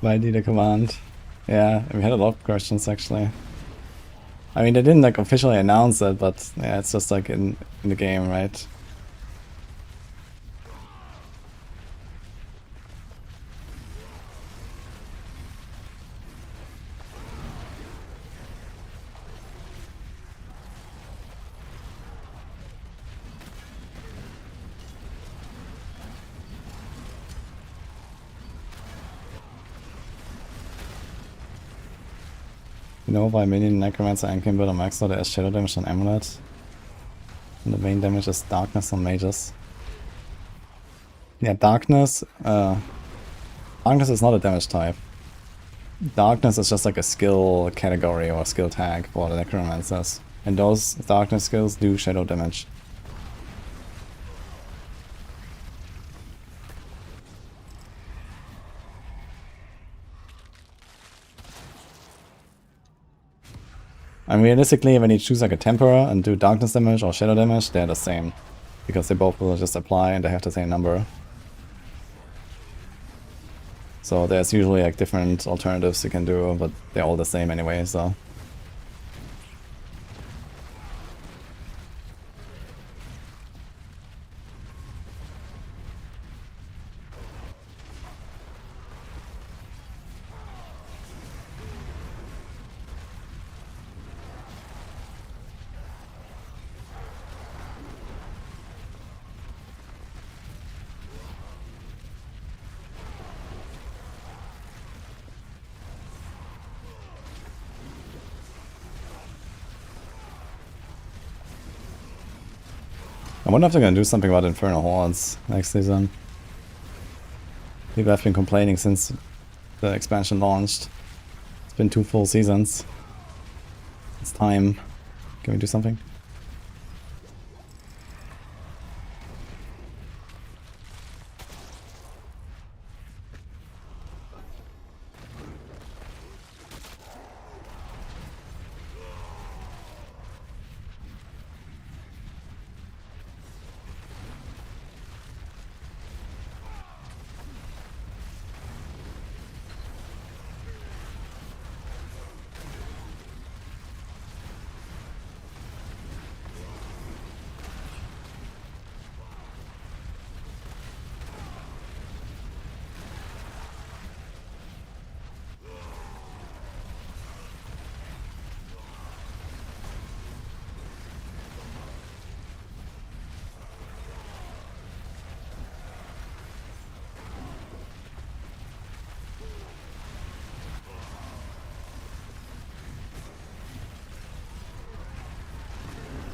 Why need a command? Yeah, we had a lot of questions actually. I mean, they didn't like officially announce it, but yeah, it's just like in the game, right? You know, by minion necromancer and can build a max slot as shadow damage on amulet. And the main damage is darkness on mages. Yeah, darkness is not a damage type. Darkness is just like a skill category or a skill tag for the necromancers. And those darkness skills do shadow damage. And realistically, when you choose like a Temperer and do darkness damage or shadow damage, they're the same. Because they both will just apply and they have the same number. So there's usually like different alternatives you can do, but they're all the same anyway, so. I wonder if they're gonna do something about Infernal Hordes next season. People have been complaining since the expansion launched. It's been 2 full seasons. It's time. Can we do something?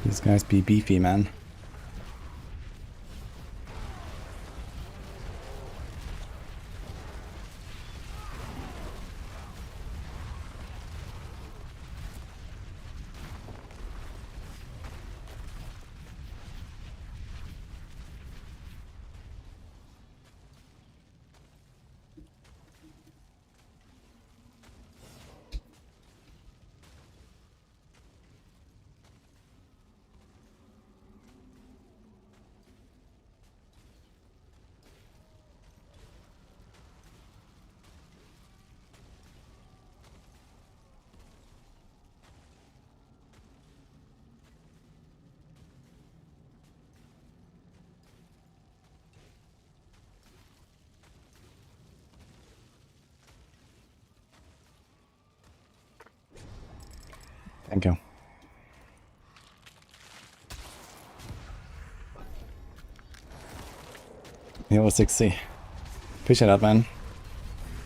These guys be beefy, man. Thank you. Hero 60. Appreciate that, man.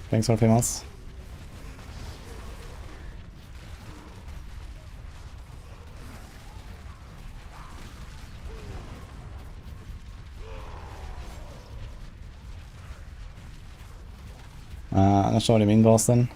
Thanks for famous. I'm not sure what you mean, Boston.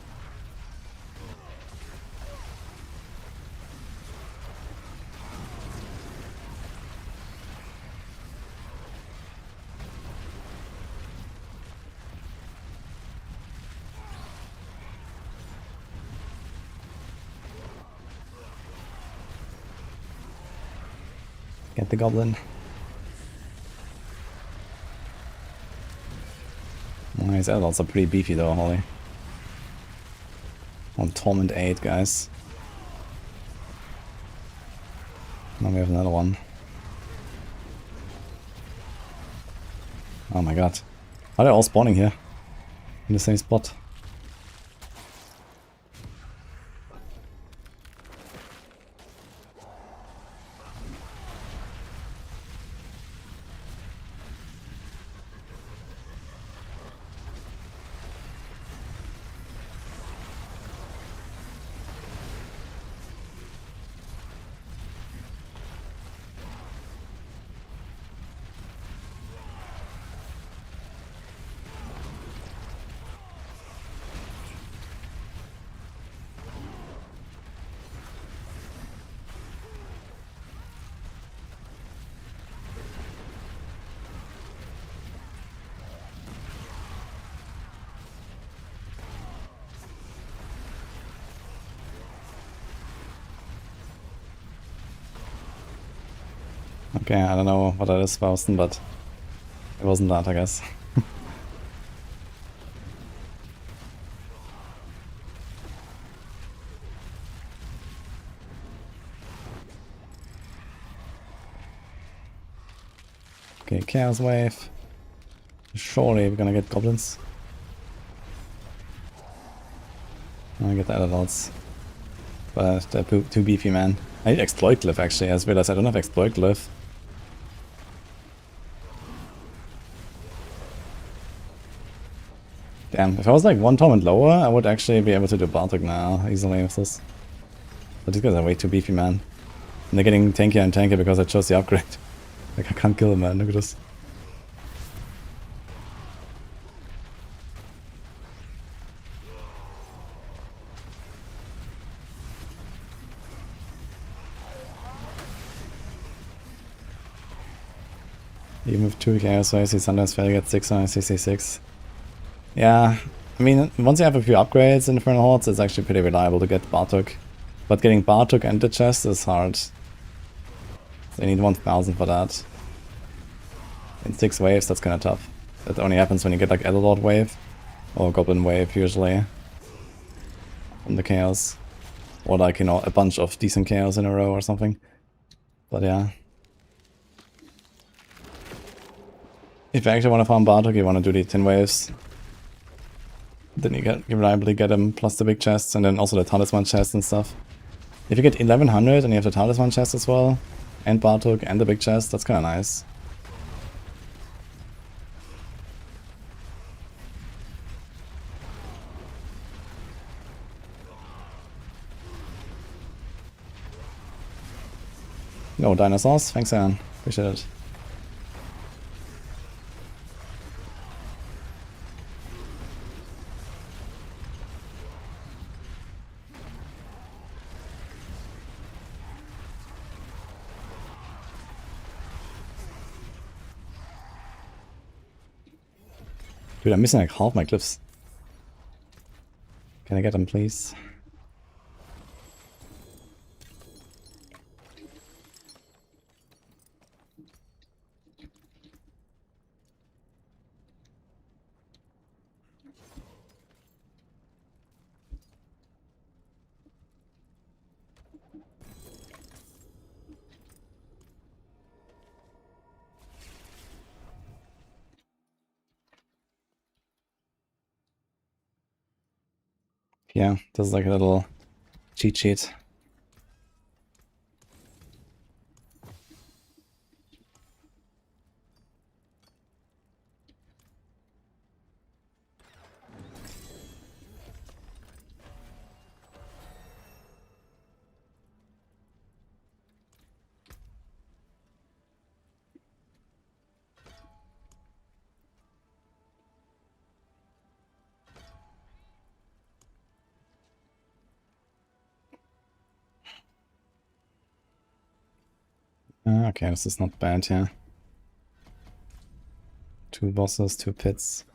Get the goblin. Nice, that's also pretty beefy though, Holly. On Torment 8, guys. Now we have another one. Oh my god. Are they all spawning here? In the same spot? Okay, I don't know what that is, Boston, but it wasn't that, I guess. Okay, Chaos Wave. Surely we're gonna get goblins. I get the adults. But they're too beefy, man. I need Exploit Glyph, actually. I just realized I don't have Exploit Glyph. Damn, if I was like one torment lower, I would actually be able to do Bartok now easily with this. But these guys are way too beefy, man. And they're getting tankier and tankier because I chose the upgrade. Like, I can't kill them, man. Look at this. Even with 2 Chaos Waves, he sometimes fail at 666. Yeah, I mean, once you have a few upgrades in Infernal Hordes, it's actually pretty reliable to get Bartok. But getting Bartok and the chest is hard. So you need 1000 for that. In 6 waves, that's kinda tough. That only happens when you get like Elderlord wave. Or Goblin wave, usually. From the Chaos. Or like, you know, a bunch of decent Chaos in a row or something. But yeah. If you actually want to farm Bartok, you want to do the 10 waves. Then you reliably get them, plus the big chests, and then also the Talisman chest and stuff. If you get 1100 and you have the Talisman chest as well, and Bartok and the big chest, that's kinda nice. No dinosaurs, thanks Aaron, appreciate it. Dude, I'm missing like half my glyphs. Can I get them, please? Yeah, this is like a little cheat sheet. Okay, this is not bad, yeah. 2 bosses, 2 pits.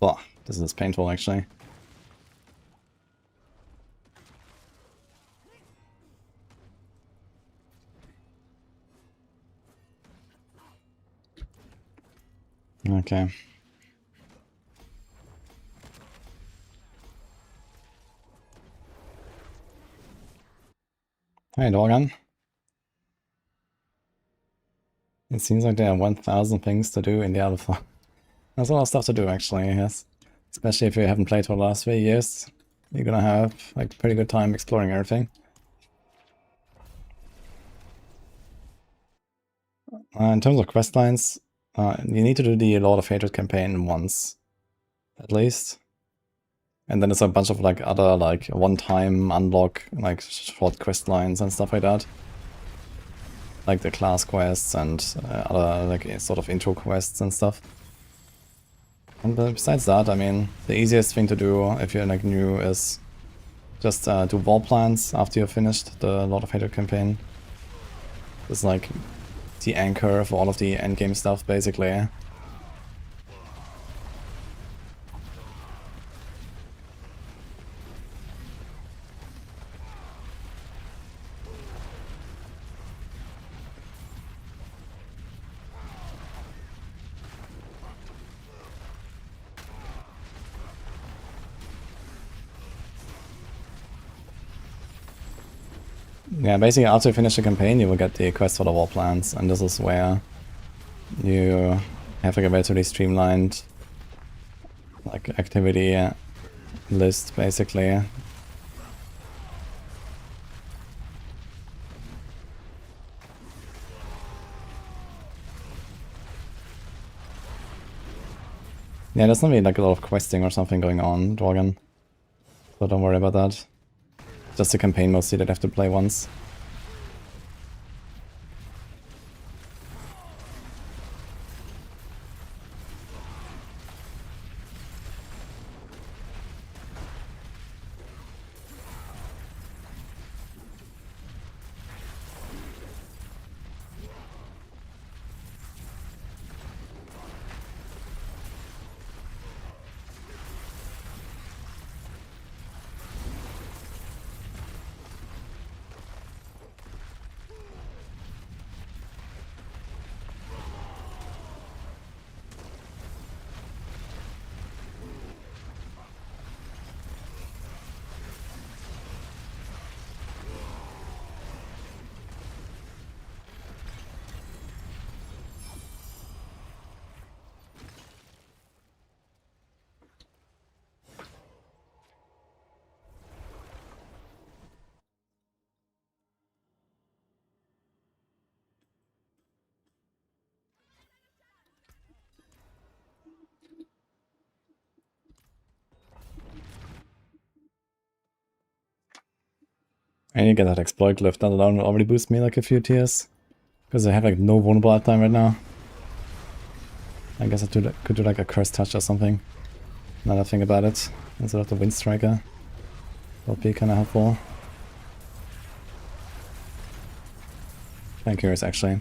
Oh, this is painful actually. Okay. Hey, Dorgan. It seems like there are 1000 things to do in Diablo 4. There's a lot of stuff to do actually, yes. Especially if you haven't played for the last 3 years. You're gonna have like pretty good time exploring everything. In terms of questlines, you need to do the Lord of Hatred campaign once, at least. And then there's a bunch of like other like one-time unlock, like short questlines and stuff like that. Like the class quests and other like sort of intro quests and stuff. And besides that, I mean, the easiest thing to do if you're like new is just do wall plans after you've finished the Lord of Hatred campaign. It's like the anchor for all of the endgame stuff, basically. Yeah, basically after you finish the campaign, you will get the quest for the wall plans, and this is where you have like a relatively streamlined like activity list, basically. Yeah, there's not really like a lot of questing or something going on, Dragon. So don't worry about that. Just the campaign mostly that I have to play once. I need to get that exploit glyph. That alone will already boost me like a few tiers. Because I have like no vulnerable uptime right now. I guess I could do like a curse touch or something. Now that I think about it. Instead of the wind striker. That would be kinda helpful. Enquiries actually.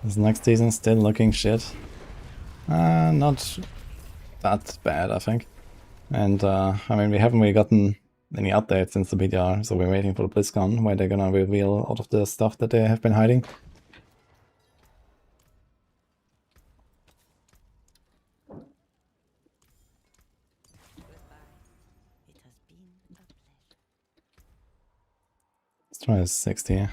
This next season still looking shit. Not that bad, I think. And I mean, we haven't really gotten any updates since the BDR, so we're waiting for the BlizzCon, where they're gonna reveal all of the stuff that they have been hiding. Goodbye. It has been a pleasure. Let's try a 60.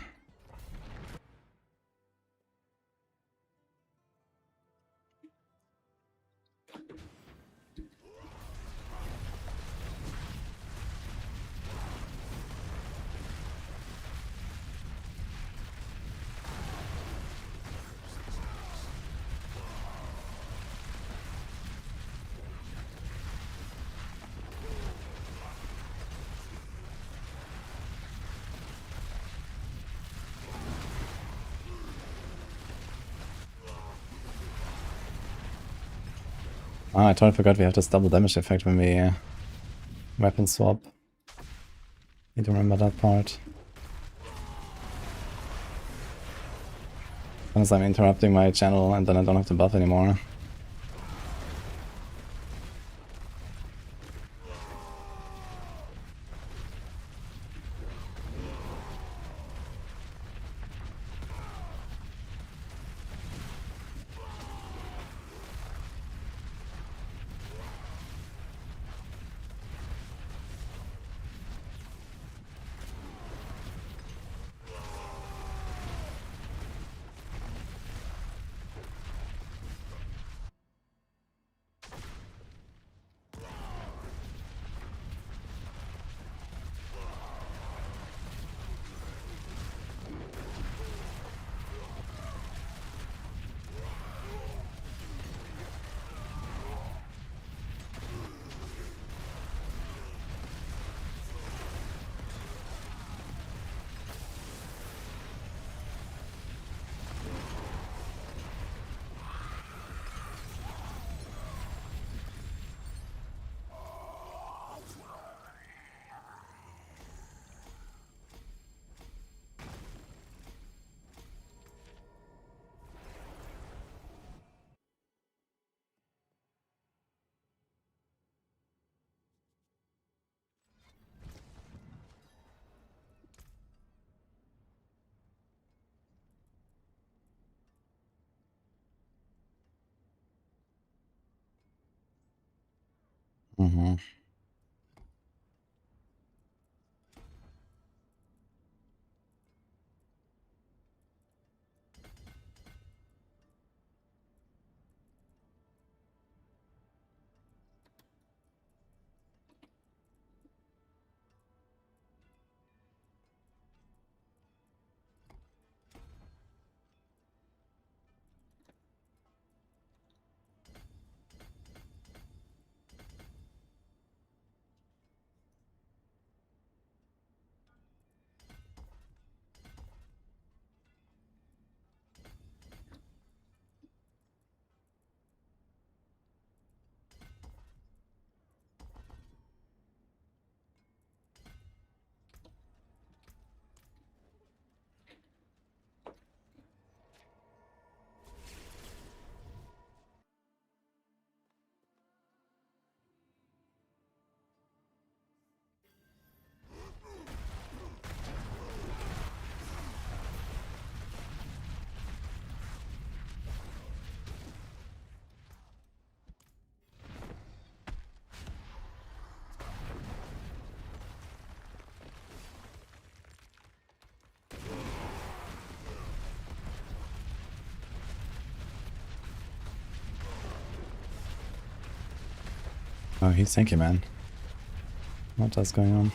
Ah, I totally forgot we have this double damage effect when we weapon swap. Need to remember that part. Unless I'm interrupting my channel and then I don't have to buff anymore. Mm-hmm. Oh, he's tanky, man. What is going on?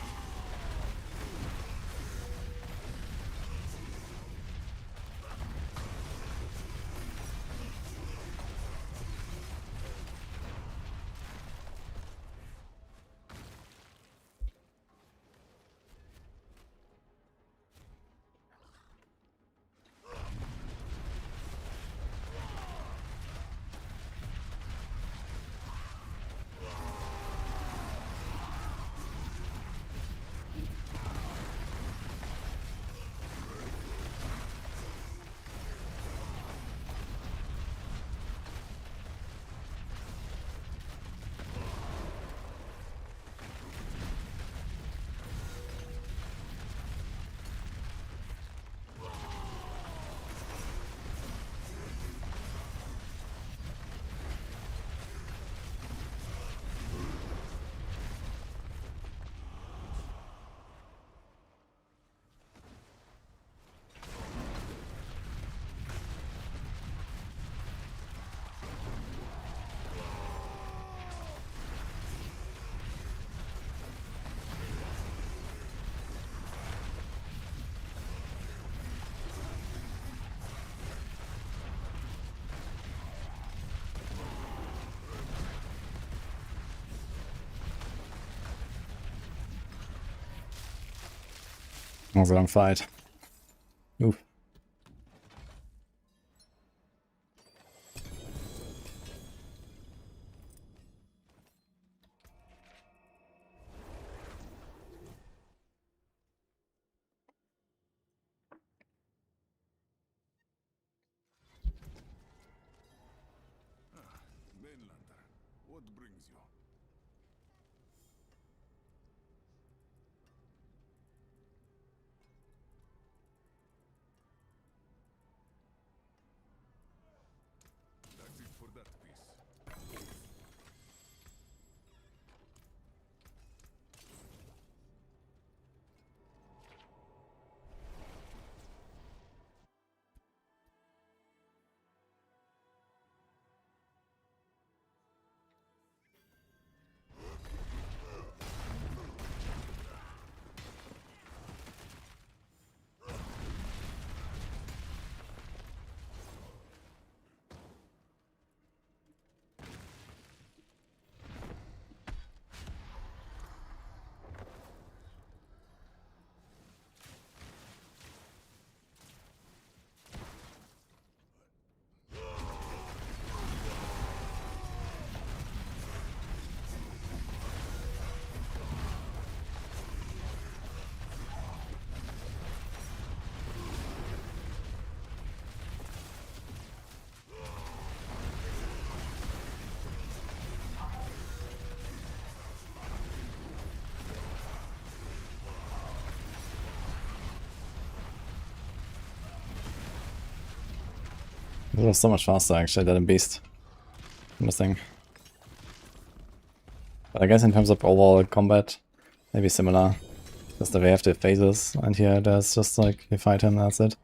That was a long fight. Oof. What brings you? That's it for that piece. It was so much faster actually than a beast in this thing. But I guess in terms of overall combat, maybe similar. Just that we have the phases, and here there's just like you fight him, that's it.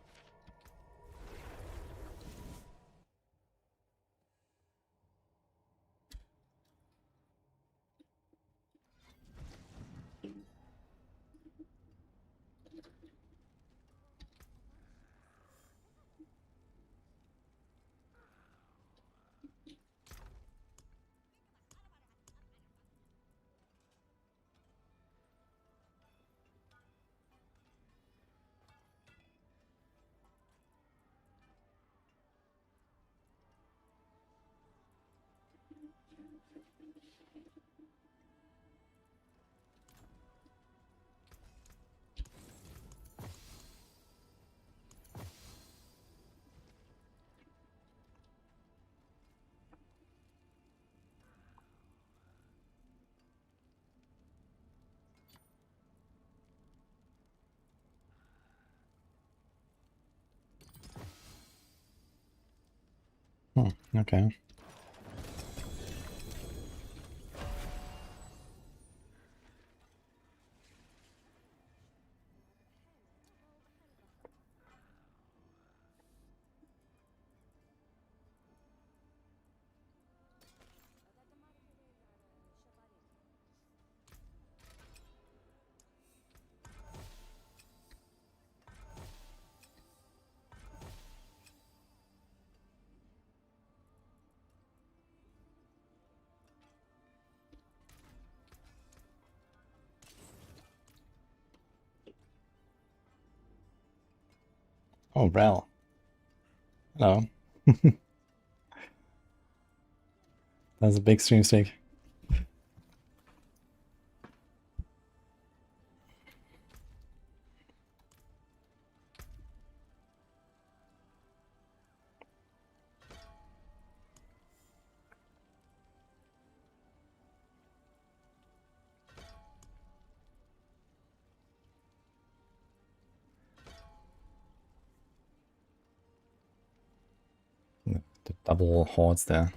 Okay. Oh, Rel. Hello. That's a big stream streak. The double hordes there.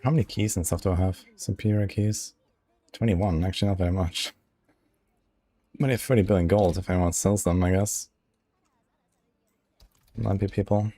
How many keys and stuff do I have? Superior keys? 21, actually not very much. But I have 30 billion gold if anyone sells them, I guess. Might be people.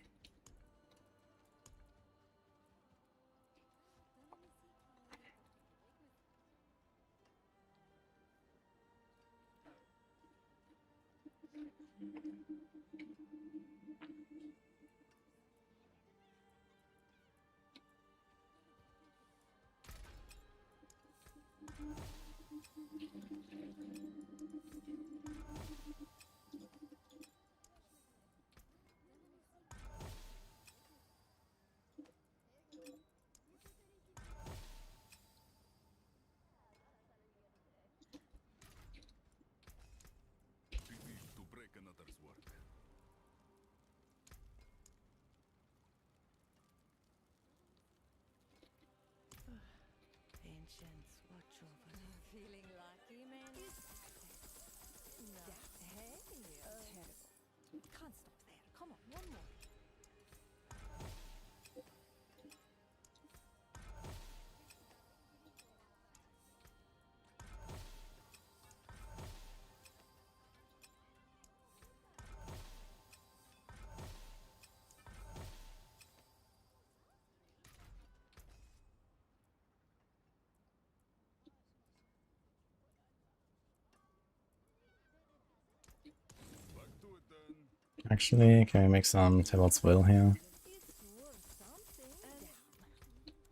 Pity to break another's work. Ancients, watch over me. Feeling lucky, man? No. Hey, terrible. Can't stop there. Come on, one more. Back to it then. Actually, can we make some Tables Will here? It's worth something.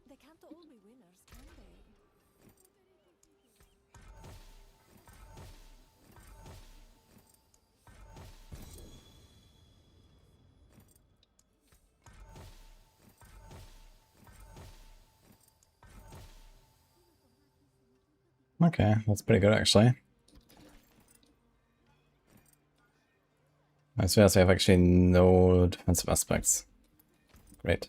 They can't all be winners, can they? Okay, that's pretty good actually. I suppose we have actually no defensive aspects. Great.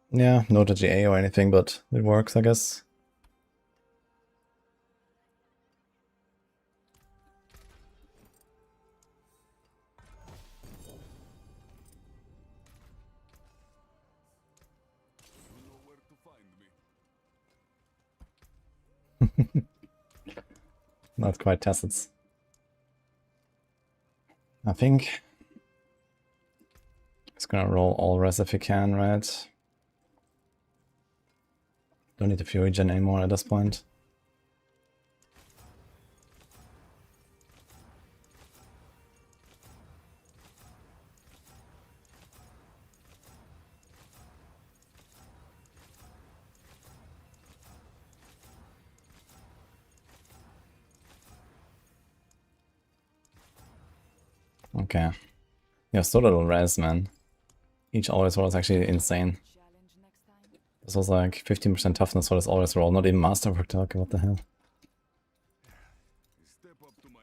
Yeah, no GA or anything, but it works, I guess. You know where to find me. Not quite tacits. I think it's gonna roll all res if you can, right? Don't need the Fury Gen anymore at this point. Okay. Yeah, so little res, man. Each always roll is actually insane. Challenge next time. This was like 15% toughness for this always roll, not even masterwork. Okay, what the hell? Step up to my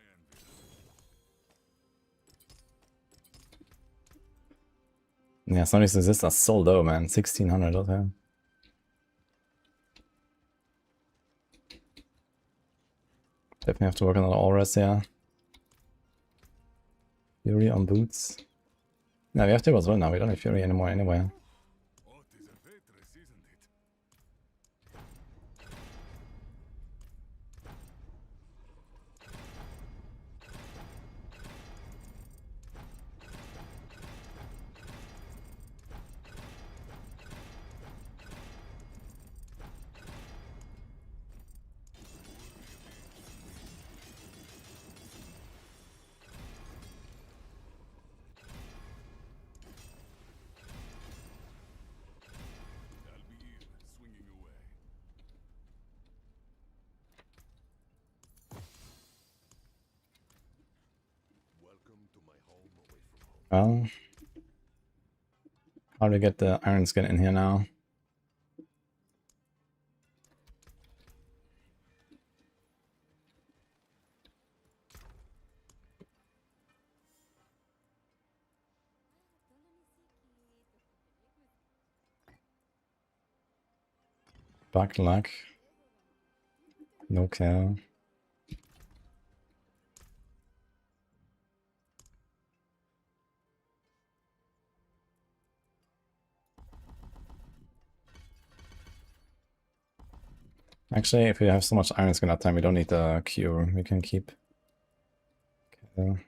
anvil. Yeah, some of these resists are so low, man. 1600, okay. Definitely have to work on the all res, yeah. Fury on boots. No, we have to as well now. We don't have Fury anymore anyway. Oh, it is a waitress, isn't it? I'll be here, swinging away. Welcome to my home away from home. Well, how do we get the Iron Skin in here now? Bug luck. No kill. Actually, if we have so much Iron Skin that time, we don't need the cure. We can keep. Okay.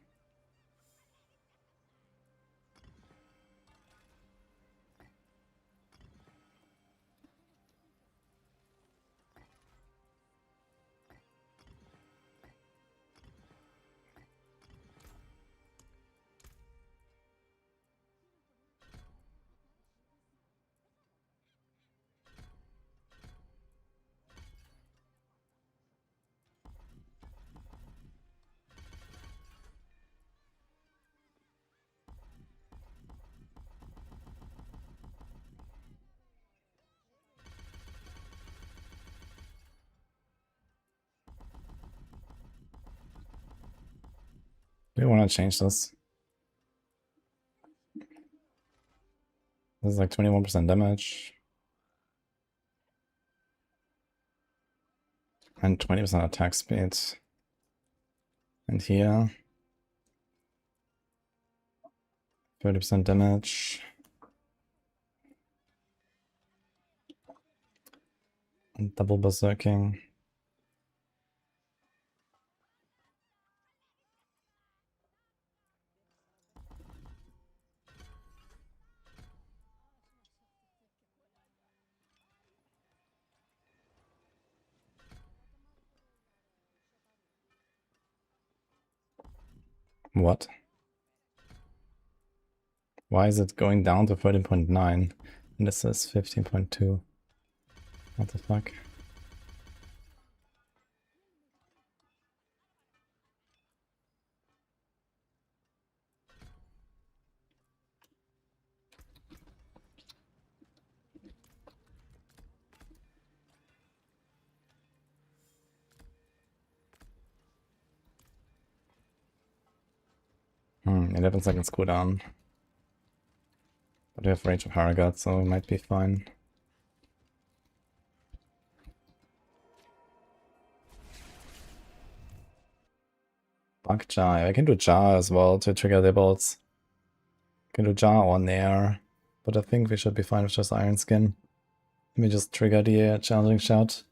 We want to change this. This is like 21% damage. And 20% attack speed. And here, 30% damage. And double berserking. What? Why is it going down to 13.9? And this is 15.2. What the fuck? Hmm, 11 seconds cooldown. But we have Rage of Harrogate, so we might be fine. Bug Jar. I can do Jar as well to trigger the bolts. Can do Jar or Nair. But I think we should be fine with just Iron Skin. Let me just trigger the challenging shout.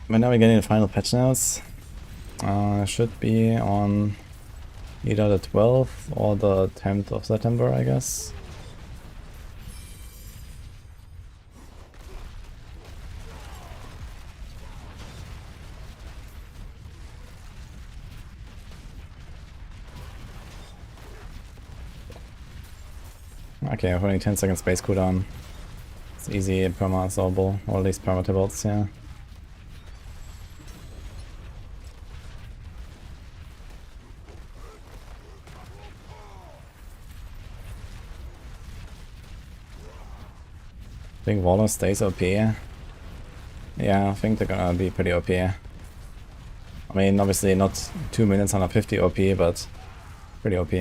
When are we getting the final patch notes? Should be on either the 12th or the 10th of September, I guess. Okay, only 10 seconds space cooldown. It's easy perma-solvable, or at least perma-tables, yeah. I think Waller stays OP. Yeah, I think they're gonna be pretty OP. I mean, obviously not 2 minutes 150 OP, but pretty OP.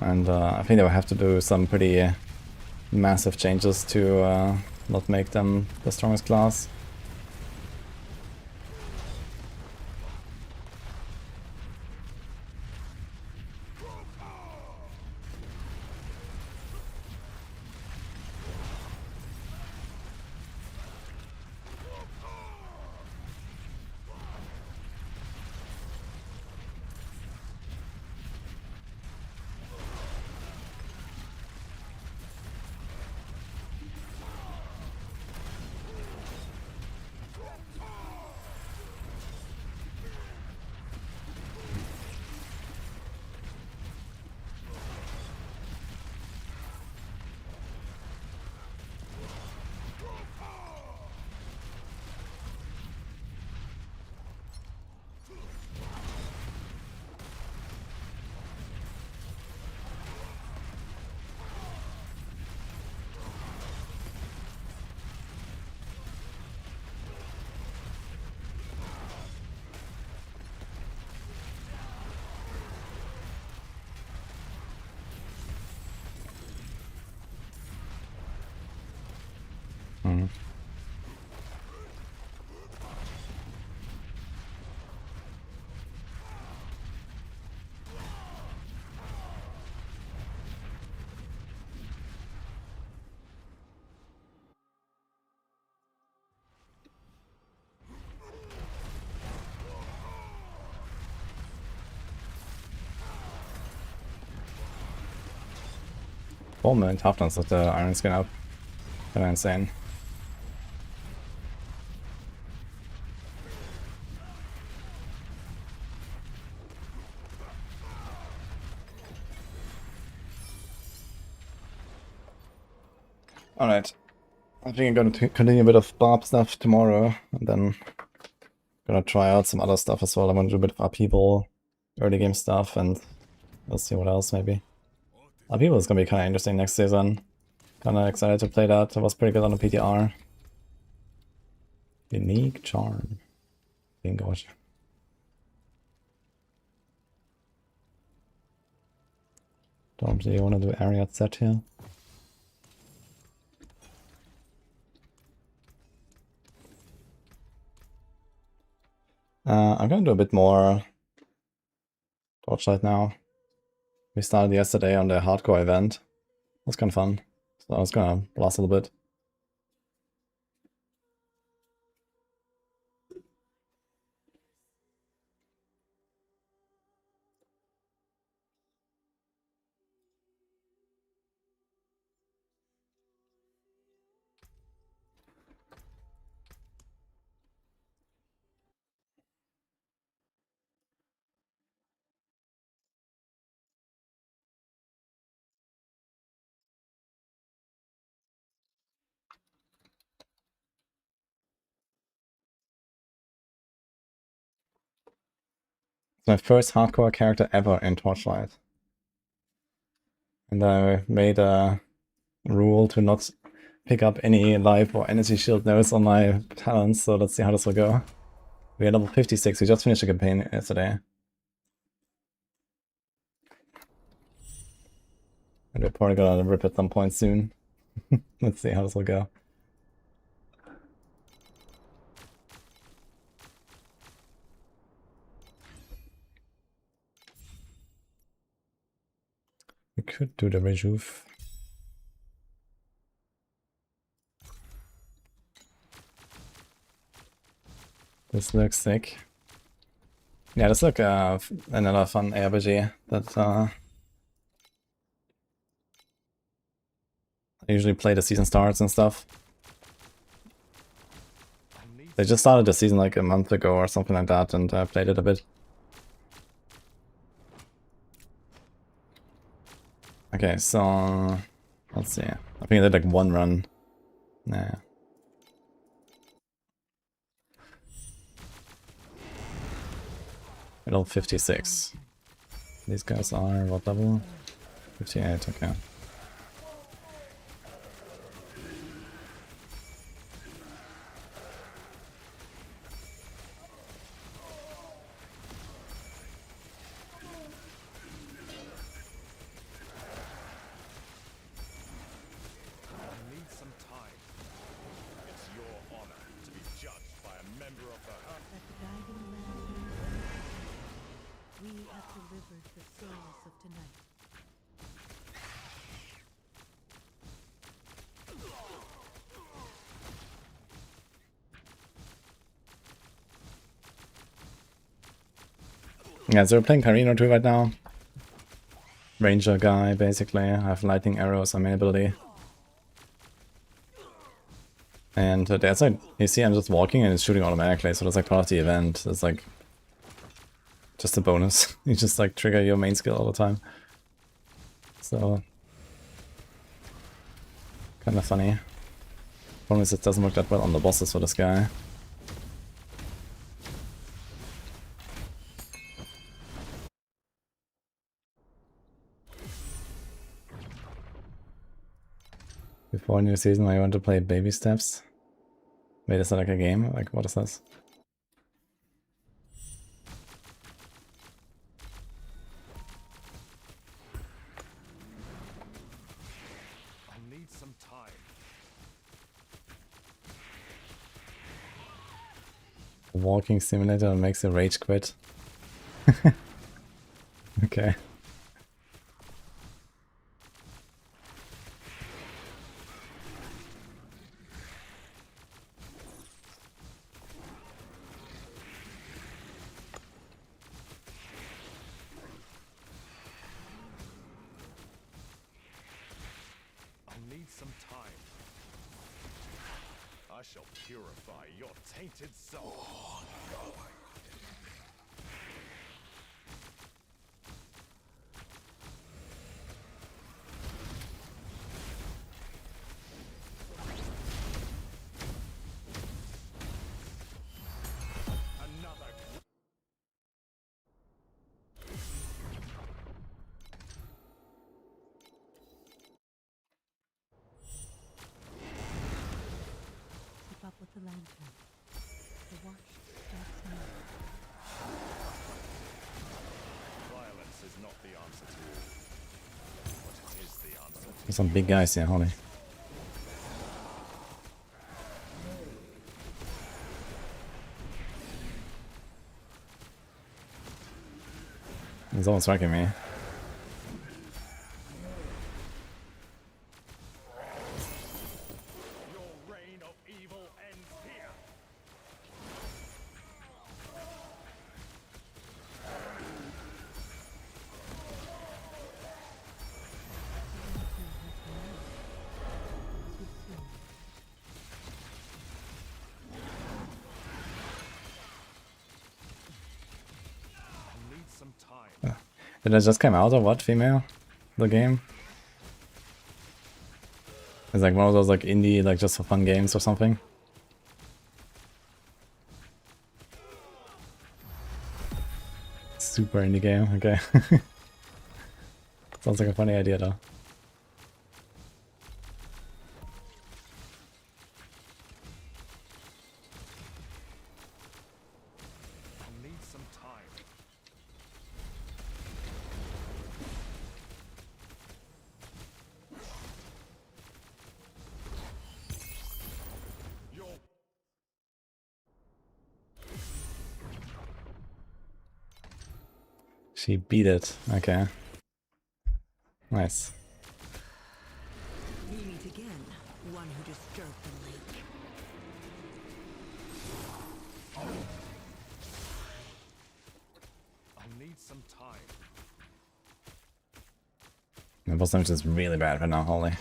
And I think they will have to do some pretty massive changes to not make them the strongest class. Bowman toughness with the Iron Skin up. Kinda insane. Alright. I think I'm gonna continue a bit of Barb stuff tomorrow, and then gonna try out some other stuff as well. I'm gonna do a bit of upheaval, early game stuff, and we'll see what else maybe. Upheaval is gonna be kinda interesting next season. Kinda excited to play that. It was pretty good on the PTR. Unique charm. Gosh. Don't really want to do area set here. I'm gonna do a bit more Torchlight now. We started yesterday on the hardcore event. It was kind of fun. So I was gonna blast a little bit. It's my first hardcore character ever in Torchlight. And I made a rule to not pick up any life or energy shield nodes on my talents, so let's see how this will go. We are level 56, we just finished the campaign yesterday. And we're probably gonna rip at some point soon. Let's see how this will go. We could do the rejuve. This looks sick. Yeah, this looks another fun ARPG that I usually play the season starts and stuff. They just started the season like a month ago or something like that, and I played it a bit. Okay, so let's see. I think I did like one run. Nah. Level 56. These guys are what level? 58, okay. Yeah, so we're playing Carino 2 right now. Ranger guy, basically. I have lightning arrows on main ability. And there's like, you see I'm just walking and it's shooting automatically, so that's like part of the event. It's like just a bonus. You just like trigger your main skill all the time. So kind of funny. Problem is it doesn't work that well on the bosses for this guy. Before new season, I want to play baby steps. Wait, is that like a game? Like, what is this? I need some time. A walking simulator makes you rage quit. Okay. Some time. I shall purify your tainted soul. Another. Keep up with the lantern. There's some big guys here, holy. He's all striking me. Your reign of evil ends here. I need some time. Did I just come out or what, female? The game? It's like one of those like indie, like just for fun games or something. Super indie game, okay. Sounds like a funny idea though. I need some time. Your She beat it, okay. Nice. We meet again, one who disturbed the lake. I need some time. The boss damage is really bad right now, holy.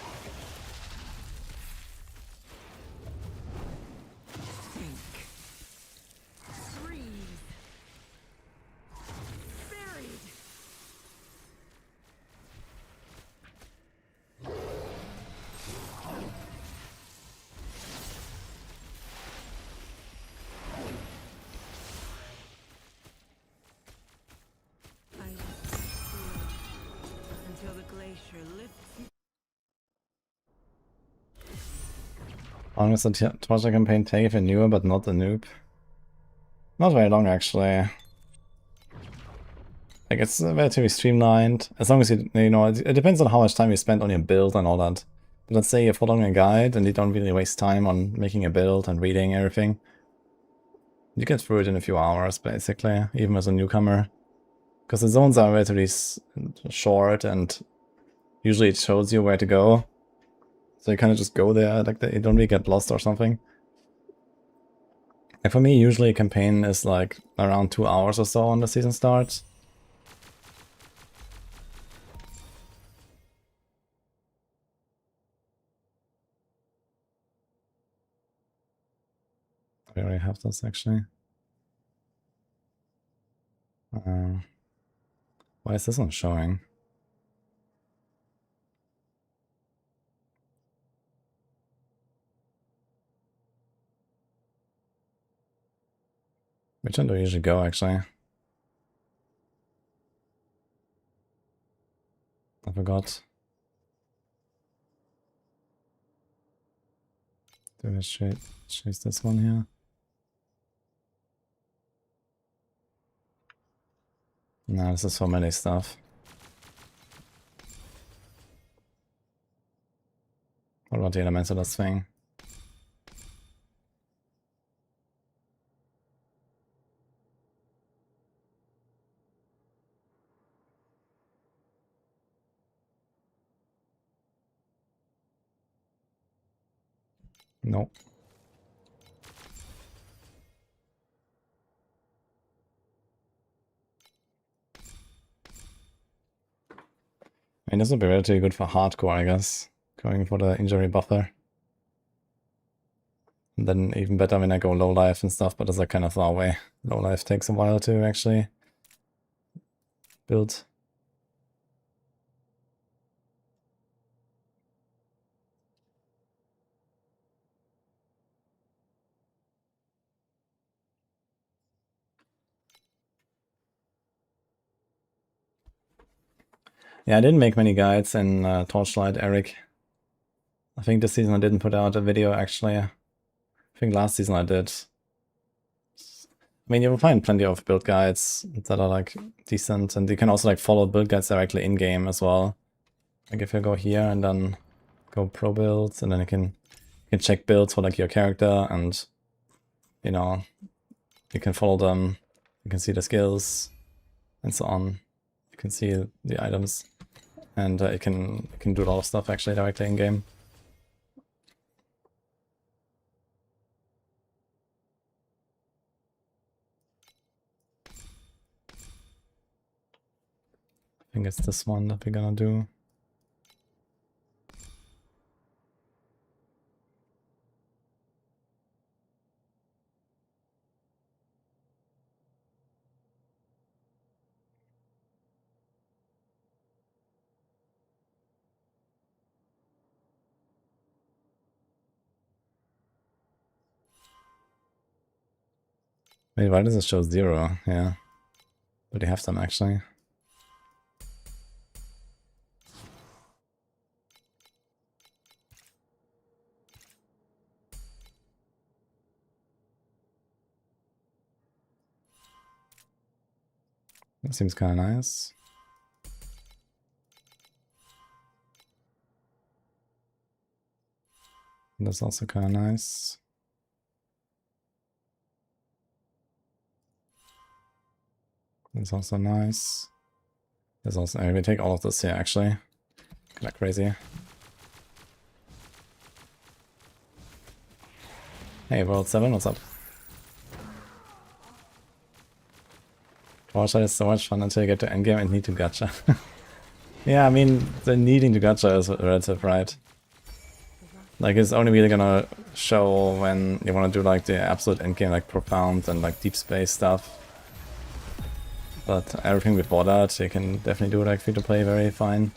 Think. Freeze. Buried. I will stay still until the glacier lifts. How long does the Torchlight campaign take if you're newer but not a noob? Not very long actually. Like it's relatively streamlined. As long as you know, it depends on how much time you spend on your build and all that. But let's say you're following a guide and you don't really waste time on making a build and reading everything. You get through it in a few hours basically, even as a newcomer. Because the zones are relatively short and usually it shows you where to go. So you kind of just go there, like you don't really get lost or something. And for me, usually a campaign is like around 2 hours or so when the season starts. We already have this actually. Why is this one showing? Which one do I usually go actually? I forgot. Do I choose this one here? No, this is so many stuff. What about the elements of this thing? Nope. I mean, this would be relatively good for hardcore, I guess. Going for the injury buffer. And then even better when I go low life and stuff, but that's like kind of far away. Low life takes a while to actually build. Yeah, I didn't make many guides in Torchlight, Eric. I think this season I didn't put out a video actually. I think last season I did. I mean, you will find plenty of build guides that are like decent, and you can also like follow build guides directly in game as well. Like if you go here and then go pro builds, and then you can check builds for like your character, and you know, you can follow them, you can see the skills and so on. You can see the items, and you can do a lot of stuff actually directly in game. I think it's this one that we're gonna do. Wait, why does it show 0? Yeah. But they have some actually. That seems kind of nice. That's also kind of nice. That's also nice. There's also, we take all of this here actually. Kind of crazy. Hey, World 7, what's up? Torchlight is so much fun until you get to endgame and need to gacha. Yeah, I mean, the needing to gacha is relative, right? Like, it's only really gonna show when you want to do like the absolute endgame, like profound and like deep space stuff. But everything before that, you can definitely do like free to play very fine.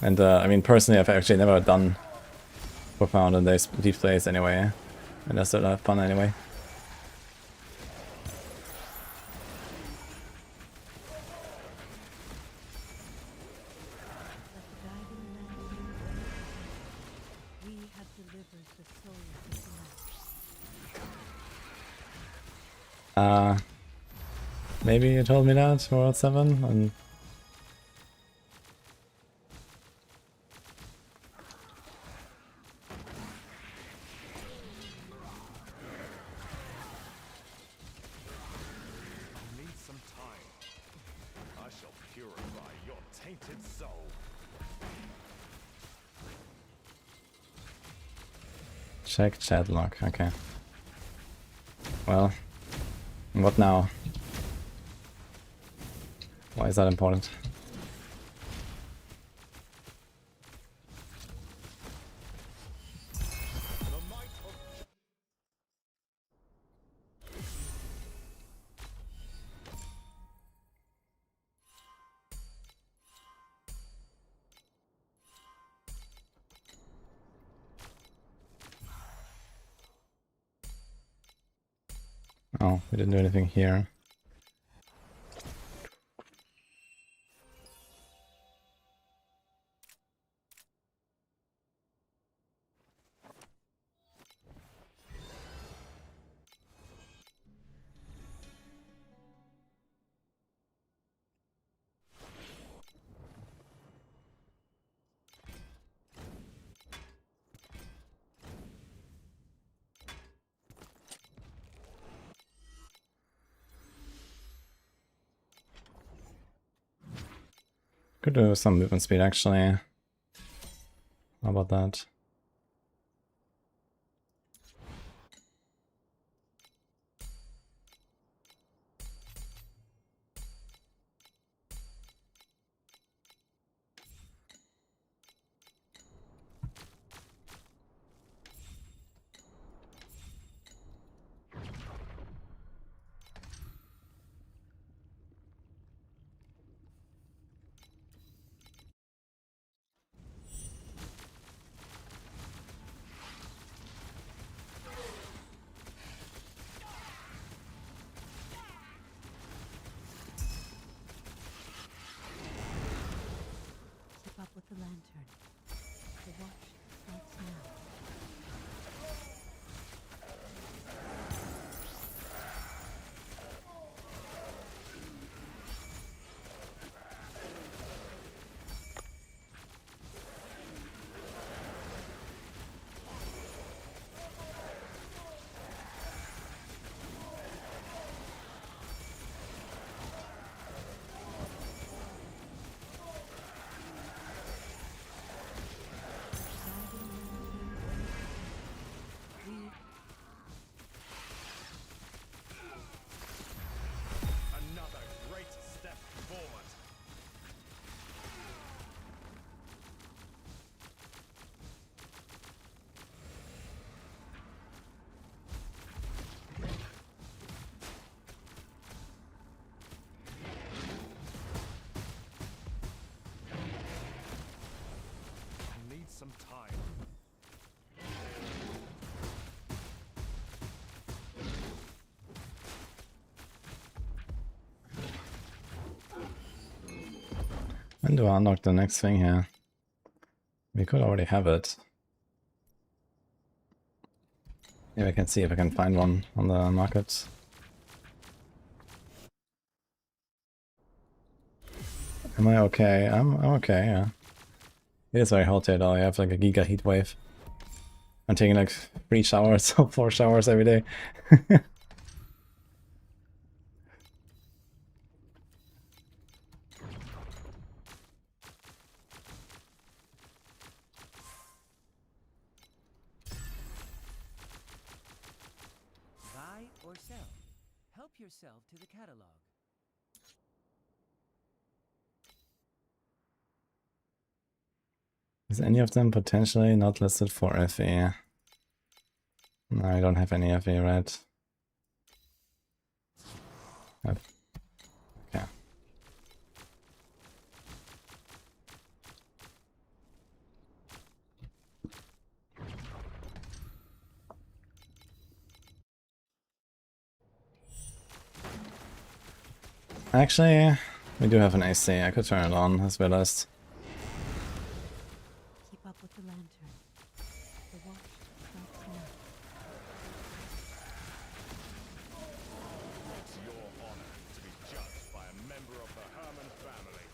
And I mean, personally, I've actually never done profound and deep space anyway, and I still have fun anyway. We have delivered the souls of the night. Maybe you told me that, World 7, and Need some time. I shall purify your tainted soul. check chat log, okay. Well, what now? Why is that important? Oh, we didn't do anything here. Could do some movement speed actually. How about that? some time. When do I unlock the next thing here? We could already have it. Maybe I can see if I can find one on the market. Am I okay? I'm okay, yeah. It is very hot here though, I have like a giga heat wave. I'm taking like 3 showers or 4 showers every day. Buy or sell. Help yourself to the catalog. Is any of them potentially not listed for FE? No, I don't have any FE, right? Okay. Actually, we do have an AC. I could turn it on, as realized. Keep up with the lantern. The watch starts now. It's your honor to be judged by a member of the Herman family.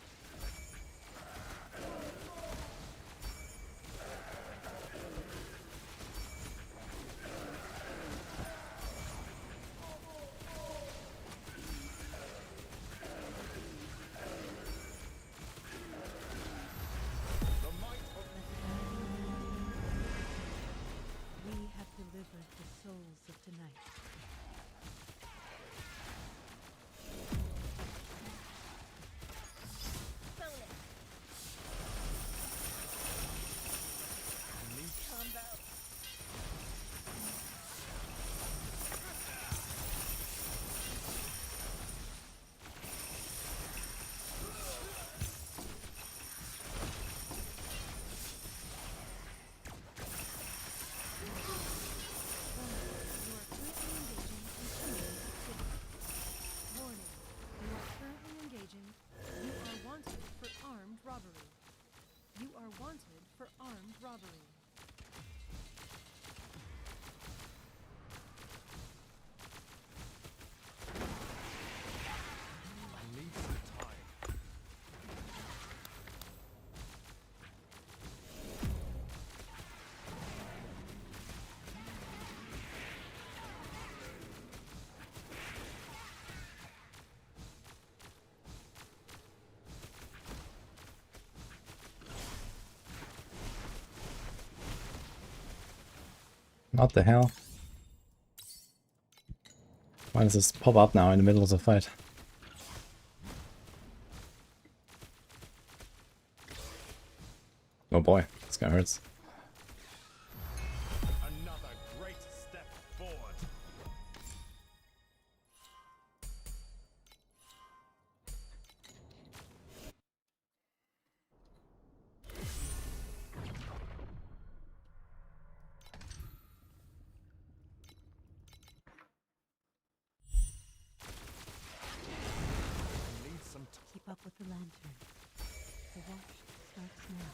The might of We have delivered the souls of tonight. Warning. You are currently engaging. You are wanted for armed robbery. You are wanted for armed robbery. I need some time. What the hell? Why does this pop up now in the middle of the fight? Oh boy, this guy hurts. Another great step forward. I need some time. Keep up with the lantern. The watch starts now.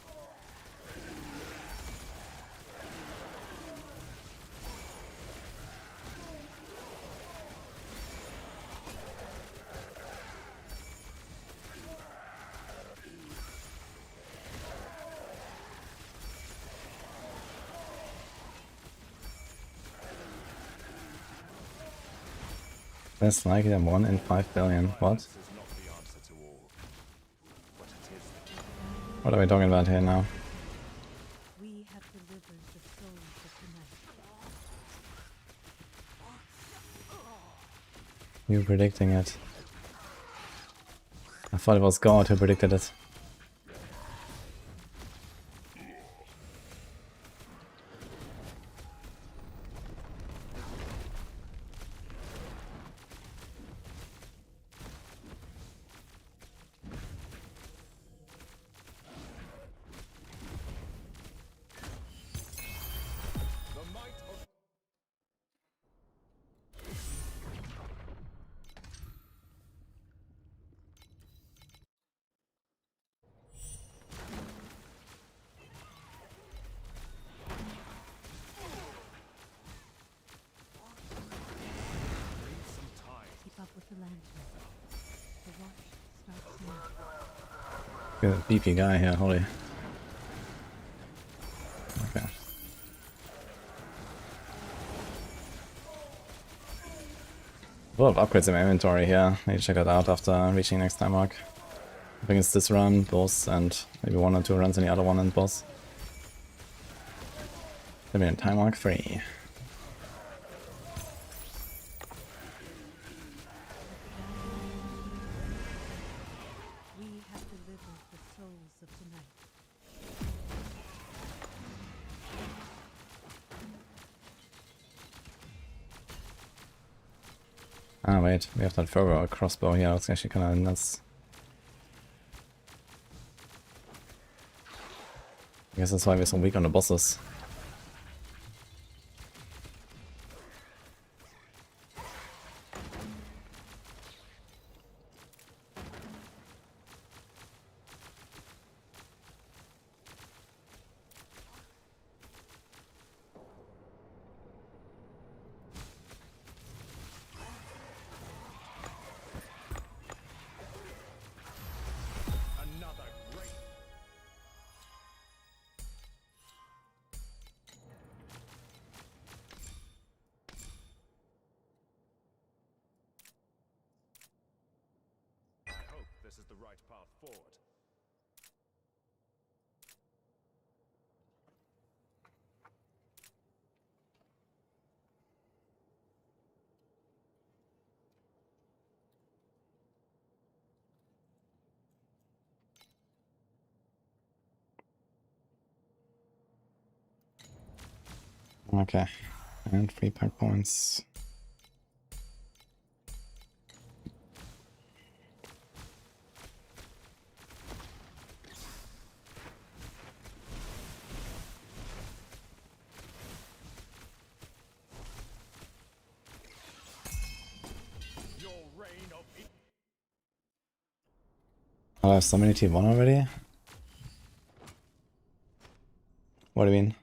That's likely than 1 in 5 billion. What? This is not the answer to all, but it is. What are we talking about here now? We have delivered the souls of tonight. You predicting it. I thought it was God who predicted it. Good beefy guy here, holy. Okay. A lot of upgrades in my inventory here. Need to check that out after reaching next time mark. I think it's this run, boss, and maybe 1 or 2 runs in the other one and boss. Living in time mark 3. We have delivered the souls of tonight. Ah wait, we have that fervor crossbow here, that's actually kinda nuts. I guess that's why we're so weak on the bosses. Another great. I hope this is the right path forward. Okay. And 3 pack points. Your reign of Oh, I have so many T1 already? What do you mean?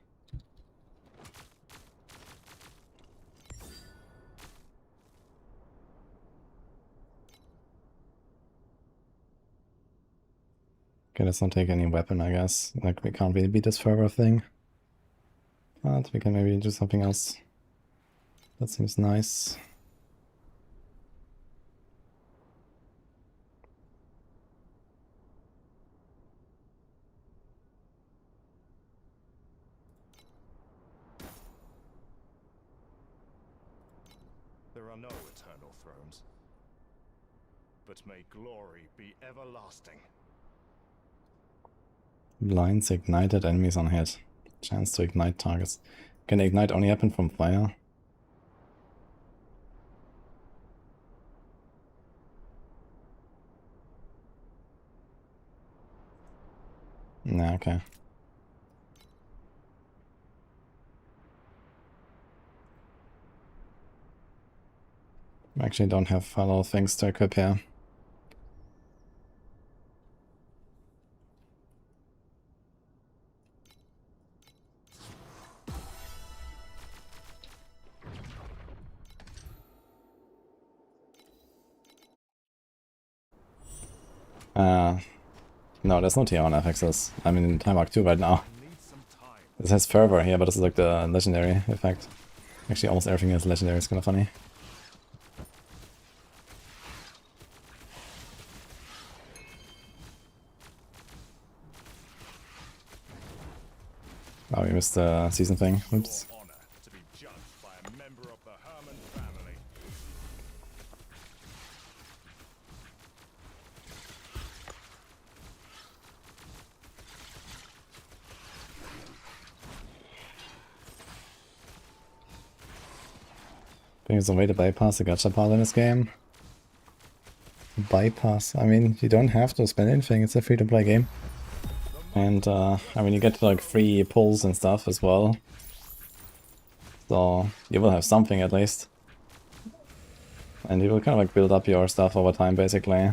Okay, let's not take any weapon, I guess. Like, we can't really beat this fervor thing. But we can maybe do something else. That seems nice. There are no eternal thrones, but may glory be everlasting. Blinds ignited enemies on hit. Chance to ignite targets. Can ignite only happen from fire? Nah, okay. I actually don't have a lot of things to equip here. No, there's no tier 1 FXs. I'm in Time Arc 2 right now. Need some time. This has fervor here, but this is like the legendary effect. Actually, almost everything is legendary, it's kinda funny. Oh, we missed the season thing. Oops. Your honor to be judged by a member of the Herman family. I think there's a way to bypass the gacha part in this game. Bypass. I mean, you don't have to spend anything, it's a free-to-play game. And, I mean, you get like free pulls and stuff as well. So, you will have something at least. And you will kind of like build up your stuff over time, basically.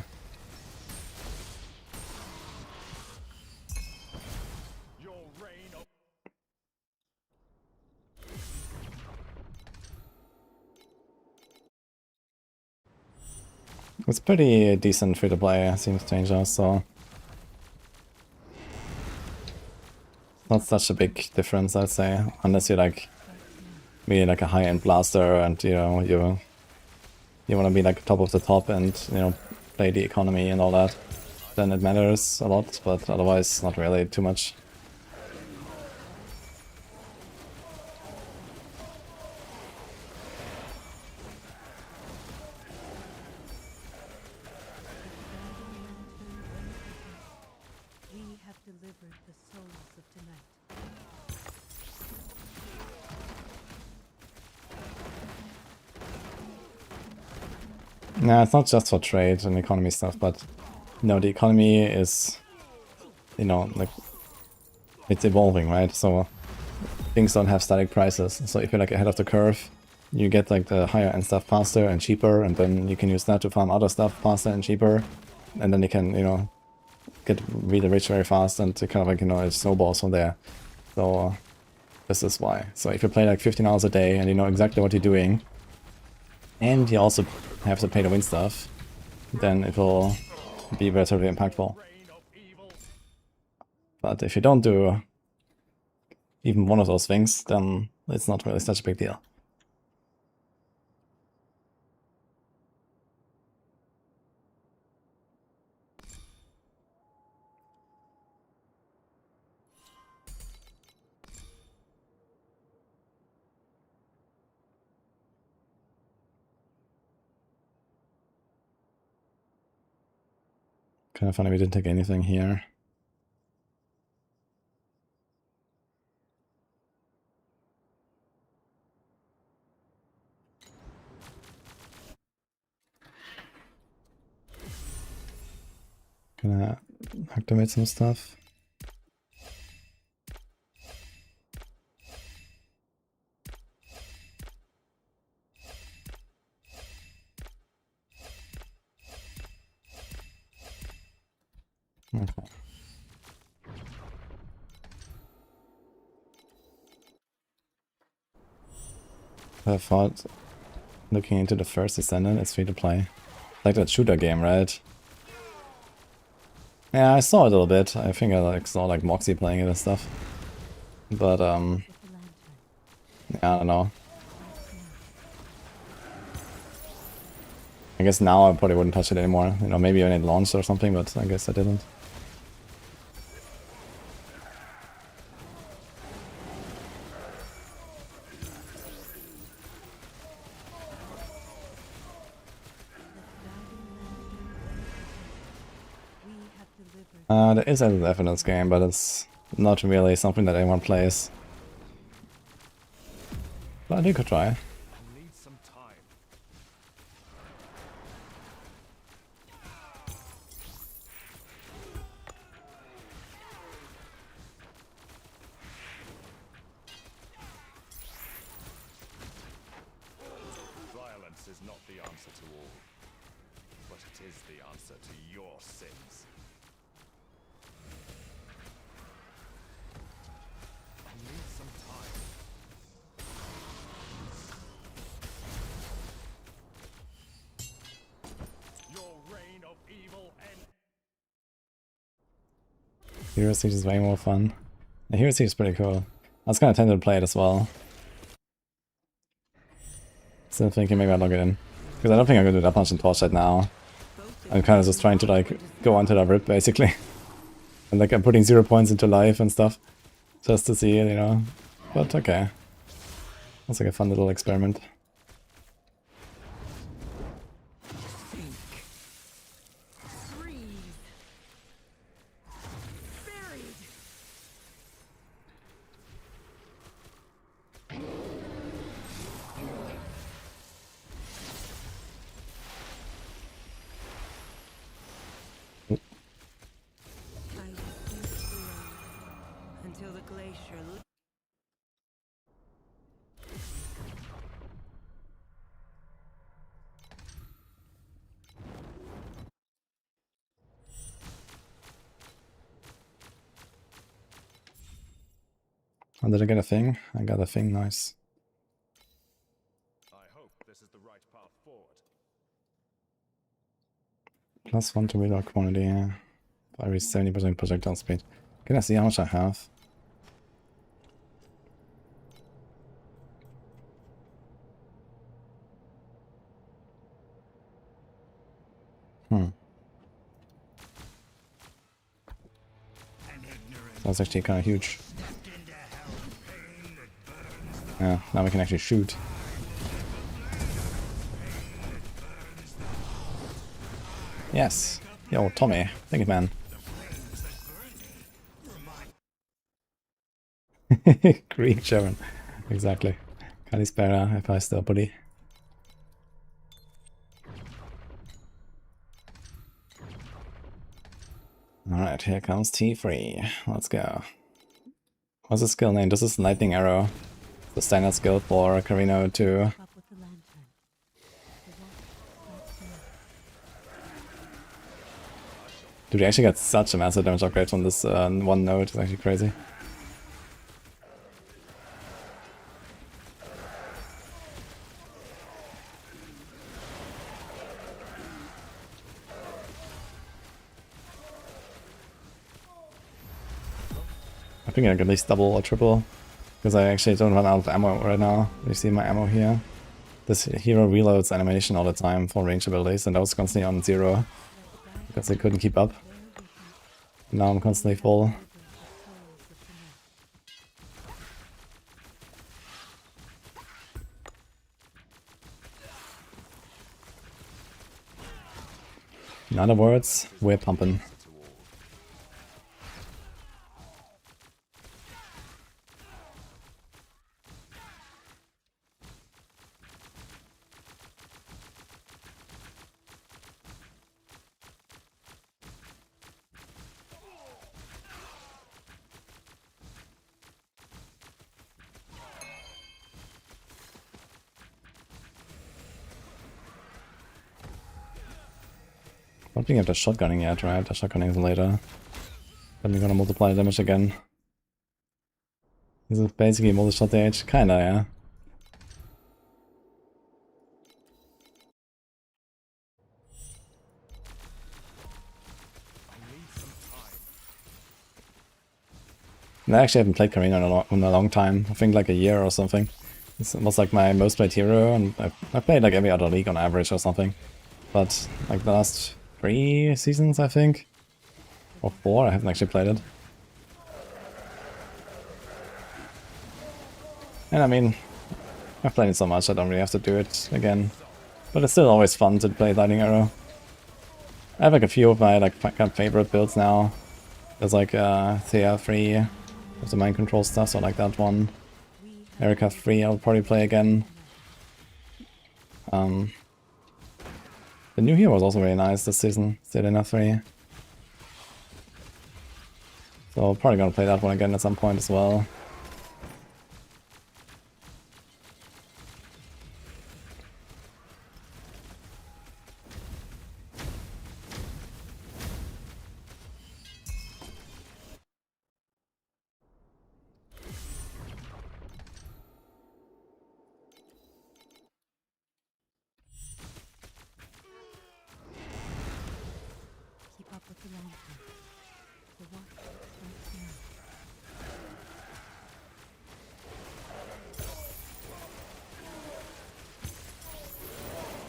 Your reign of It's pretty decent free-to-play, seems to change us, so... not such a big difference, I'd say, unless you're like really like a high-end blaster and you know you want to be like top of the top and you know play the economy and all that. Then it matters a lot, but otherwise not really too much. We have delivered the souls of tonight. Nah, it's not just for trade and economy stuff, but you know, the economy is, you know, like it's evolving, right? So things don't have static prices. So if you're like ahead of the curve, you get like the higher end stuff faster and cheaper, and then you can use that to farm other stuff faster and cheaper, and then you can, you know, get really rich very fast, and it kind of like, you know, it snowballs from there. So this is why. So if you play like 15 hours a day and you know exactly what you're doing, and you also have to pay to win stuff, then it will be relatively impactful. But if you don't do even one of those things, then it's not really such a big deal. Kind of funny we didn't take anything here. Gonna activate some stuff. Okay. I thought looking into the first Descendant, it's free to play. Like that shooter game, right? Yeah, I saw it a little bit. I think I like saw like Moxie playing it and stuff. But yeah, I don't know. I guess now I probably wouldn't touch it anymore. You know, maybe when it launched or something, but I guess I didn't. There is an evidence game, but it's not really something that anyone plays. But you could try. Need some time. Violence is not the answer to all, but it is the answer to your sins. I need some time. Your reign of evil end. Hero Siege is way more fun. The Hero Siege is pretty cool. I was kind of tempted to play it as well. Still thinking maybe I'll log it in. Because I don't think I'm going to do that much in Torchlight now. I'm kind of just trying to like go onto the rip basically. And like I'm putting 0 points into life and stuff. Just to see it, you know. But okay. That's like a fun little experiment. Until the glacier. Oh, did I get a thing? I got a thing, nice. I hope this is the right path forward. +1 to reload quantity, yeah. I reach 70% projectile speed. Can I see how much I have? That's actually kind of huge. Yeah, now we can actually shoot. Yes. Yo, Tommy. Thank you, man. Greek German. Exactly. Kalispera, if I still buddy. Alright, here comes T3. Let's go. What's the skill name? This is Lightning Arrow. The standard skill for Carino to... Up with the lantern. The watch lights me up. Dude, we actually got such a massive damage upgrade from this one node. It's actually crazy. I think I can at least double or triple, because I actually don't run out of ammo right now. You see my ammo here? This hero reloads animation all the time for range abilities, and I was constantly on 0, because I couldn't keep up. Now I'm constantly full. In other words, we're pumping. I don't think I have the shotgunning yet, right? The shotgunning is later. Then we're gonna multiply damage again. This is basically multi-shot age. Kinda, yeah. And I actually haven't played Carino in a long time. I think like a year or something. This was like my most played hero, and I played like every other league on average or something. But like the last 3 seasons, I think. Or 4, I haven't actually played it. And I mean, I've played it so much I don't really have to do it again. But it's still always fun to play Lightning Arrow. I have like a few of my like kind of favorite builds now. There's like Thea 3 with the mind control stuff, so I like that one. Erica 3 I'll probably play again. The new hero was also very nice this season, Selena 3. So probably gonna play that one again at some point as well. Keep up with the lantern. The watch lights me up.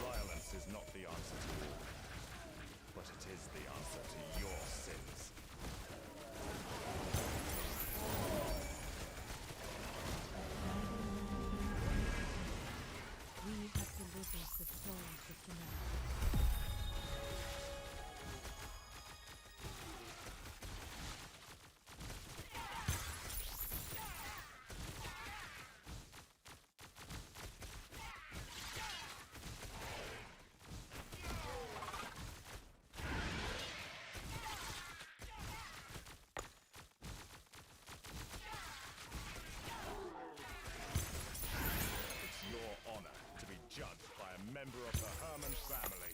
Violence is not the answer to war, but it is the answer to your sins. We have delivered the souls of tonight. It's your honor to be judged by a member of the Herman family.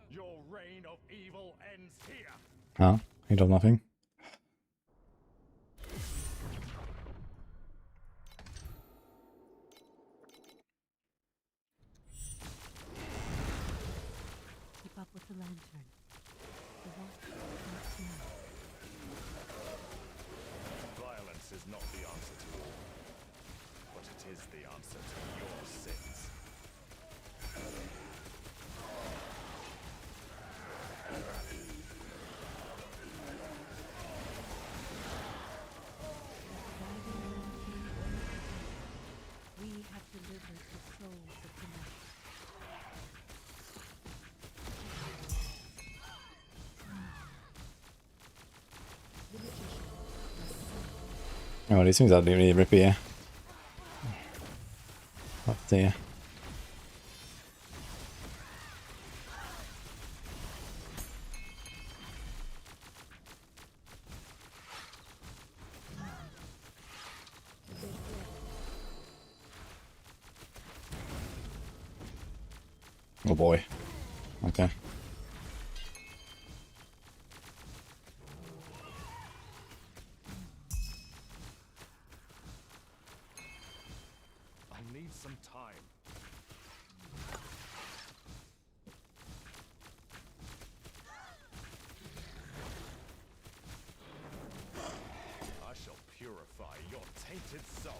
Your reign of evil ends here. Huh? He does nothing. Keep up with the lantern. The watch lights me up. Violence is not the answer Oh, these things are really rippy. Up there. Oh boy. Okay. I need some time. I shall purify your tainted soul.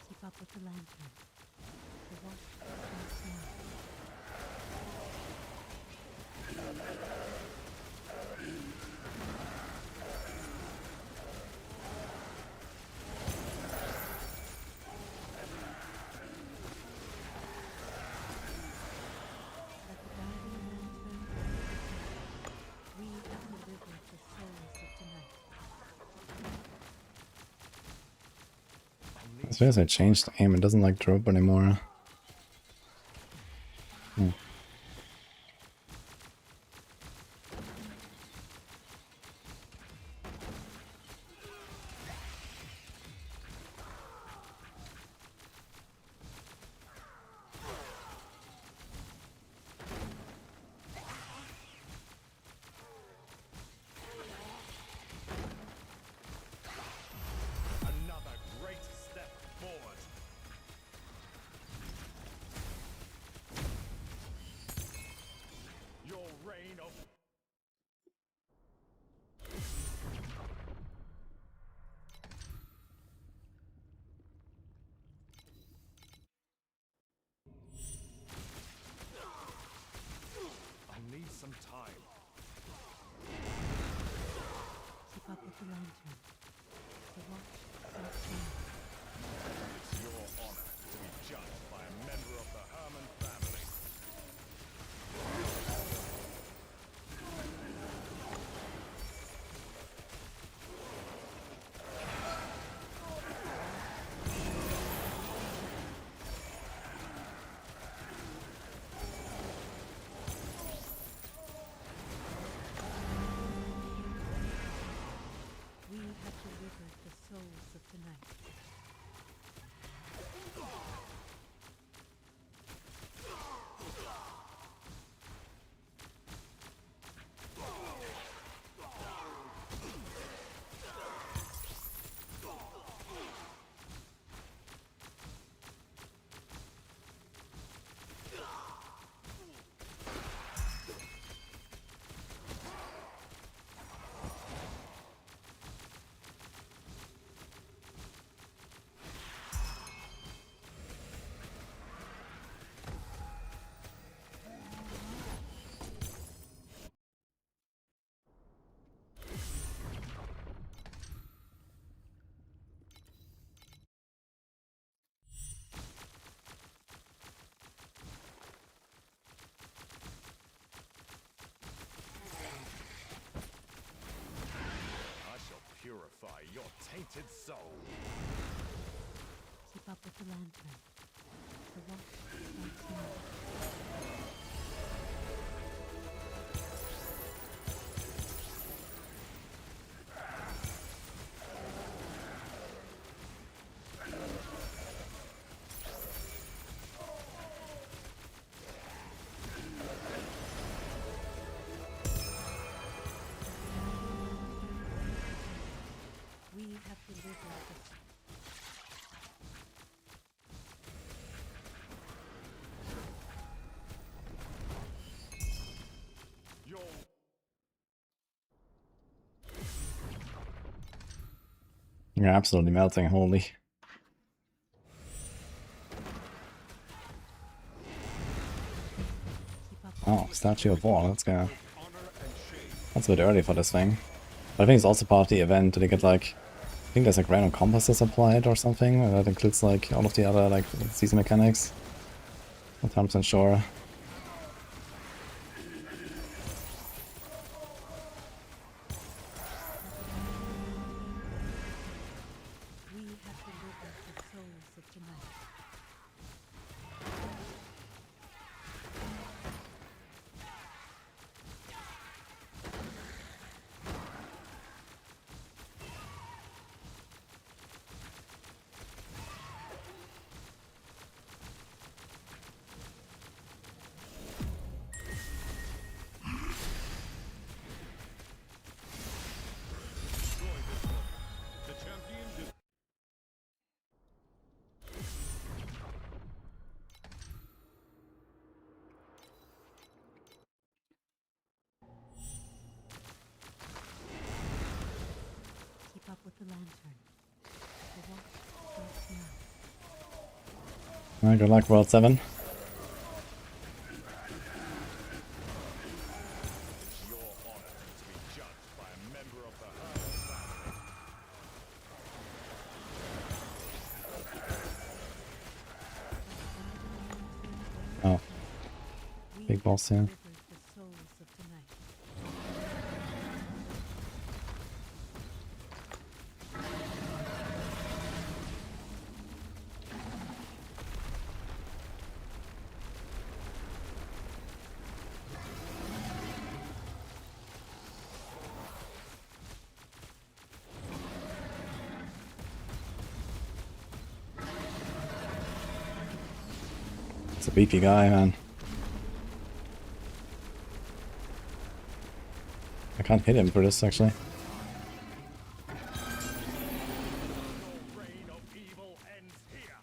Keep up with the lantern. The watch starts now. Let the guiding lantern guide the way. We have delivered the souls of tonight. As soon as I changed aim, it doesn't like drop anymore. Another great step forward. Your reign of I need some time. Keep up with the lantern. The watch starts now. It's your honor to be judged by a member of the Herman family. We have delivered the souls of tonight. I shall purify your tainted soul. Keep up with the lantern. The watch starts now. We have delivered the Your You're absolutely melting, holy. Statue of War, let's go. That's a bit early for this thing. But I think it's also part of the event. Do they get like... I think there's like random compasses applied or something. That includes like all of the other like season mechanics. Not 100% sure. We have delivered the souls of tonight. Keep up with the lantern. The watch starts now. Alright, good luck, World 7. It's your honor to be judged by a member of the Hurdle family. Oh, We big boss here. have delivered the souls of tonight. It's a beefy guy, man. I can't hit him for this, actually. Your reign of evil ends here.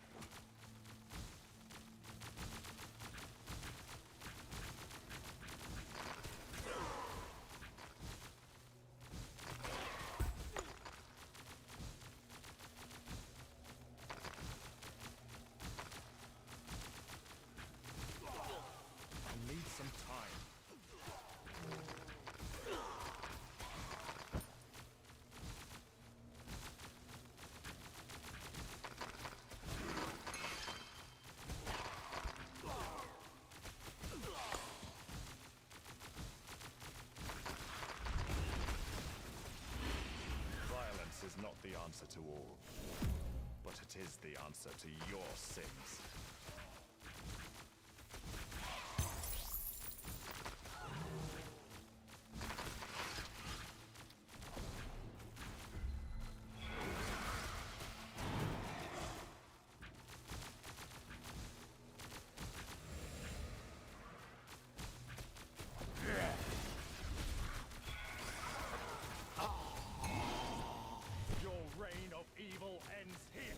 I need some time. Violence is not the answer to all, but it is the answer to your sins. Your reign of evil ends here.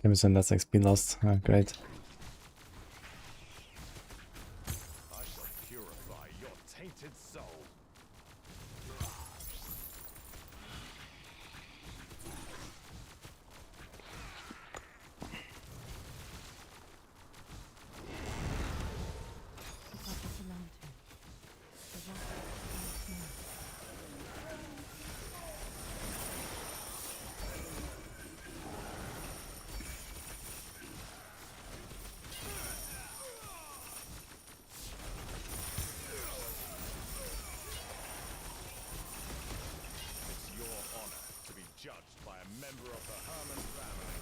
Give me some less XP lost. Great. I shall purify your tainted soul. It's your honor to be judged by a member of the Herman family.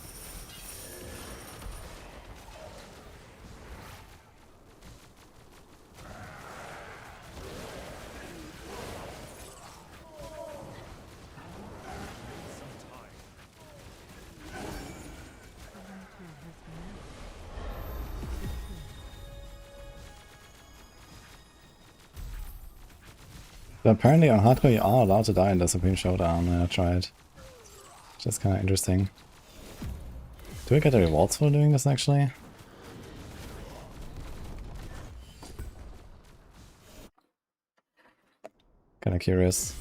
Some time. But apparently on hardcore you are allowed to die in the Supreme Showdown. I tried. Which is kind of interesting. Do I get the rewards for doing this actually? Kinda curious.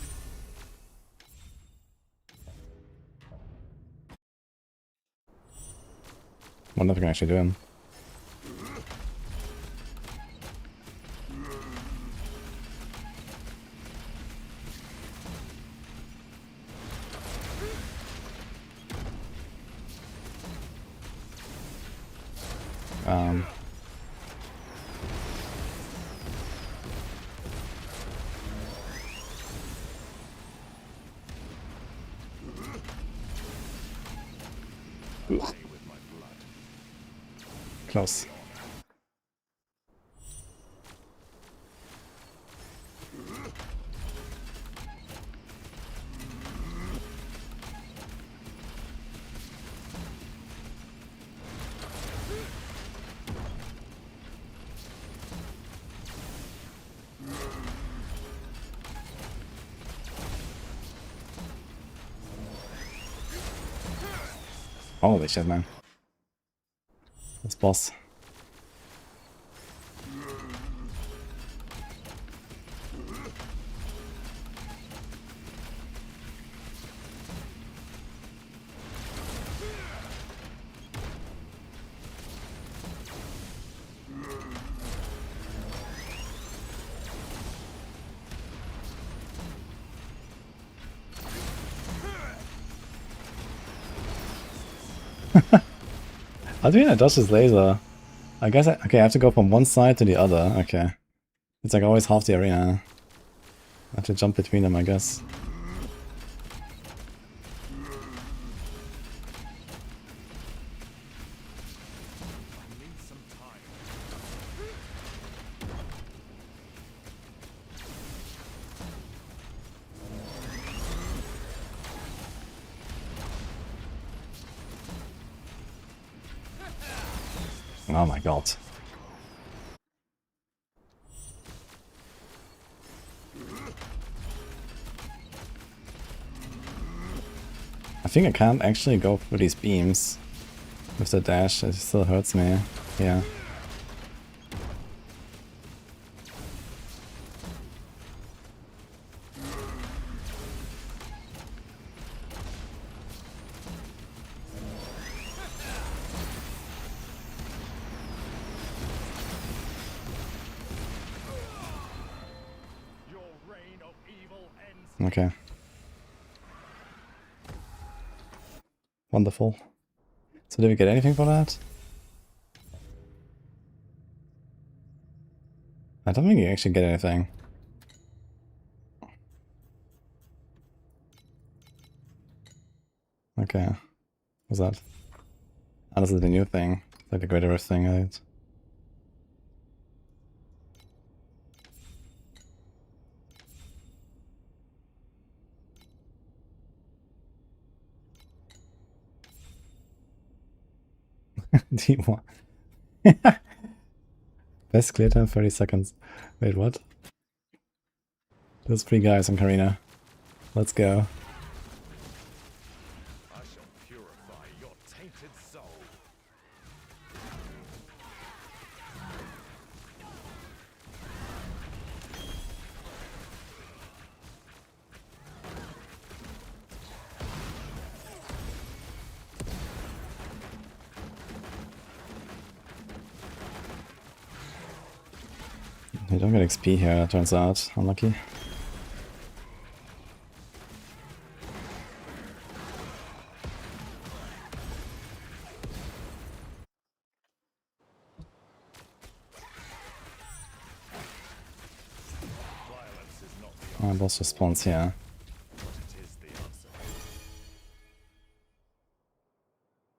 Wonder if I can actually do him. Play with my blood. Close. Holy shit, man. This boss. How do I dodge this laser? I guess okay, I have to go from one side to the other. Okay. It's like always half the arena. I have to jump between them, I guess. I need some time. Oh my god. I think I can't actually go through these beams with the dash. It still hurts me. Yeah. Your reign of evil ends. Okay. Wonderful. So did we get anything for that? I don't think you actually get anything. Okay. What's that? Oh, this is the new thing. Like the Greater Rift thing, right? D1. Best clear time 30 seconds. Wait, what? There's 3 guys on Karina. Let's go. I shall purify your tainted soul. You don't get XP here, it turns out. Unlucky. Violence is not the Boss response here. but it is the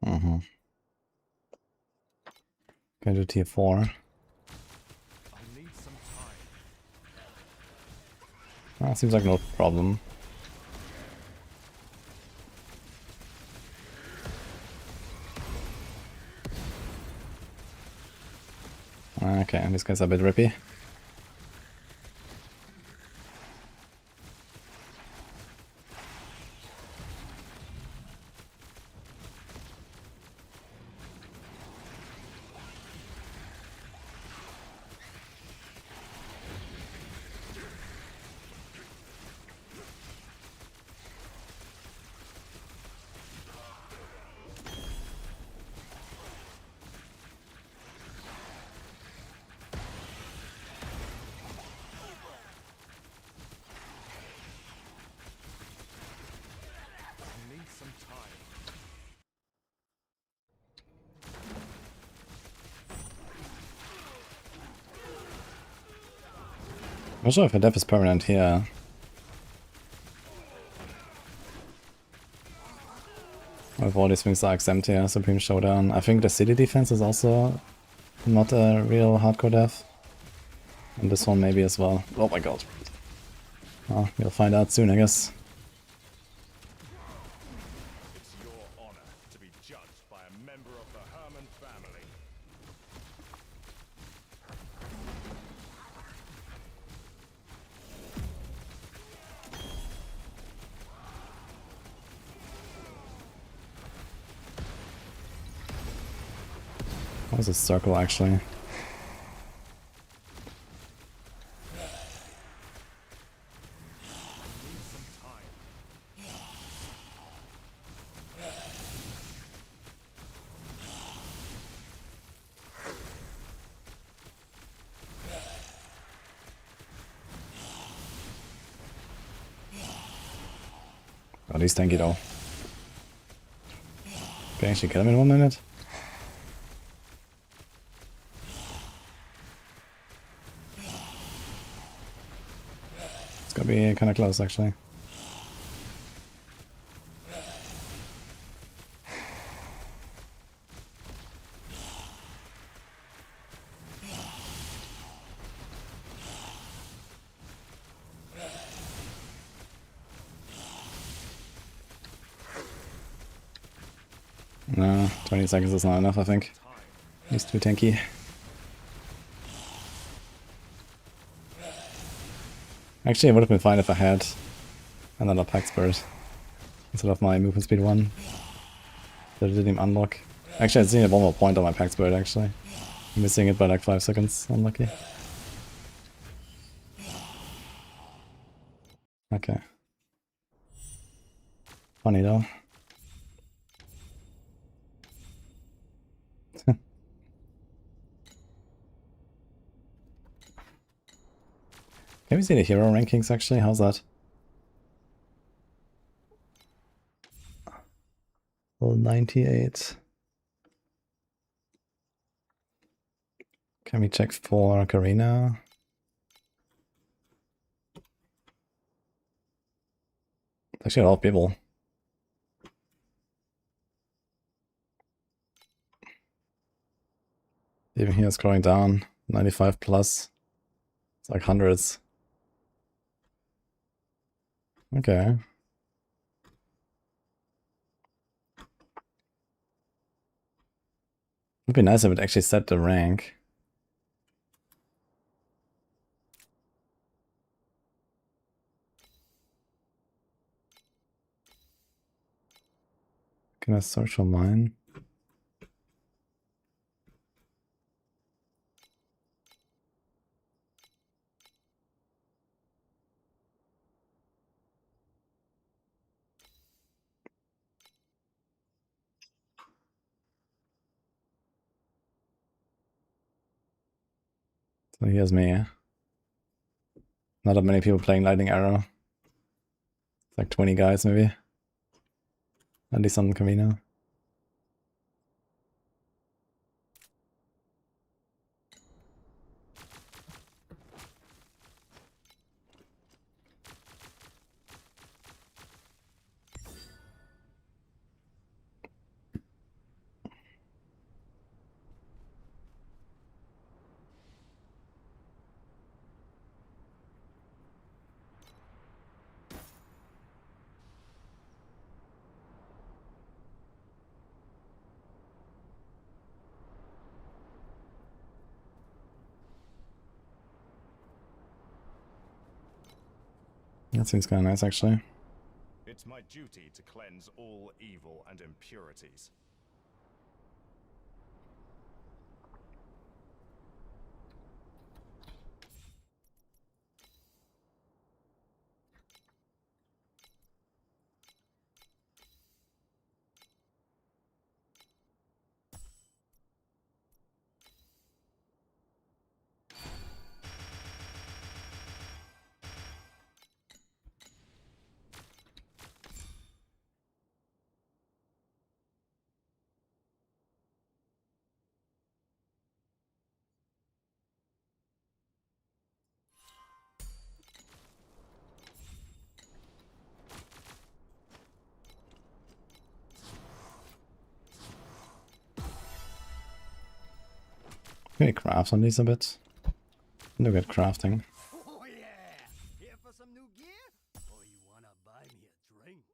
answer. Go to tier 4. I need some time. Seems like no problem. Okay, these guys are a bit rippy. I need some time. I'm not sure if a death is permanent here. If all these things are exempt here, Supreme Showdown. I think the city defense is also not a real hardcore death. And this one maybe as well. Oh my god. Well, we'll find out soon, I guess. It's your honor to be judged by a member of the Herman family. What is this circle actually? Oh, he's tanky though. Can I actually kill him in 1 minute? It's gonna be kinda close actually. No, 20 seconds is not enough, I think. He's too tanky. Actually, it would have been fine if I had another Pact Spirit instead of my movement speed 1 that I didn't even unlock. Actually, I just needed 1 more point on my Pact Spirit, actually. I'm missing it by like 5 seconds. Unlucky. Okay. Funny though. Can we see the hero rankings actually? How's that? Well, 98. Can we check for Karina? Actually, a lot of people. Even here, scrolling down, 95 plus. It's like hundreds. Okay. Would be nice if it actually set the rank. Can I social mine? So here's me. Not that many people playing Lightning Arrow. It's like 20 guys maybe. At least on Camino. That seems kind of nice, actually. It's my duty to cleanse all evil and impurities. Can we craft on these a bit? Look at crafting. Oh yeah! Here for some new gear? Or you wanna buy me a drink?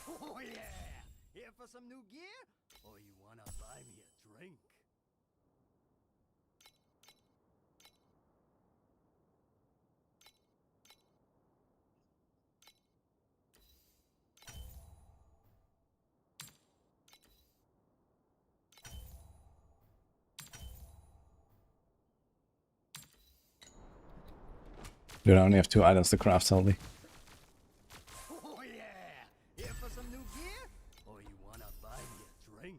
Oh yeah! Here for some new gear? Or you wanna buy me a drink? Dude, I only have 2 items to craft, only. Oh yeah! Here for some new gear? Or you wanna buy me a drink?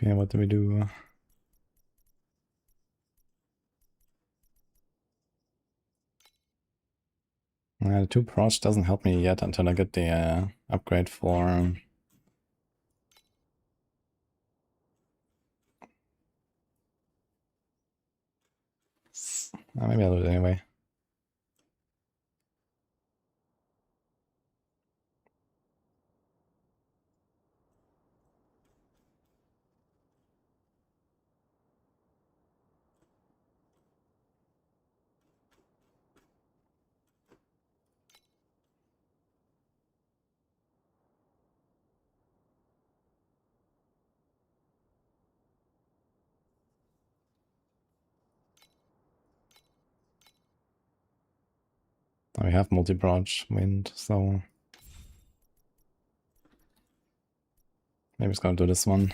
Okay, what do we do? The 2 proch doesn't help me yet until I get the upgrade for... maybe I'll do it anyway. We have multi-branch wind, so maybe it's gonna do this one.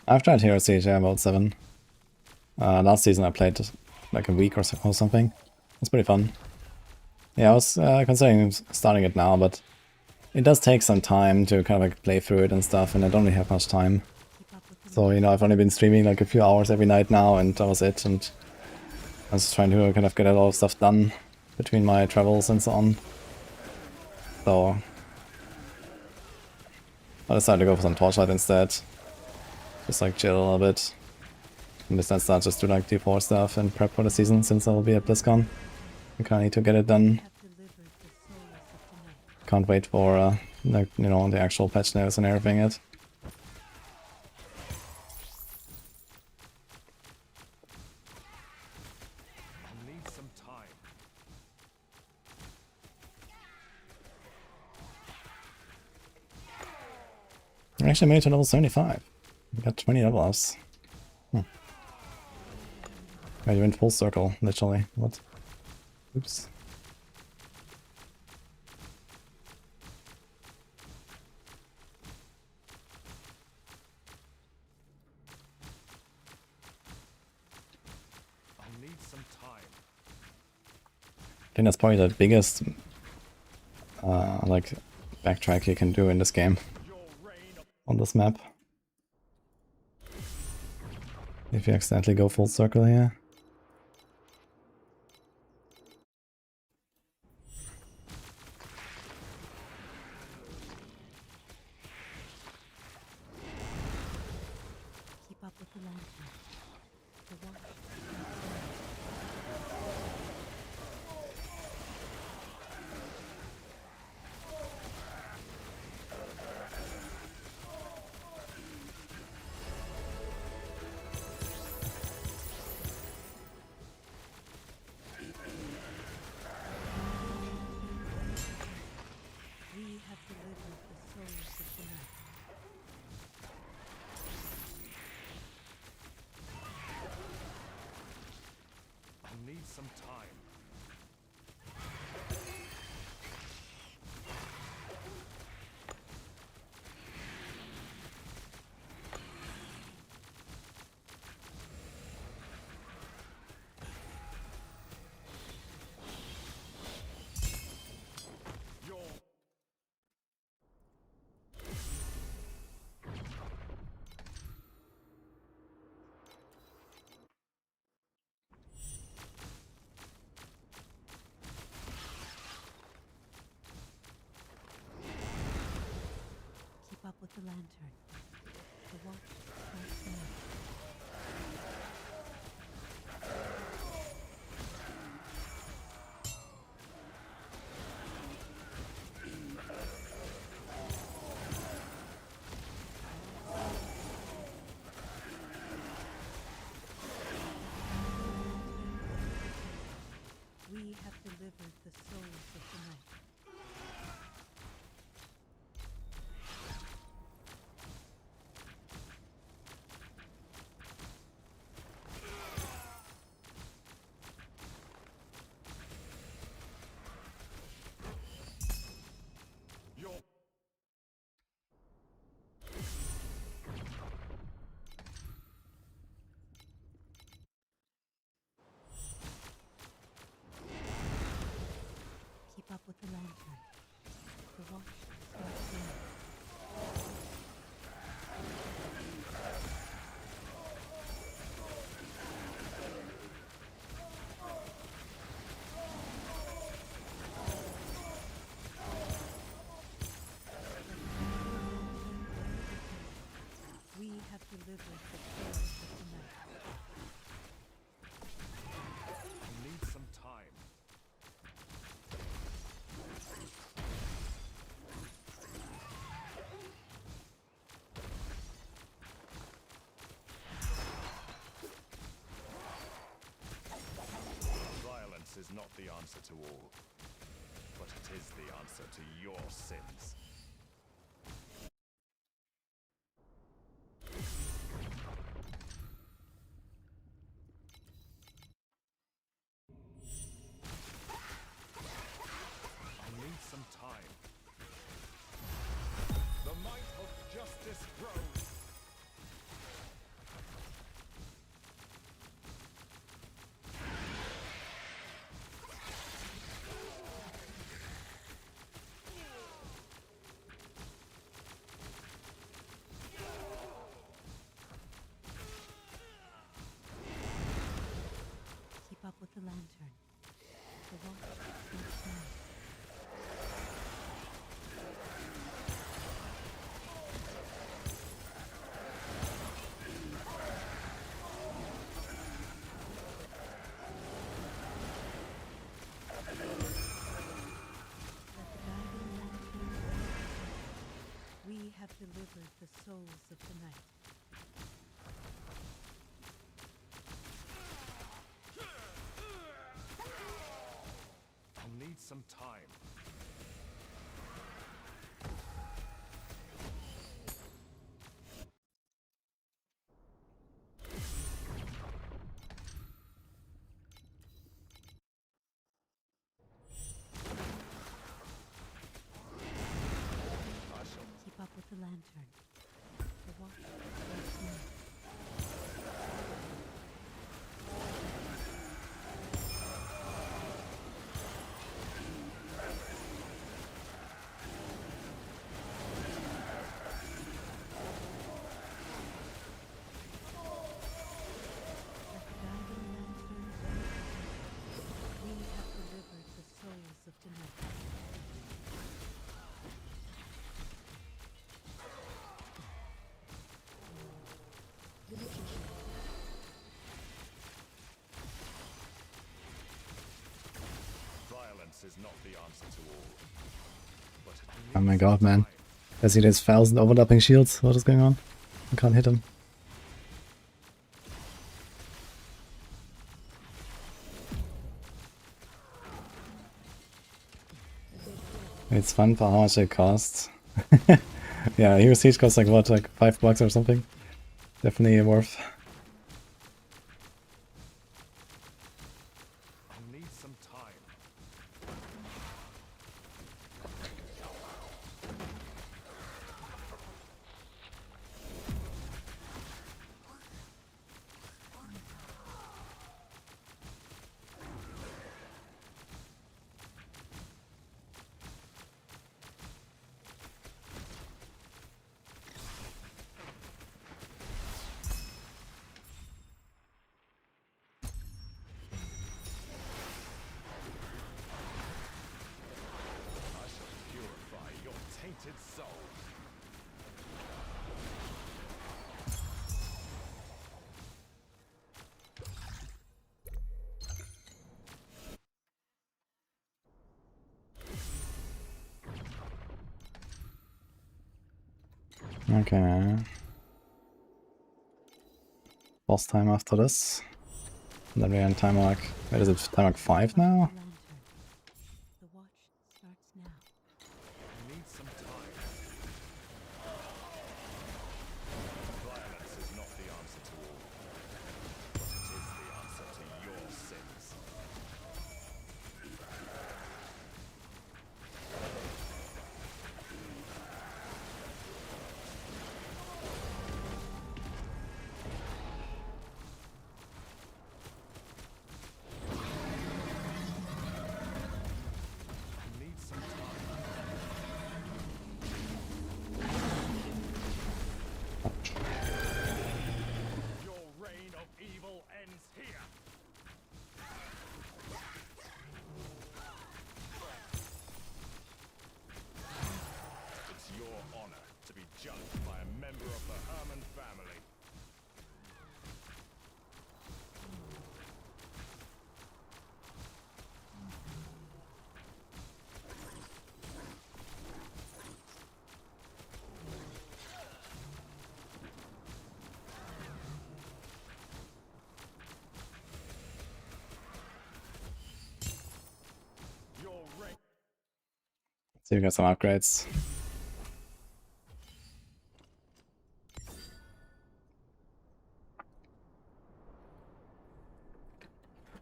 I've tried Hero Siege about 7. Last season I played like a week or something. It's pretty fun. Yeah, I was considering starting it now, but it does take some time to kind of like play through it and stuff, and I don't really have much time. So, you know, I've only been streaming like a few hours every night now, and that was it, and I was trying to kind of get a lot of stuff done between my travels and so on. though. I decided to go for some Torchlight instead. Just like chill a little bit. And besides that, just do like D4 stuff and prep for the season since I'll be at BlizzCon. I kinda need to get it done. Have delivered the souls of the night. Can't wait for like, you know, the actual patch notes and everything yet. I'll need some time. I actually made it to level 75. We got 20 level ups. I went full circle, literally. What? Oops. I'll need some time. I think that's probably the biggest like backtrack you can do in this game Your reign of on this map. If you accidentally go full circle here. Keep up with the lantern. The watch. We have delivered the souls of the night. I'll need some time. Your Keep up with the lantern. The watch strikes the night. We have delivered the souls of the night. your Keep up with the lantern. The watch strikes the night. We have delivered the souls of the night. I'll need some time. Violence is not the answer to all, but it is the answer to your sins. I'll need some time. The might of justice grows. have delivered the souls of the night. I'll need some time. I shall Keep up with the lantern. The watch starts now. Let the guiding lantern burn. We have delivered the souls of tonight. The magician. Violence is not the answer to all. But it Oh my needs god, man. time. I see there's 1,000 overlapping shields. What is going on? I can't hit him. It's fun for how much it costs. Yeah, Hero Siege costs like what, like $5 or something? Definitely worth. I'll need some time. I shall purify your tainted soul. Okay. Boss time after this. And then we're in time arc. Wait, is it time arc 5 now? The lantern. The watch starts now. I need some time. Violence is not the answer to all. But it is the answer to your sins. I need some time. Your reign of evil ends here. It's your honor to be judged by a member of the Herman family. Your reign. So you got some upgrades.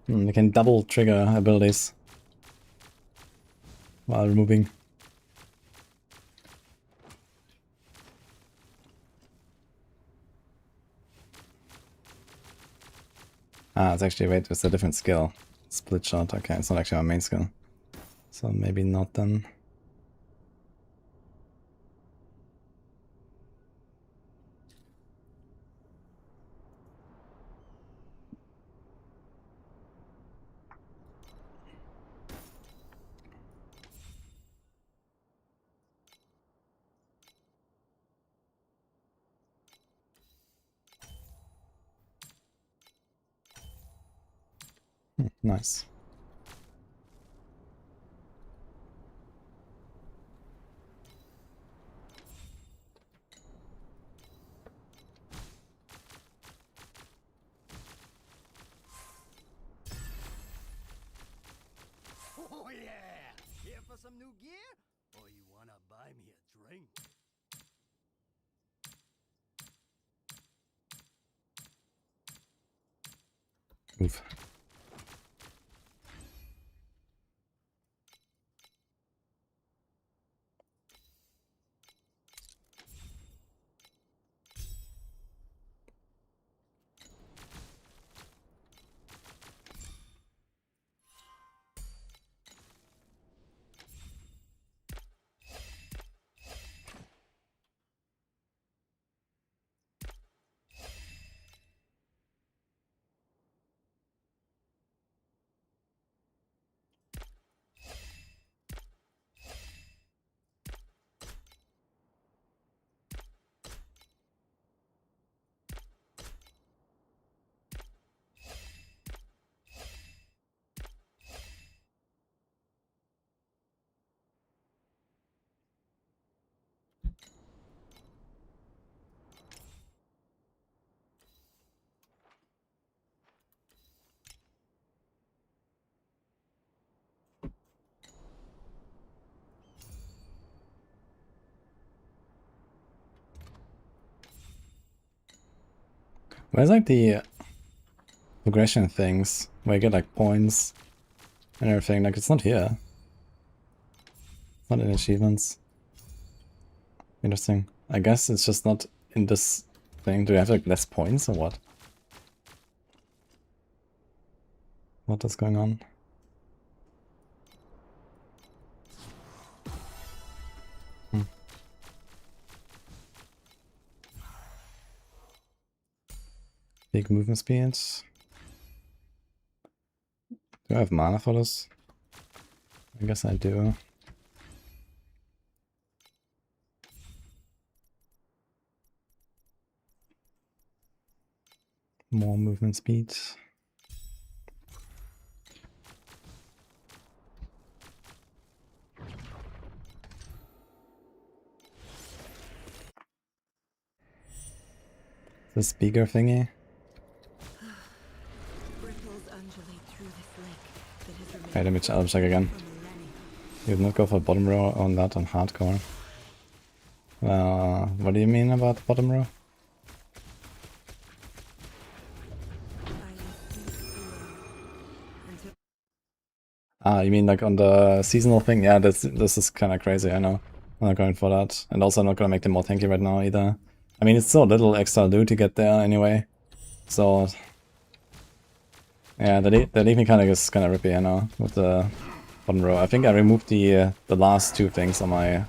You can double trigger abilities while removing. Ah, it's actually, wait, it's a different skill. Split shot, okay, it's not actually my main skill. So maybe not then. Nice. some new gear? Or you wanna buy me a drink? Oof. Where's like the progression things where you get like points and everything? Like it's not here. It's not in achievements. Interesting. I guess it's just not in this thing. Do you have like less points or what? What is going on? Big movement speed. Do I have mana for this? I guess I do. More movement speed. This bigger thingy. Okay, let me check again. You would not go for bottom row on that on hardcore. What do you mean about bottom row? Ah, you mean like on the seasonal thing? Yeah, this is kind of crazy, I know. I'm not going for that. And also I'm not gonna make them more tanky right now either. I mean, it's so little extra loot to get there anyway. So... yeah, they leave me kind of rippy, I know, with the bottom row. I think I removed the last two things on my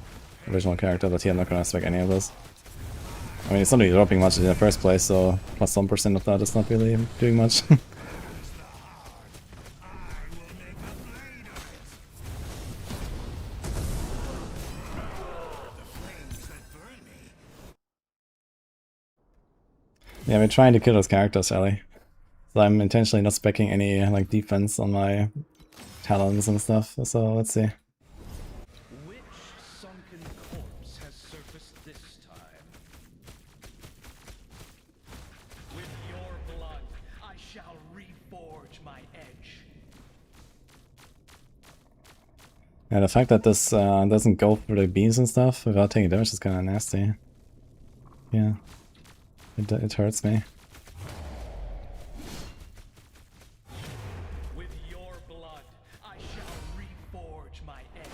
original character, but here I'm not gonna spec any of those. I mean, it's not really dropping much in the first place, so plus 1% of that is not really doing much. Yeah, we're trying to kill those characters, Ellie. So I'm intentionally not speccing any like defense on my talons and stuff, so let's see. Which sunken corpse has surfaced this time? With your blood, I shall reforge my edge. Yeah, the fact that this doesn't go through the beams and stuff without taking damage is kind of nasty. Yeah, it hurts me. With your blood, I shall reforge my edge.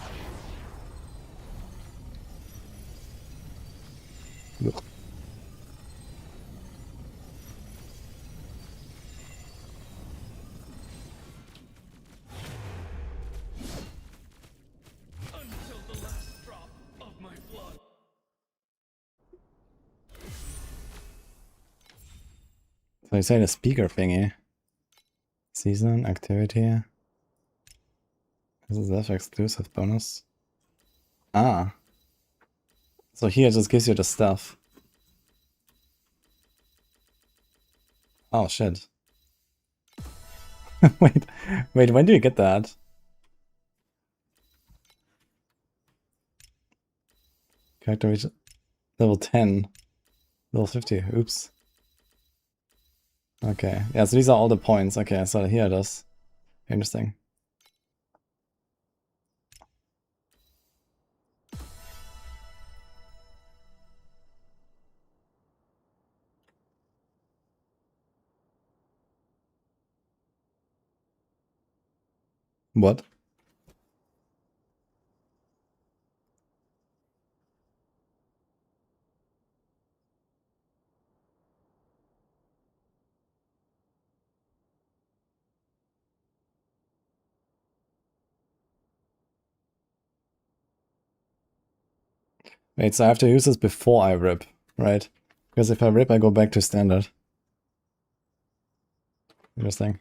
Ugh. Until the last drop of my blood. So you say the speaker thingy. Season, activity. This is F exclusive bonus. Ah. So here it just gives you the stuff. Oh shit. wait, when do you get that? Character reach level 10. Level 50, oops. Okay, yeah, so these are all the points. Okay, so here it is. Interesting. What? Wait, so I have to use this before I rip, right? Because if I rip, I go back to standard. Interesting.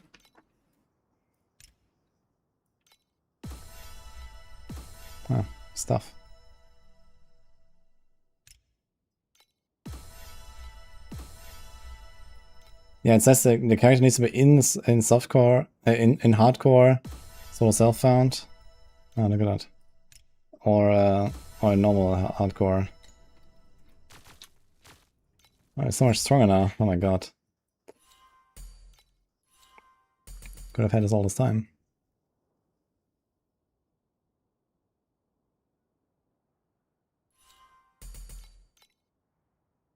Oh, stuff. Yeah, it says the character needs to be in softcore, in hardcore, sort of self-found. Oh, look at that. Or normal hardcore. Oh, it's so much stronger now. Oh my god. Could have had this all this time.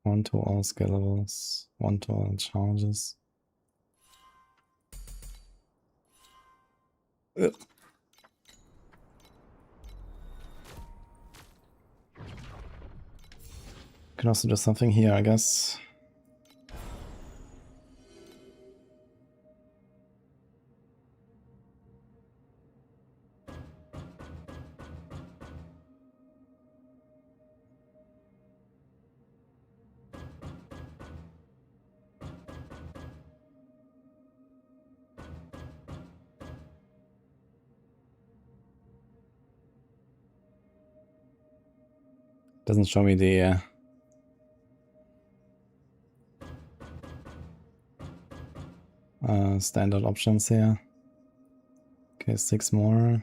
One to all skill levels. One to all charges. Ugh. Can also do something here, I guess. Doesn't show me the standard options here. Okay, 6 more.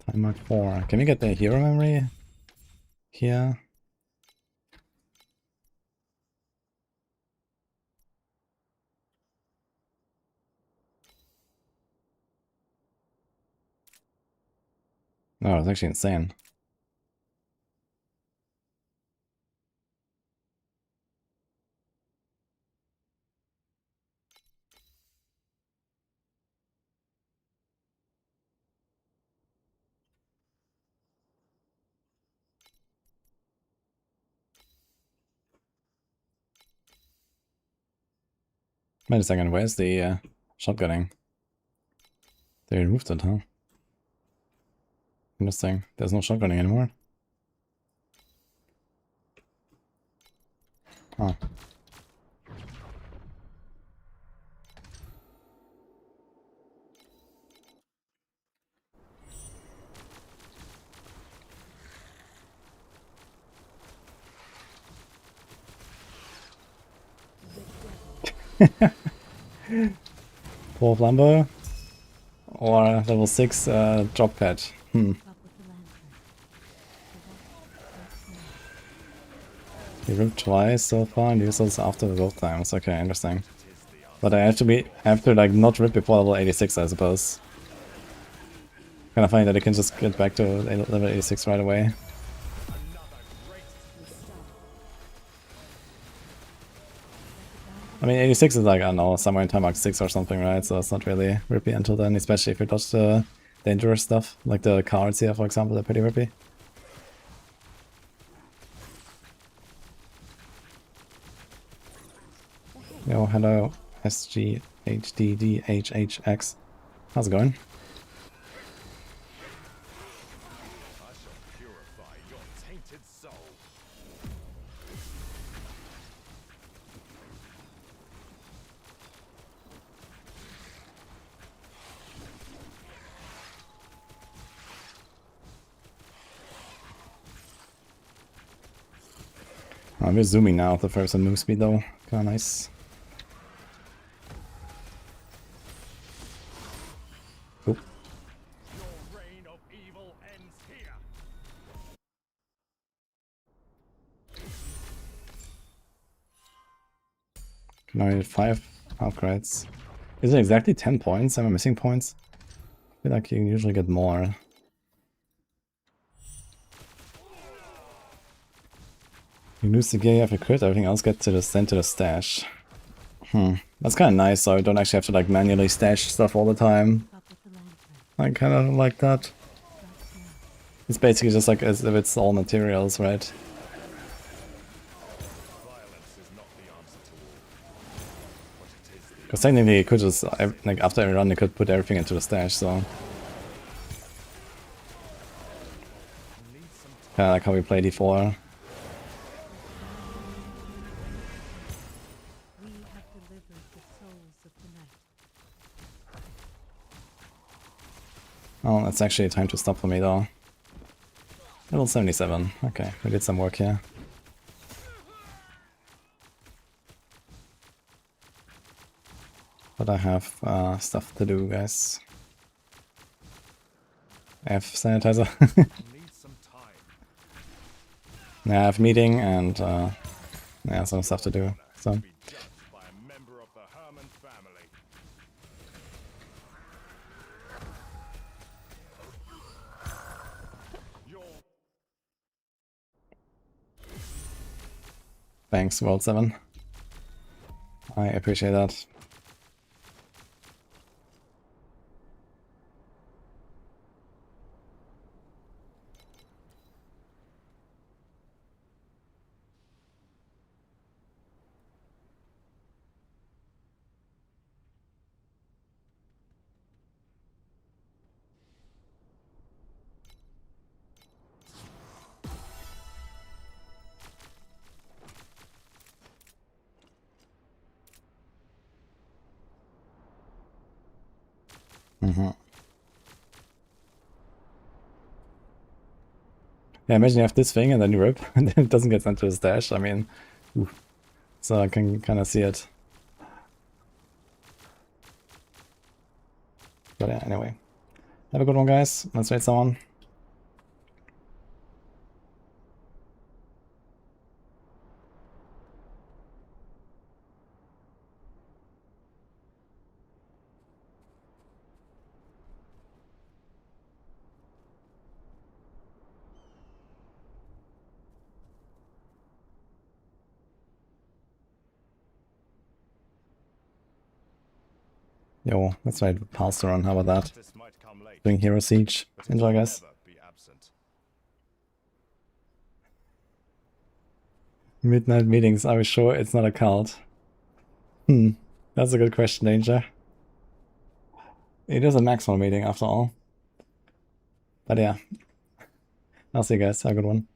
Time mark 4. Can we get the hero memory here? No, it's actually insane. Wait a second, where's the shotgunning? They removed it, huh? Interesting. There's no shotgunning anymore. Oh. Poor Flambo. Or level 6 drop pad. Hmm. He ripped twice so far and used those after both times. Okay, interesting. But I have to like not rip before level 86, I suppose. Kinda funny that I can just get back to level 86 right away. I mean, 86 is like, I don't know, somewhere in time mark 6 or something, right? So it's not really rippy until then, especially if you dodge the dangerous stuff. Like the cards here, for example, they're pretty rippy. Yo, hello, SGHDDHHX. How's it going? We're zooming now with the first move speed though. Kinda nice. Oop. Now I need 5 upgrades. Is it exactly 10 points? Am I missing points? I feel like you usually get more. You lose the gear you have equipped, everything else gets to the sent to the stash. That's kind of nice, so I don't actually have to like manually stash stuff all the time. Up with the land plan. I kind of like that. It's basically just like as if it's all materials, right? Violence is not the answer to all, but it is the Because technically you could just, like after every run you could put everything into the stash, so... Kinda like how we played D4. We have delivered the souls of the night. Oh, it's actually time to stop for me though. Level 77. Okay, we did some work here. But I have stuff to do, guys. F sanitizer. need some time. Yeah, I have meeting and yeah, some stuff to do. So Be judged by a member of the Herman family. Your thanks, World 7. I appreciate that. Yeah, imagine you have this thing and then you rip and then it doesn't get sent to the stash. I mean, oof. So I can kind of see it. But yeah, anyway. Have a good one, guys. Let's raid someone. Yo, let's raid Pulse run. How about that? justice might come late, Doing Hero Siege. but it Enjoy, will guys. never be absent. Midnight meetings. Are we sure it's not a cult? That's a good question, Danger. It is a maximum meeting after all. But yeah. I'll see you guys. Have a good one.